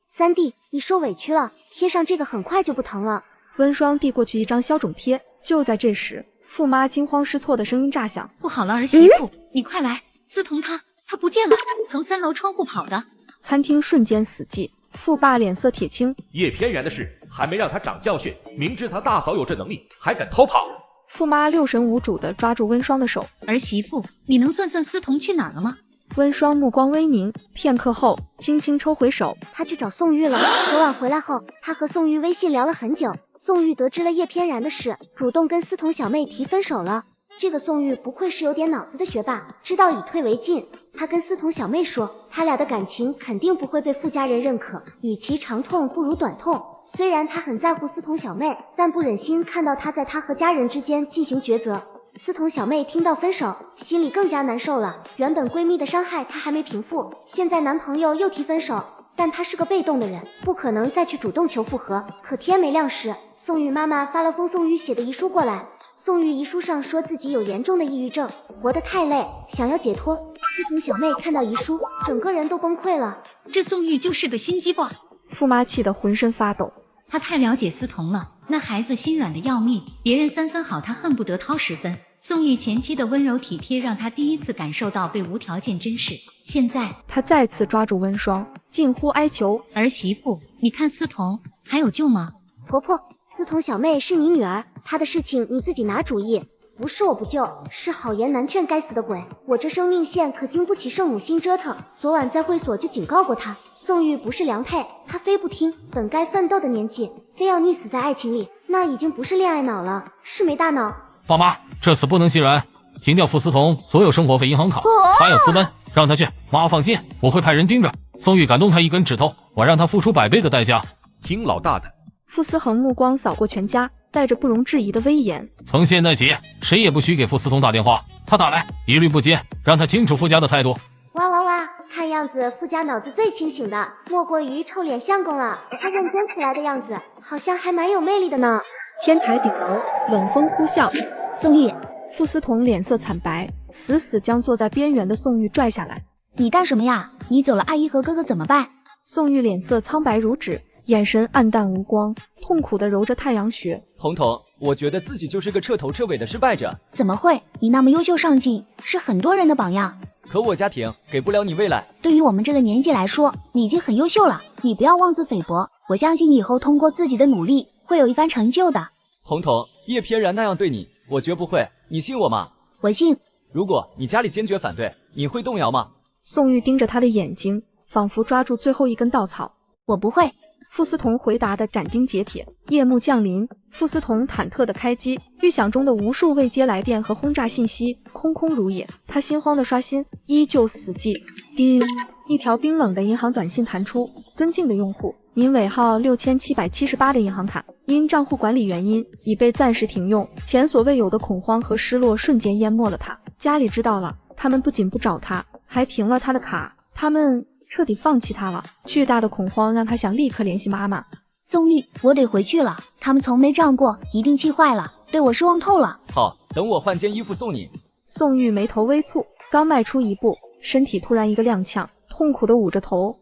三弟，你受委屈了，贴上这个很快就不疼了。温霜递过去一张消肿贴，就在这时，傅妈惊慌失措的声音炸响：“不好了，儿媳妇，你快来！思彤她不见了，从3楼窗户跑的。”餐厅瞬间死寂，傅爸脸色铁青。叶翩然的事还没让他长教训，明知他大嫂有这能力，还敢偷跑。傅妈六神无主地抓住温霜的手：“儿媳妇，你能算思彤去哪儿了吗？”温霜目光微凝，片刻后轻轻抽回手。他去找宋玉了。昨晚回来后，他和宋玉微信聊了很久。宋玉得知了叶翩然的事，主动跟思彤小妹提分手了。这个宋玉不愧是有点脑子的学霸，知道以退为进。他跟思彤小妹说，他俩的感情肯定不会被傅家人认可，与其长痛不如短痛。虽然他很在乎思彤小妹，但不忍心看到她在他和家人之间进行抉择。思彤小妹听到分手，心里更加难受了。原本闺蜜的伤害她还没平复，现在男朋友又提分手，但她是个被动的人，不可能再去主动求复合。可天没亮时，宋玉妈妈发了封宋玉写的遗书过来。宋玉遗书上说自己有严重的抑郁症，活得太累，想要解脱。思彤小妹看到遗书，整个人都崩溃了。这宋玉就是个心机 boy。傅妈气得浑身发抖，她太了解思彤了，那孩子心软的要命，别人3分好，她恨不得掏10分。宋玉前妻的温柔体贴让她第一次感受到被无条件珍视，现在她再次抓住温霜，近乎哀求：“儿媳妇，你看思彤还有救吗？”婆婆，思彤小妹是你女儿，她的事情你自己拿主意，不是我不救，是好言难劝该死的鬼。我这生命线可经不起圣母心折腾。昨晚在会所就警告过她，宋玉不是良配，她非不听，本该奋斗的年纪，非要溺死在爱情里，那已经不是恋爱脑了，是没大脑。爸妈，这次不能欣然，停掉傅思彤所有生活费银行卡，他要私奔，让他去。妈放心，我会派人盯着。宋玉敢动他一根指头，我让他付出100倍的代价。听老大的。傅思恒目光扫过全家，带着不容置疑的威严。从现在起，谁也不许给傅思彤打电话，他打来一律不接，让他清楚傅家的态度。哇哇哇！看样子傅家脑子最清醒的，莫过于臭脸相公了。他认真起来的样子，好像还蛮有魅力的呢。天台顶楼，冷风呼啸。宋玉，傅思彤脸色惨白，死死将坐在边缘的宋玉拽下来。你干什么呀？你走了，阿姨和哥哥怎么办？宋玉脸色苍白如纸，眼神暗淡无光，痛苦地揉着太阳穴。彤彤，我觉得自己就是个彻头彻尾的失败者。怎么会？你那么优秀上进，是很多人的榜样。可我家庭给不了你未来。对于我们这个年纪来说，你已经很优秀了，你不要妄自菲薄。我相信以后通过自己的努力，会有一番成就的。彤彤，叶翩然那样对你，我绝不会，你信我吗？我信。如果你家里坚决反对，你会动摇吗？宋玉盯着他的眼睛，仿佛抓住最后一根稻草。我不会。傅思彤回答的斩钉截铁。夜幕降临，傅思彤忐忑的开机，预想中的无数未接来电和轰炸信息空空如也，他心慌的刷新，依旧死寂。叮，一条冰冷的银行短信弹出：尊敬的用户，您尾号6778的银行卡因账户管理原因已被暂时停用。前所未有的恐慌和失落瞬间淹没了他。家里知道了，他们不仅不找他，还停了他的卡，他们彻底放弃他了。巨大的恐慌让他想立刻联系妈妈。宋玉，我得回去了，他们从没这样过，一定气坏了，对我失望透了。好，等我换件衣服送你。宋玉眉头微蹙，刚迈出一步，身体突然一个踉跄，痛苦地捂着头。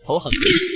头很。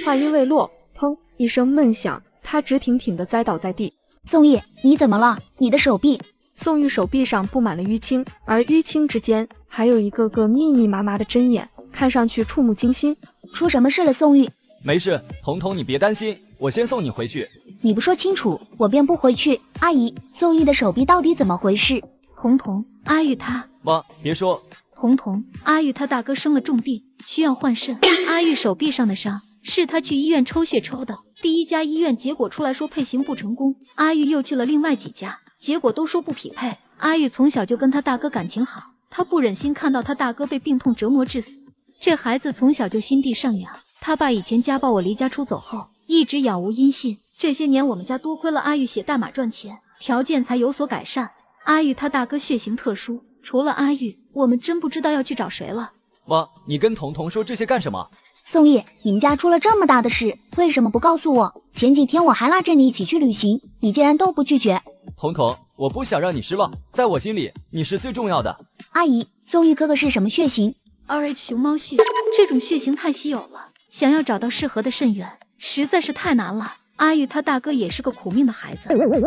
话音未落，砰一声闷响，他直挺挺地栽倒在地。宋玉，你怎么了？你的手臂。宋玉手臂上布满了淤青，而淤青之间还有一个个密密麻麻的针眼，看上去触目惊心。出什么事了，宋玉？没事，彤彤你别担心，我先送你回去。你不说清楚，我便不回去。阿姨，宋玉的手臂到底怎么回事？彤彤，阿玉他……妈，别说。彤彤，阿玉他大哥生了重病，需要换肾。阿玉手臂上的伤是他去医院抽血抽的，第一家医院结果出来说配型不成功，阿玉又去了另外几家，结果都说不匹配。阿玉从小就跟他大哥感情好，他不忍心看到他大哥被病痛折磨致死。这孩子从小就心地善良，他爸以前家暴我离家出走后，一直杳无音信。这些年我们家多亏了阿玉写代码赚钱，条件才有所改善。阿玉他大哥血型特殊，除了阿玉，我们真不知道要去找谁了。妈，你跟彤彤说这些干什么？宋玉，你们家出了这么大的事，为什么不告诉我？前几天我还拉着你一起去旅行，你竟然都不拒绝。彤彤，我不想让你失望，在我心里你是最重要的。阿姨，宋玉哥哥是什么血型？ RH 熊猫血，这种血型太稀有了，想要找到适合的肾源实在是太难了。阿玉他大哥也是个苦命的孩子。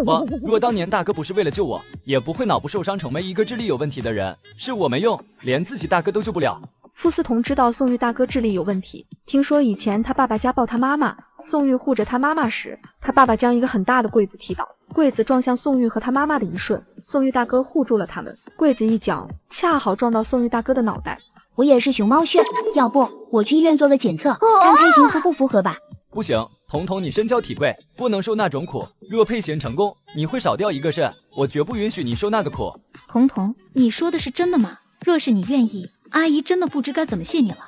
我如果当年大哥不是为了救我，也不会脑部受伤成为一个智力有问题的人。是我没用，连自己大哥都救不了。傅思彤知道宋玉大哥智力有问题，听说以前他爸爸家暴他妈妈，宋玉护着他妈妈时，他爸爸将一个很大的柜子踢倒，柜子撞向宋玉和他妈妈的一瞬，宋玉大哥护住了他们，柜子一脚恰好撞到宋玉大哥的脑袋。我也是熊猫血，要不我去医院做个检测，看配型符不符合吧。不行，彤彤你身娇体贵，不能受那种苦。若配型成功，你会少掉一个肾，我绝不允许你受那个苦。彤彤，你说的是真的吗？若是你愿意，阿姨真的不知该怎么谢你了。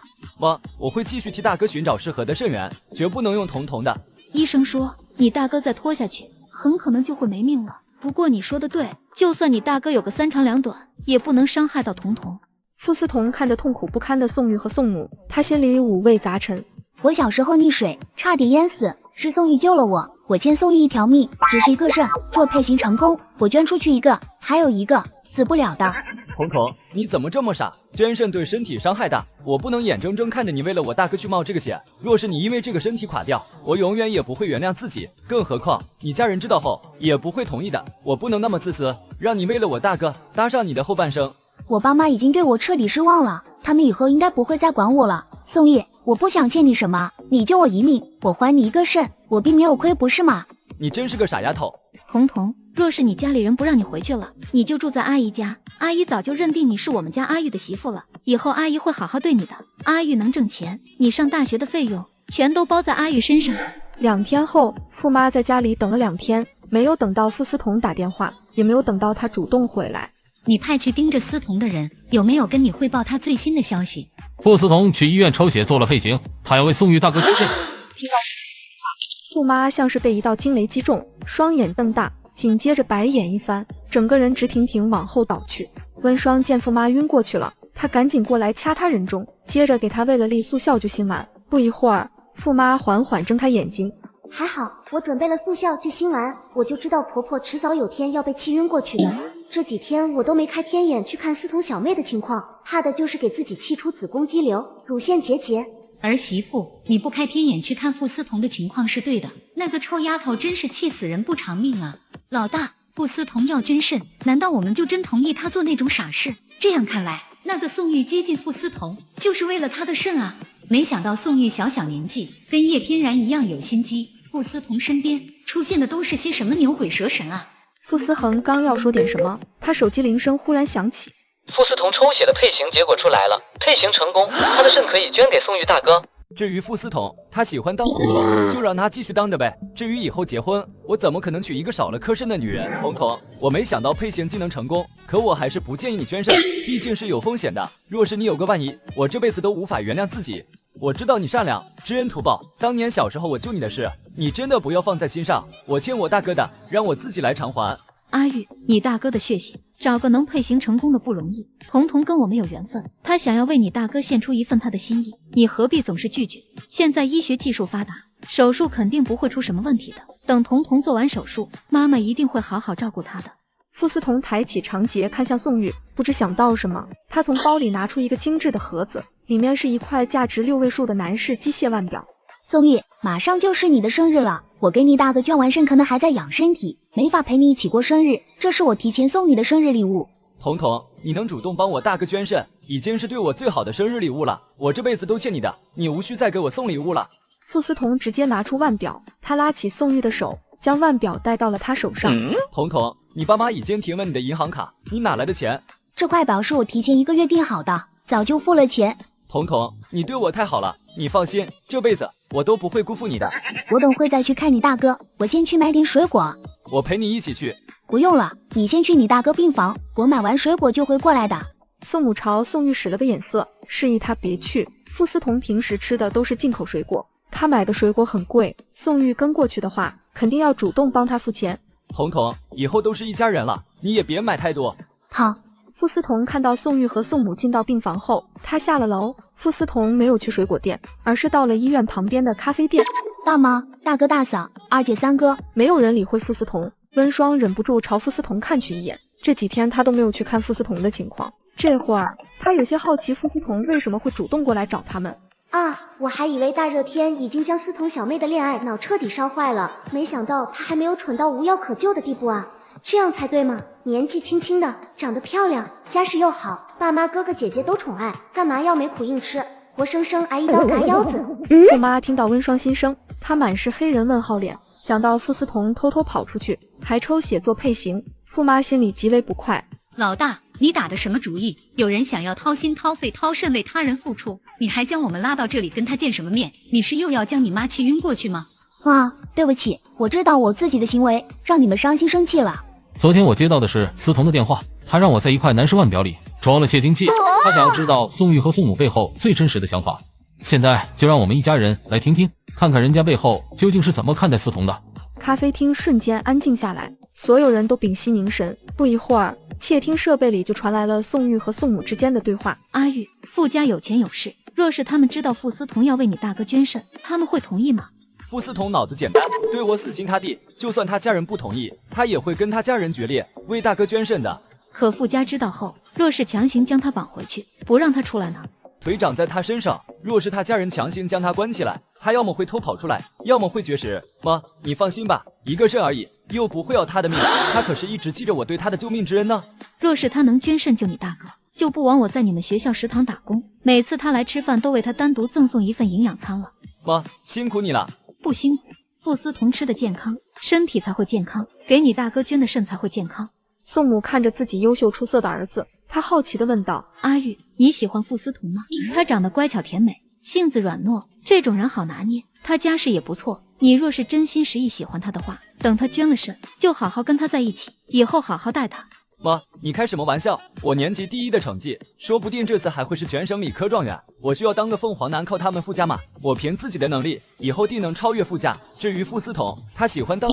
我会继续替大哥寻找适合的肾源，绝不能用彤彤的。医生说你大哥再拖下去，很可能就会没命了。不过你说的对，就算你大哥有个3长2短，也不能伤害到彤彤。傅思彤看着痛苦不堪的宋玉和宋母，他心里五味杂陈。我小时候溺水，差点淹死，是宋玉救了我，我欠宋玉一条命，只是一个肾，若配型成功，我捐出去一个，还有一个死不了的。彤彤，你怎么这么傻？捐肾对身体伤害大，我不能眼睁睁看着你为了我大哥去冒这个险。若是你因为这个身体垮掉，我永远也不会原谅自己。更何况你家人知道后也不会同意的。我不能那么自私，让你为了我大哥搭上你的后半生。我爸妈已经对我彻底失望了，他们以后应该不会再管我了。宋玉，我不想欠你什么，你救我一命，我还你一个肾，我并没有亏，不是吗？你真是个傻丫头。彤彤，若是你家里人不让你回去了，你就住在阿姨家，阿姨早就认定你是我们家阿玉的媳妇了，以后阿姨会好好对你的。阿玉能挣钱，你上大学的费用全都包在阿玉身上。2天后，傅妈在家里等了2天，没有等到傅思彤打电话，也没有等到他主动回来。你派去盯着思彤的人有没有跟你汇报他最新的消息？傅思彤去医院抽血做了配型，他要为宋玉大哥捐肾。听到傅妈像是被一道惊雷击中，双眼瞪大，紧接着白眼一翻，整个人直挺挺往后倒去。温双见傅妈晕过去了，他赶紧过来掐她人中，接着给她喂了粒速效就心完。不一会儿，傅妈缓缓睁开眼睛。还好我准备了速效救心丸，我就知道婆婆迟早有天要被气晕过去的。这几天我都没开天眼去看思彤小妹的情况，怕的就是给自己气出子宫肌瘤、乳腺结节。儿媳妇，你不开天眼去看傅思彤的情况是对的，那个臭丫头真是气死人不偿命啊！老大，傅思彤要捐肾，难道我们就真同意她做那种傻事？这样看来，那个宋玉接近傅思彤就是为了她的肾啊！没想到宋玉小小年纪跟叶翩然一样有心机，傅思彤身边出现的都是些什么牛鬼蛇神啊！傅思恒刚要说点什么，他手机铃声忽然响起。傅思彤抽血的配型结果出来了，配型成功，他的肾可以捐给宋玉大哥。至于傅思彤，他喜欢当总统，就让他继续当着呗。至于以后结婚，我怎么可能娶一个少了颗肾的女人？彤彤，我没想到配型技能成功，可我还是不建议你捐肾，毕竟是有风险的。若是你有个万一，我这辈子都无法原谅自己。我知道你善良，知恩图报，当年小时候我救你的事，你真的不要放在心上。我欠我大哥的，让我自己来偿还。阿玉，你大哥的血型，找个能配型成功的不容易。彤彤跟我没有缘分，他想要为你大哥献出一份他的心意，你何必总是拒绝？现在医学技术发达，手术肯定不会出什么问题的。等彤彤做完手术，妈妈一定会好好照顾她的。傅思彤抬起长睫看向宋玉，不知想到什么，他从包里拿出一个精致的盒子，里面是一块价值6位数的男士机械腕表。宋玉，马上就是你的生日了，我给你大哥捐完肾，可能还在养身体，没法陪你一起过生日，这是我提前送你的生日礼物。彤彤，你能主动帮我大哥捐肾，已经是对我最好的生日礼物了，我这辈子都欠你的，你无需再给我送礼物了。傅思彤直接拿出腕表，他拉起宋玉的手，将腕表戴到了他手上。彤彤，你爸妈已经停了你的银行卡，你哪来的钱？这块表是我提前1个月订好的，早就付了钱。彤彤，你对我太好了，你放心，这辈子我都不会辜负你的。我等会再去看你大哥，我先去买点水果。我陪你一起去。不用了，你先去你大哥病房，我买完水果就会过来的。宋母朝宋玉使了个眼色，示意他别去。傅思彤平时吃的都是进口水果，他买的水果很贵，宋玉跟过去的话，肯定要主动帮他付钱。彤彤，以后都是一家人了，你也别买太多。好。傅思彤看到宋玉和宋母进到病房后，他下了楼。傅思彤没有去水果店，而是到了医院旁边的咖啡店。大妈、大哥、大嫂、二姐、三哥，没有人理会傅思彤。温双忍不住朝傅思彤看去一眼，这几天他都没有去看傅思彤的情况。这会儿他有些好奇傅思彤为什么会主动过来找他们。我还以为大热天已经将思彤小妹的恋爱脑彻底烧坏了，没想到她还没有蠢到无药可救的地步啊！这样才对嘛，年纪轻轻的，长得漂亮，家世又好，爸妈哥哥姐姐都宠爱，干嘛要没苦硬吃，活生生挨一刀嘎腰子。傅妈听到温双心声，她满是黑人问号脸，想到傅思彤偷偷跑出去，还抽血做配型，傅妈心里极为不快。老大，你打的什么主意？有人想要掏心掏肺掏肾为他人付出，你还将我们拉到这里跟他见什么面？你是又要将你妈气晕过去吗？妈，对不起，我知道我自己的行为让你们伤心生气了。昨天我接到的是思彤的电话，他让我在一块南尸腕表里装了窃听器，他想要知道宋玉和宋母背后最真实的想法。现在就让我们一家人来听听，看看人家背后究竟是怎么看待思彤的。咖啡厅瞬间安静下来，所有人都屏息凝神。不一会儿，窃听设备里就传来了宋玉和宋母之间的对话。阿玉，傅家有钱有势，若是他们知道傅思彤要为你大哥捐肾，他们会同意吗？傅思彤脑子简单，对我死心塌地，就算他家人不同意，他也会跟他家人决裂，为大哥捐肾的。可傅家知道后，若是强行将他绑回去，不让他出来呢？腿长在他身上，若是他家人强行将他关起来，他要么会偷跑出来，要么会绝食。妈，你放心吧，一个肾而已，又不会要他的命，他可是一直记着我对他的救命之恩呢。若是他能捐肾救你大哥，就不枉我在你们学校食堂打工，每次他来吃饭都为他单独赠送一份营养餐了。妈，辛苦你了。不辛苦，傅思彤吃的健康，身体才会健康，给你大哥捐的肾才会健康。宋母看着自己优秀出色的儿子，她好奇地问道：阿玉，你喜欢傅思彤吗？他长得乖巧甜美，性子软糯，这种人好拿捏，他家世也不错。你若是真心实意喜欢他的话，等他捐了肾，就好好跟他在一起，以后好好待他。妈，你开什么玩笑？我年级第一的成绩，说不定这次还会是全省理科状元。我就要当个凤凰男，靠他们傅家嘛。我凭自己的能力，以后定能超越傅家。至于傅思彤，他喜欢当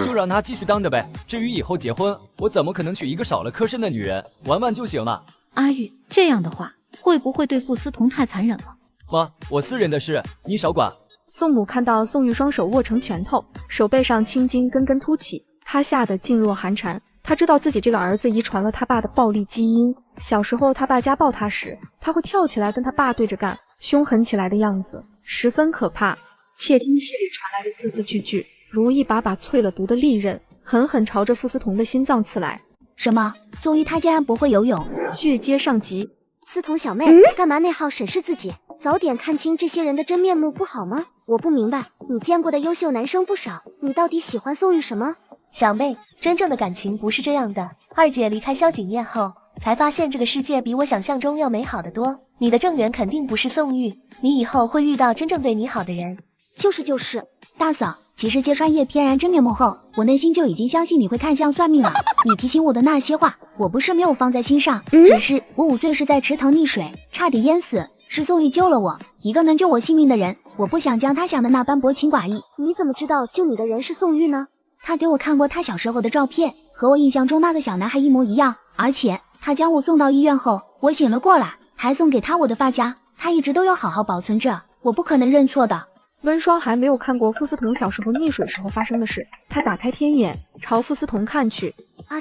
就让他继续当着呗。至于以后结婚，我怎么可能娶一个少了颗肾的女人？玩玩就行了。阿玉，这样的话，会不会对傅思彤太残忍了？妈，我私人的事，你少管。宋母看到宋玉双手握成拳头，手背上青筋根根凸起，她吓得噤若寒蝉。他知道自己这个儿子遗传了他爸的暴力基因，小时候他爸家暴他时，他会跳起来跟他爸对着干，凶狠起来的样子十分可怕。窃听器里传来的字字句句，如一把把淬了毒的利刃，狠狠朝着傅思彤的心脏刺来。什么？宋玉他竟然不会游泳？续接上集。思彤小妹，干嘛内耗审视自己？早点看清这些人的真面目不好吗？我不明白，你见过的优秀男生不少，你到底喜欢宋玉什么？小妹，真正的感情不是这样的。二姐离开萧景烨后，才发现这个世界比我想象中要美好得多。你的正缘肯定不是宋玉，你以后会遇到真正对你好的人。就是，大嫂，其实揭穿叶翩然真面目后，我内心就已经相信你会看相算命了。你提醒我的那些话，我不是没有放在心上，只是我5岁时在池塘溺水，差点淹死，是宋玉救了我，一个能救我性命的人，我不想将他想的那般薄情寡义。你怎么知道救你的人是宋玉呢？他给我看过他小时候的照片，和我印象中那个小男孩一模一样，而且他将我送到医院后，我醒了过来，还送给他我的发夹，他一直都要好好保存着，我不可能认错的。温双还没有看过傅思彤小时候溺水时候发生的事，他打开天眼，朝傅思彤看去。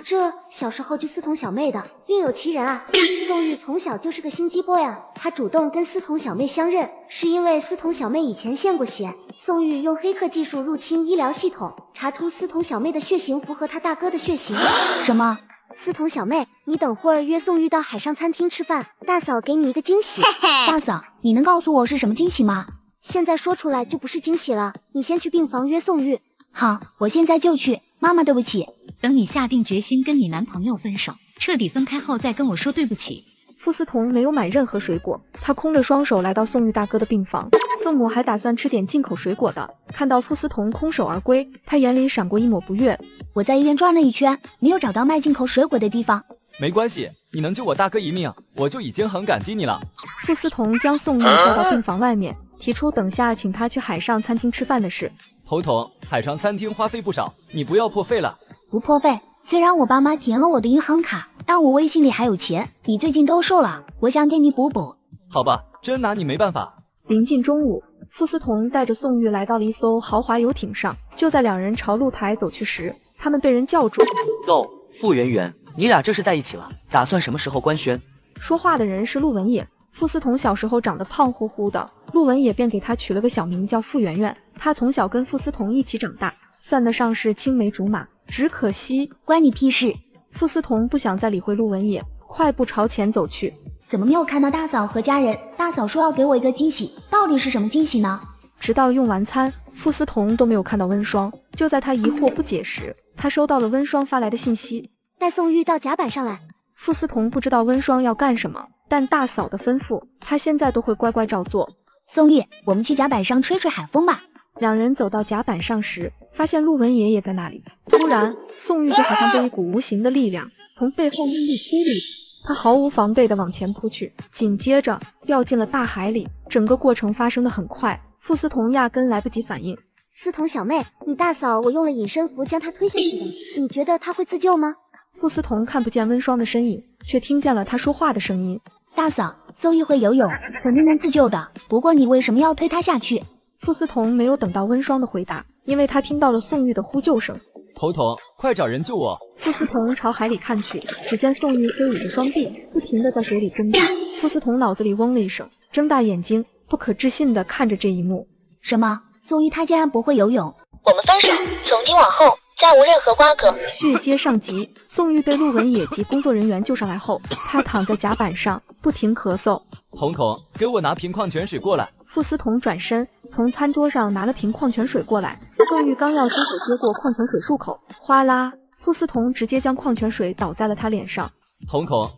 这小时候救思彤小妹的另有其人啊！宋玉从小就是个心机 boy 啊，他主动跟思彤小妹相认，是因为思彤小妹以前献过血。宋玉用黑客技术入侵医疗系统，查出思彤小妹的血型符合他大哥的血型。什么？思彤小妹，你等会儿约宋玉到海上餐厅吃饭，大嫂给你一个惊喜。大嫂，你能告诉我是什么惊喜吗？现在说出来就不是惊喜了，你先去病房约宋玉。好，我现在就去。妈妈，对不起。等你下定决心跟你男朋友分手，彻底分开后再跟我说对不起。傅思彤没有买任何水果，她空着双手来到宋玉大哥的病房。宋母还打算吃点进口水果的，看到傅思彤空手而归，她眼里闪过一抹不悦。我在医院转了一圈，没有找到卖进口水果的地方。没关系，你能救我大哥一命，我就已经很感激你了。傅思彤将宋玉叫到病房外面，提出等下请他去海上餐厅吃饭的事。侯彤，海上餐厅花费不少，你不要破费了。不破费，虽然我爸妈填了我的银行卡，但我微信里还有钱。你最近都瘦了，我想给你补补。好吧，真拿你没办法。临近中午，傅思彤带着宋玉来到了一艘豪华游艇上。就在两人朝露台走去时，他们被人叫住。够，傅圆圆，你俩这是在一起了？打算什么时候官宣？说话的人是陆文野。傅思彤小时候长得胖乎乎的，陆文野便给她取了个小名叫傅圆圆。她从小跟傅思彤一起长大，算得上是青梅竹马。只可惜，关你屁事！傅思彤不想再理会陆文野，快步朝前走去。怎么没有看到大嫂和家人？大嫂说要给我一个惊喜，到底是什么惊喜呢？直到用完餐，傅思彤都没有看到温霜。就在他疑惑不解时，他收到了温霜发来的信息：带宋玉到甲板上来。傅思彤不知道温霜要干什么，但大嫂的吩咐，他现在都会乖乖照做。宋玉，我们去甲板上吹吹海风吧。两人走到甲板上时，发现陆文野也在那里。突然，宋玉就好像被一股无形的力量从背后用力推了一把，他毫无防备地往前扑去，紧接着掉进了大海里。整个过程发生得很快，傅思彤压根来不及反应。思彤小妹，你大嫂我用了隐身符将她推下去的，你觉得她会自救吗？傅思彤看不见温霜的身影，却听见了她说话的声音。大嫂，宋玉会游泳，肯定能自救的。不过你为什么要推她下去？傅思彤没有等到温霜的回答，因为他听到了宋玉的呼救声。彤彤，快找人救我！傅思彤朝海里看去，只见宋玉挥舞着双臂，不停地在水里挣扎。傅思彤脑子里嗡了一声，睁大眼睛，不可置信地看着这一幕。什么？宋玉她竟然不会游泳？我们分手，从今往后再无任何瓜葛。续接上集，宋玉被陆文野及工作人员救上来后，他躺在甲板上，不停咳嗽。彤彤，给我拿瓶矿泉水过来。傅思彤转身从餐桌上拿了瓶矿泉水过来，宋玉刚要伸手接过矿泉水漱口，哗啦，傅思彤直接将矿泉水倒在了他脸上。彤彤，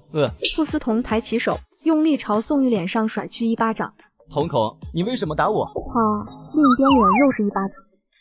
傅思彤抬起手，用力朝宋玉脸上甩去一巴掌。彤彤，你为什么打我？另一边脸又是一巴掌。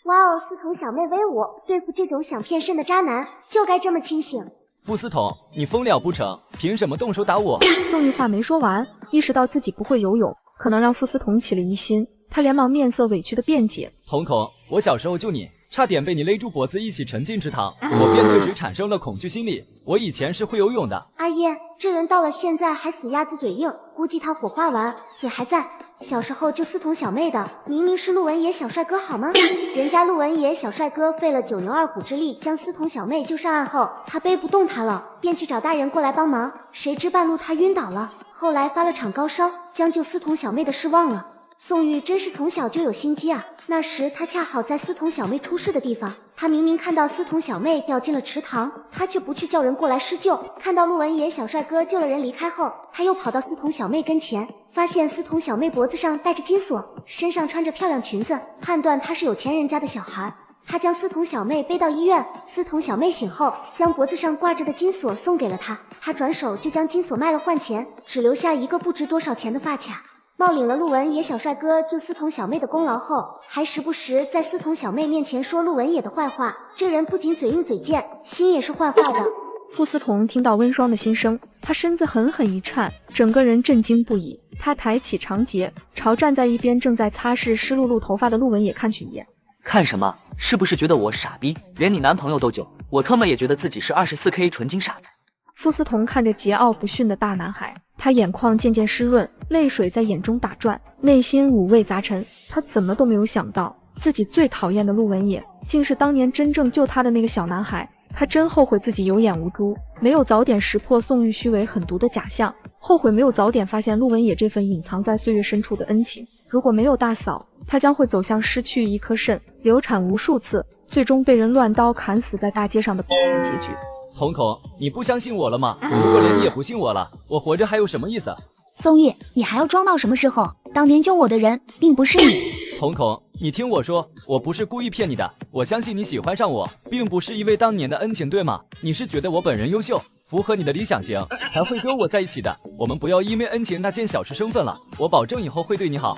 哇哦，思彤小妹威武，对付这种想骗身的渣男就该这么清醒。傅思彤，你疯了不成？凭什么动手打我？宋玉话没说完，意识到自己不会游泳，可能让傅思彤起了疑心，他连忙面色委屈的辩解：彤彤，我小时候救你，差点被你勒住脖子一起沉进池塘，我便对水产生了恐惧心理。我以前是会游泳的。阿叶，这人到了现在还死鸭子嘴硬，估计他火化完嘴还在。小时候救思彤小妹的明明是陆文野小帅哥好吗？人家陆文野小帅哥费了9牛2虎之力将思彤小妹救上岸后，他背不动她了，便去找大人过来帮忙，谁知半路他晕倒了，后来发了场高烧，将救思彤小妹的事忘了。宋玉真是从小就有心机啊！那时他恰好在思彤小妹出事的地方，他明明看到思彤小妹掉进了池塘，他却不去叫人过来施救。看到陆文野小帅哥救了人离开后，他又跑到思彤小妹跟前，发现思彤小妹脖子上戴着金锁，身上穿着漂亮裙子，判断她是有钱人家的小孩。他将思彤小妹背到医院，思彤小妹醒后，将脖子上挂着的金锁送给了他，他转手就将金锁卖了换钱，只留下一个不值多少钱的发卡。冒领了陆文野小帅哥救思彤小妹的功劳后，还时不时在思彤小妹面前说陆文野的坏话，这人不仅嘴硬嘴贱，心也是坏坏的。傅思彤听到温霜的心声，他身子狠狠一颤，整个人震惊不已。他抬起长睫，朝站在一边正在擦拭湿漉漉头发的陆文野看去一眼。看什么？是不是觉得我傻逼，连你男朋友都救？我他妈也觉得自己是24K 纯金傻子。傅思彤看着桀骜不驯的大男孩，他眼眶渐渐湿润，泪水在眼中打转，内心五味杂陈。他怎么都没有想到，自己最讨厌的陆文野，竟是当年真正救他的那个小男孩。他真后悔自己有眼无珠，没有早点识破宋玉虚伪狠毒的假象，后悔没有早点发现陆文野这份隐藏在岁月深处的恩情。如果没有大嫂，他将会走向失去一颗肾、流产无数次，最终被人乱刀砍死在大街上的悲惨结局。彤彤，你不相信我了吗？如果连你也不信我了，我活着还有什么意思？宋玉，你还要装到什么时候？当年救我的人并不是你。彤彤，你听我说，我不是故意骗你的，我相信你喜欢上我，并不是因为当年的恩情，对吗？你是觉得我本人优秀，符合你的理想型，才会跟我在一起的。我们不要因为恩情那件小事生分了，我保证以后会对你好。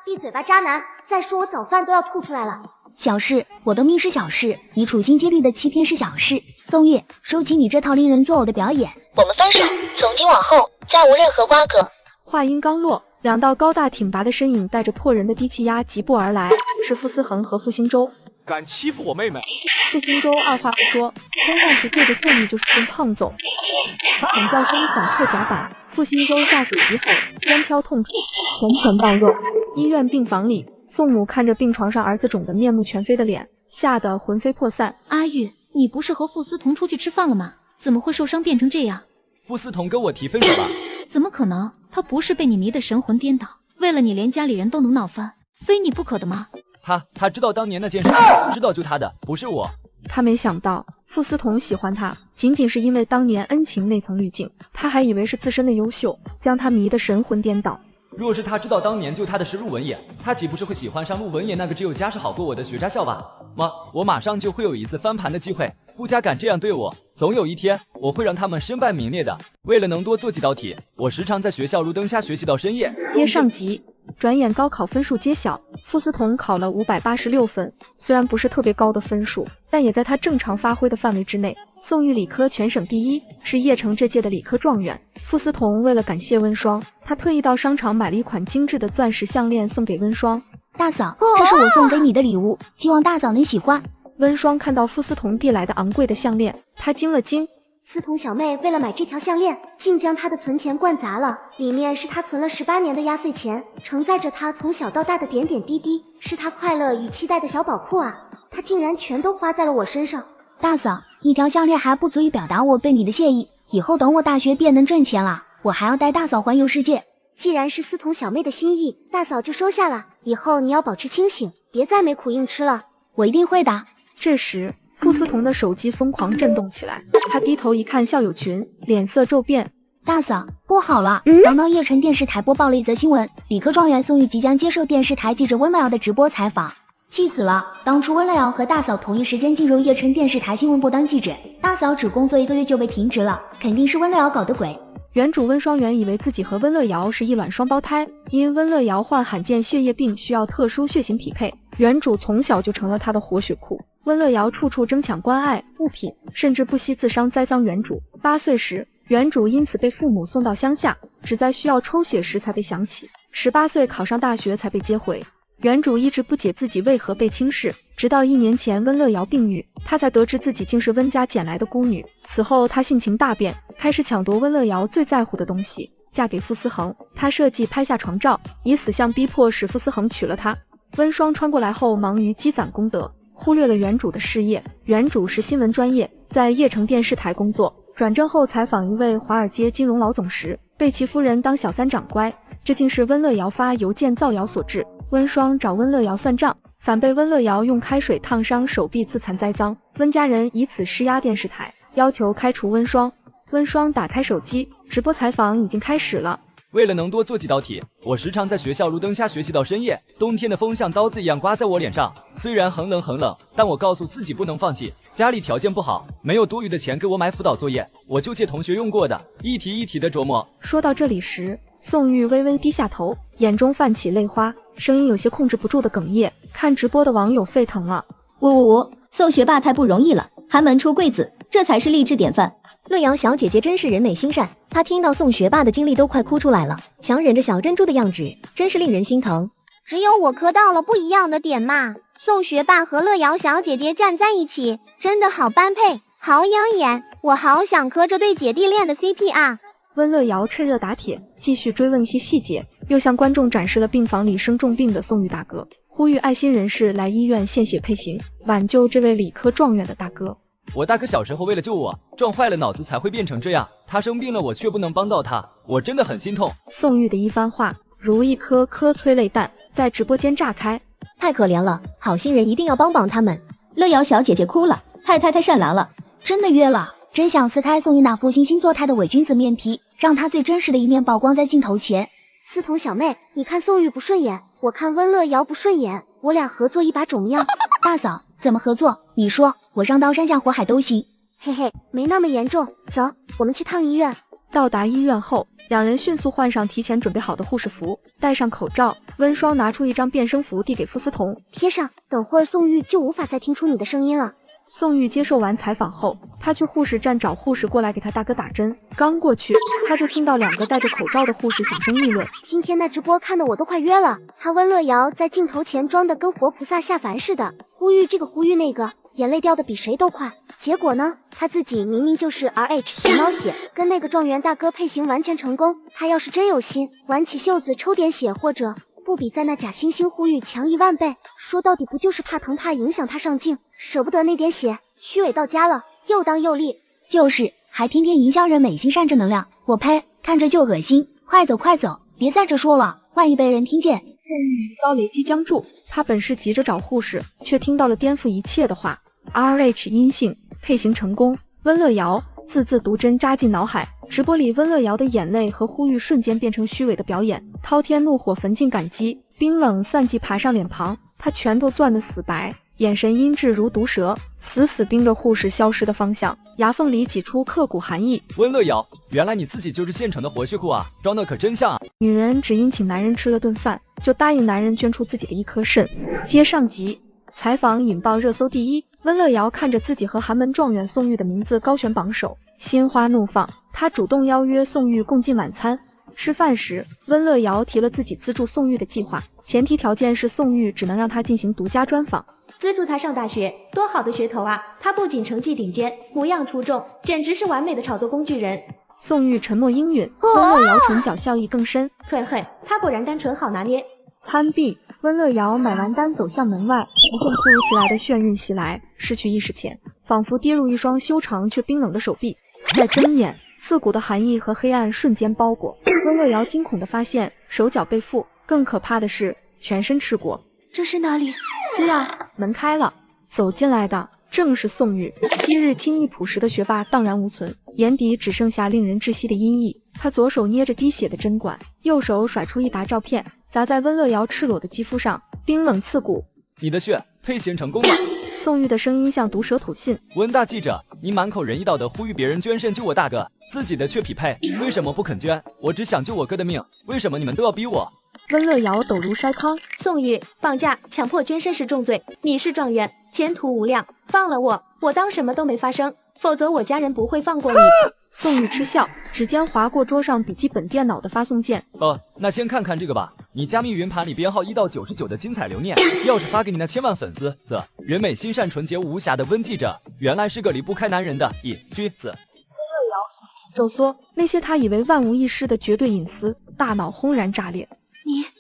闭嘴吧，渣男！再说我早饭都要吐出来了。小事，我的命是小事，你处心积虑的欺骗是小事。宋玉，收起你这套令人作呕的表演。我们分手，从今往后再无任何瓜葛。话音刚落，两道高大挺拔的身影带着破人的低气压疾步而来，是傅思恒和傅兴洲。敢欺负我妹妹！傅兴洲二话不说，冲上去对着宋玉就是顿胖揍。惨叫声响彻甲板，傅兴洲下手急吼，肩挑痛处，拳拳到肉。医院病房里，宋母看着病床上儿子肿得面目全非的脸，吓得魂飞魄散。阿玉，你不是和傅思彤出去吃饭了吗？怎么会受伤变成这样？傅思彤跟我提分手了。怎么可能？他不是被你迷得神魂颠倒，为了你连家里人都能闹翻，非你不可的吗？他知道当年那件事，知道救他的不是我。他没想到傅思彤喜欢他，仅仅是因为当年恩情那层滤镜，他还以为是自身的优秀，将他迷得神魂颠倒。若是他知道当年救他的是陆文野，他岂不是会喜欢上陆文野那个只有家世好过我的学渣校霸？妈，我马上就会有一次翻盘的机会，傅家敢这样对我，总有一天我会让他们身败名裂的。为了能多做几道题，我时常在学校路灯下学习到深夜。接上集，转眼高考分数揭晓，傅思彤考了586分，虽然不是特别高的分数，但也在他正常发挥的范围之内。宋玉理科全省第一，是叶城这届的理科状元。傅思彤为了感谢温双，他特意到商场买了一款精致的钻石项链送给温双。大嫂，这是我送给你的礼物，希望大嫂能喜欢。温双看到傅思彤递来的昂贵的项链，她惊了惊。思彤小妹为了买这条项链，竟将她的存钱灌砸了，里面是她存了18年的压岁钱，承载着她从小到大的点点滴滴，是她快乐与期待的小宝库啊！她竟然全都花在了我身上。大嫂，一条项链还不足以表达我对你的谢意，以后等我大学便能挣钱了，我还要带大嫂环游世界。既然是思彤小妹的心意，大嫂就收下了，以后你要保持清醒，别再没苦硬吃了。我一定会的。这时傅思彤的手机疯狂震动起来，他低头一看校友群，脸色骤变。大嫂，不好了！刚刚叶城电视台播报了一则新闻，理科状元宋玉即将接受电视台记者温乐瑶的直播采访。气死了！当初温乐瑶和大嫂同一时间进入叶城电视台新闻部当记者，大嫂只工作1个月就被停职了，肯定是温乐瑶搞的鬼。原主温双原以为自己和温乐瑶是一卵双胞胎，因温乐瑶患罕见血液病，需要特殊血型匹配，原主从小就成了她的活血库。温乐瑶处处争抢关爱物品，甚至不惜自伤栽赃原主。8岁时，原主因此被父母送到乡下，只在需要抽血时才被想起。18岁考上大学才被接回。原主一直不解自己为何被轻视，直到1年前温乐瑶病愈，她才得知自己竟是温家捡来的孤女。此后她性情大变，开始抢夺温乐瑶最在乎的东西，嫁给傅思恒。她设计拍下床照，以死相逼迫使傅思恒娶了她。温双穿过来后忙于积攒功德，忽略了原主的事业。原主是新闻专业，在叶城电视台工作，转正后采访一位华尔街金融老总时，被其夫人当小三长乖，这竟是温乐瑶发邮件造谣所致。温双找温乐瑶算账，反被温乐瑶用开水烫伤手臂自残栽赃。温家人以此施压电视台，要求开除温双。温双打开手机，直播采访已经开始了。为了能多做几道题，我时常在学校路灯下学习到深夜。冬天的风像刀子一样刮在我脸上，虽然很冷很冷，但我告诉自己不能放弃。家里条件不好，没有多余的钱给我买辅导作业，我就借同学用过的，一题一题的琢磨。说到这里时，宋玉微微低下头，眼中泛起泪花，声音有些控制不住的哽咽。看直播的网友沸腾了。宋学霸太不容易了，寒门出贵子，这才是励志典范。乐瑶小姐姐真是人美心善，她听到宋学霸的经历都快哭出来了，强忍着小珍珠的样子，真是令人心疼。只有我磕到了不一样的点嘛。宋学霸和乐瑶小姐姐站在一起，真的好般配，好养眼，我好想磕这对姐弟恋的 CP 啊。温乐瑶趁热打铁，继续追问一些细节，又向观众展示了病房里生重病的宋玉大哥，呼吁爱心人士来医院献血配型，挽救这位理科状元的大哥。我大哥小时候为了救我，撞坏了脑子才会变成这样，他生病了我却不能帮到他，我真的很心痛。宋玉的一番话如一颗颗催泪弹，在直播间炸开。太可怜了，好心人一定要帮帮他们。乐瑶小姐姐哭了，太善良了，真的约了，真想撕开宋玉那副惺惺作态的伪君子面皮，让他最真实的一面曝光在镜头前。思彤小妹，你看宋玉不顺眼，我看温乐瑶不顺眼，我俩合作一把肿样。大嫂，怎么合作？你说，我上刀山下火海都行。嘿嘿，没那么严重，走，我们去趟医院。到达医院后，两人迅速换上提前准备好的护士服，戴上口罩。温双拿出一张变声符递给傅思彤，贴上，等会儿宋玉就无法再听出你的声音了。宋玉接受完采访后，他去护士站找护士过来给他大哥打针。刚过去，他就听到2个戴着口罩的护士小声议论：今天那直播看得我都快约了，他温乐瑶在镜头前装的跟活菩萨下凡似的，呼吁这个呼吁那个，眼泪掉的比谁都快。结果呢，他自己明明就是 RH 熊猫血，跟那个状元大哥配型完全成功。他要是真有心，挽起袖子抽点血，或者不比在那假惺惺呼吁强1万倍。说到底不就是怕疼，怕影响他上镜，舍不得那点血，虚伪到家了，又当又立。就是，还天天营销人美心善正能量，我呸！看着就恶心。快走快走，别在这说了，万一被人听见。宋玉遭雷击僵住，他本是急着找护士，却听到了颠覆一切的话。RH 阴性，配型成功。温乐瑶字字毒针扎进脑海。直播里温乐瑶的眼泪和呼吁瞬间变成虚伪的表演，滔天怒火焚尽感激，冰冷算计爬上脸庞，他拳头攥得死白，眼神阴鸷如毒蛇，死死盯着护士消失的方向，牙缝里挤出刻骨寒意。温乐瑶，原来你自己就是现成的活血库啊，装的可真像啊！女人只因请男人吃了顿饭，就答应男人捐出自己的一颗肾。接上集，采访引爆热搜第一。温乐瑶看着自己和寒门状元宋玉的名字高悬榜首，心花怒放。她主动邀约宋玉共进晚餐。吃饭时，温乐瑶提了自己资助宋玉的计划，前提条件是宋玉只能让她进行独家专访。资助他上大学，多好的噱头啊！他不仅成绩顶尖，模样出众，简直是完美的炒作工具人。宋玉沉默应允，温乐瑶唇角笑意更深。嘿嘿，他果然单纯好拿捏。餐毕，温乐瑶买完单走向门外，一阵突如其来的眩晕袭来，失去意识前，仿佛跌入一双修长却冰冷的手臂。再睁眼，刺骨的寒意和黑暗瞬间包裹。温乐瑶惊恐地发现手脚被缚，更可怕的是全身赤果。这是哪里？呀！门开了，走进来的正是宋玉。昔日轻易朴实的学霸荡然无存，眼底只剩下令人窒息的阴翳。他左手捏着滴血的针管，右手甩出一沓照片，砸在温乐瑶赤裸的肌肤上，冰冷刺骨。你的血配型成功了。宋玉的声音像毒蛇吐信。温大记者，你满口仁义道德呼吁别人捐肾救我大哥，自己的却匹配，为什么不肯捐？我只想救我哥的命，为什么你们都要逼我？温乐瑶抖如筛糠。宋玉，绑架、强迫捐肾是重罪，你是状元，前途无量，放了我，我当什么都没发生，否则我家人不会放过你。宋玉嗤笑，指尖划过桌上笔记本电脑的发送键。那先看看这个吧，你加密云盘里编号1到99的精彩留念，要是发给你那千万粉丝，则人美心善、纯洁无瑕的温记者，原来是个离不开男人的居子。皱缩，那些他以为万无一失的绝对隐私，大脑轰然炸裂。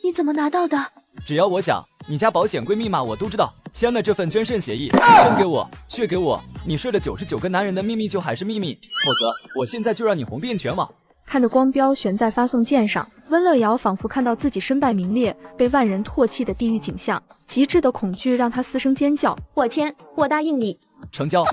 你怎么拿到的？只要我想，你家保险柜密码我都知道。签了这份捐肾协议，肾给我，血给我，你睡了99个男人的秘密就还是秘密，否则我现在就让你红遍全网。看着光标悬在发送键上，温乐瑶仿佛看到自己身败名裂、被万人唾弃的地狱景象，极致的恐惧让他嘶声尖叫。我签，我答应你。成交。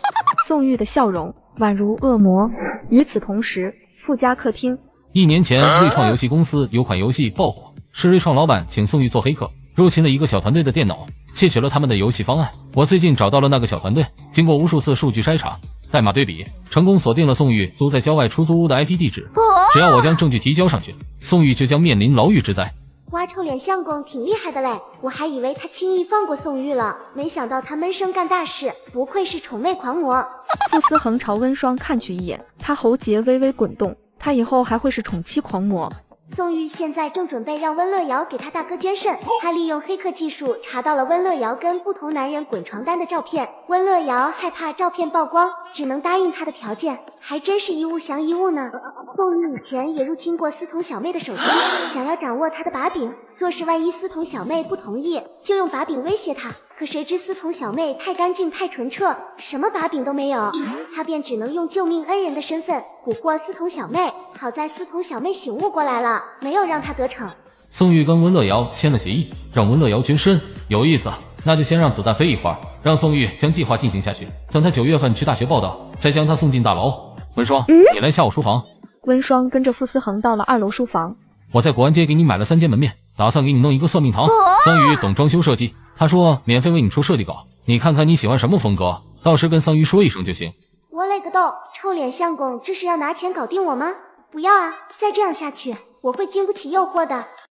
宋玉的笑容宛如恶魔。与此同时，富家客厅。1年前，瑞创游戏公司有款游戏爆火，是瑞创老板请宋玉做黑客，入侵了一个小团队的电脑，窃取了他们的游戏方案。我最近找到了那个小团队，经过无数次数据筛查、代码对比，成功锁定了宋玉租在郊外出租屋的 IP 地址。只要我将证据提交上去，宋玉就将面临牢狱之灾。哇，臭脸相公挺厉害的嘞，我还以为他轻易放过宋玉了，没想到他闷声干大事，不愧是宠妹狂魔。傅思恒朝温双看去一眼，他喉结微微滚动，他以后还会是宠妻狂魔。宋玉现在正准备让温乐瑶给他大哥捐肾，他利用黑客技术查到了温乐瑶跟不同男人滚床单的照片。温乐瑶害怕照片曝光，只能答应他的条件，还真是一物降一物呢。宋玉以前也入侵过思彤小妹的手机，想要掌握她的把柄，若是万一思彤小妹不同意，就用把柄威胁她。可谁知思彤小妹太干净太纯澈，什么把柄都没有，他便只能用救命恩人的身份蛊惑思彤小妹。好在思彤小妹醒悟过来了，没有让他得逞。宋玉跟温乐瑶签了协议，让温乐瑶捐肾，有意思。那就先让子弹飞一会儿，让宋玉将计划进行下去。等他9月份去大学报道，再将他送进大牢。温双，你来下我书房。温双跟着傅思恒到了2楼书房。我在国安街给你买了3间门面，打算给你弄一个算命堂。桑榆懂装修设计，他说免费为你出设计稿，你看看你喜欢什么风格，到时跟桑榆说一声就行。我勒个豆，臭脸相公，这是要拿钱搞定我吗？不要啊！再这样下去，我会经不起诱惑的。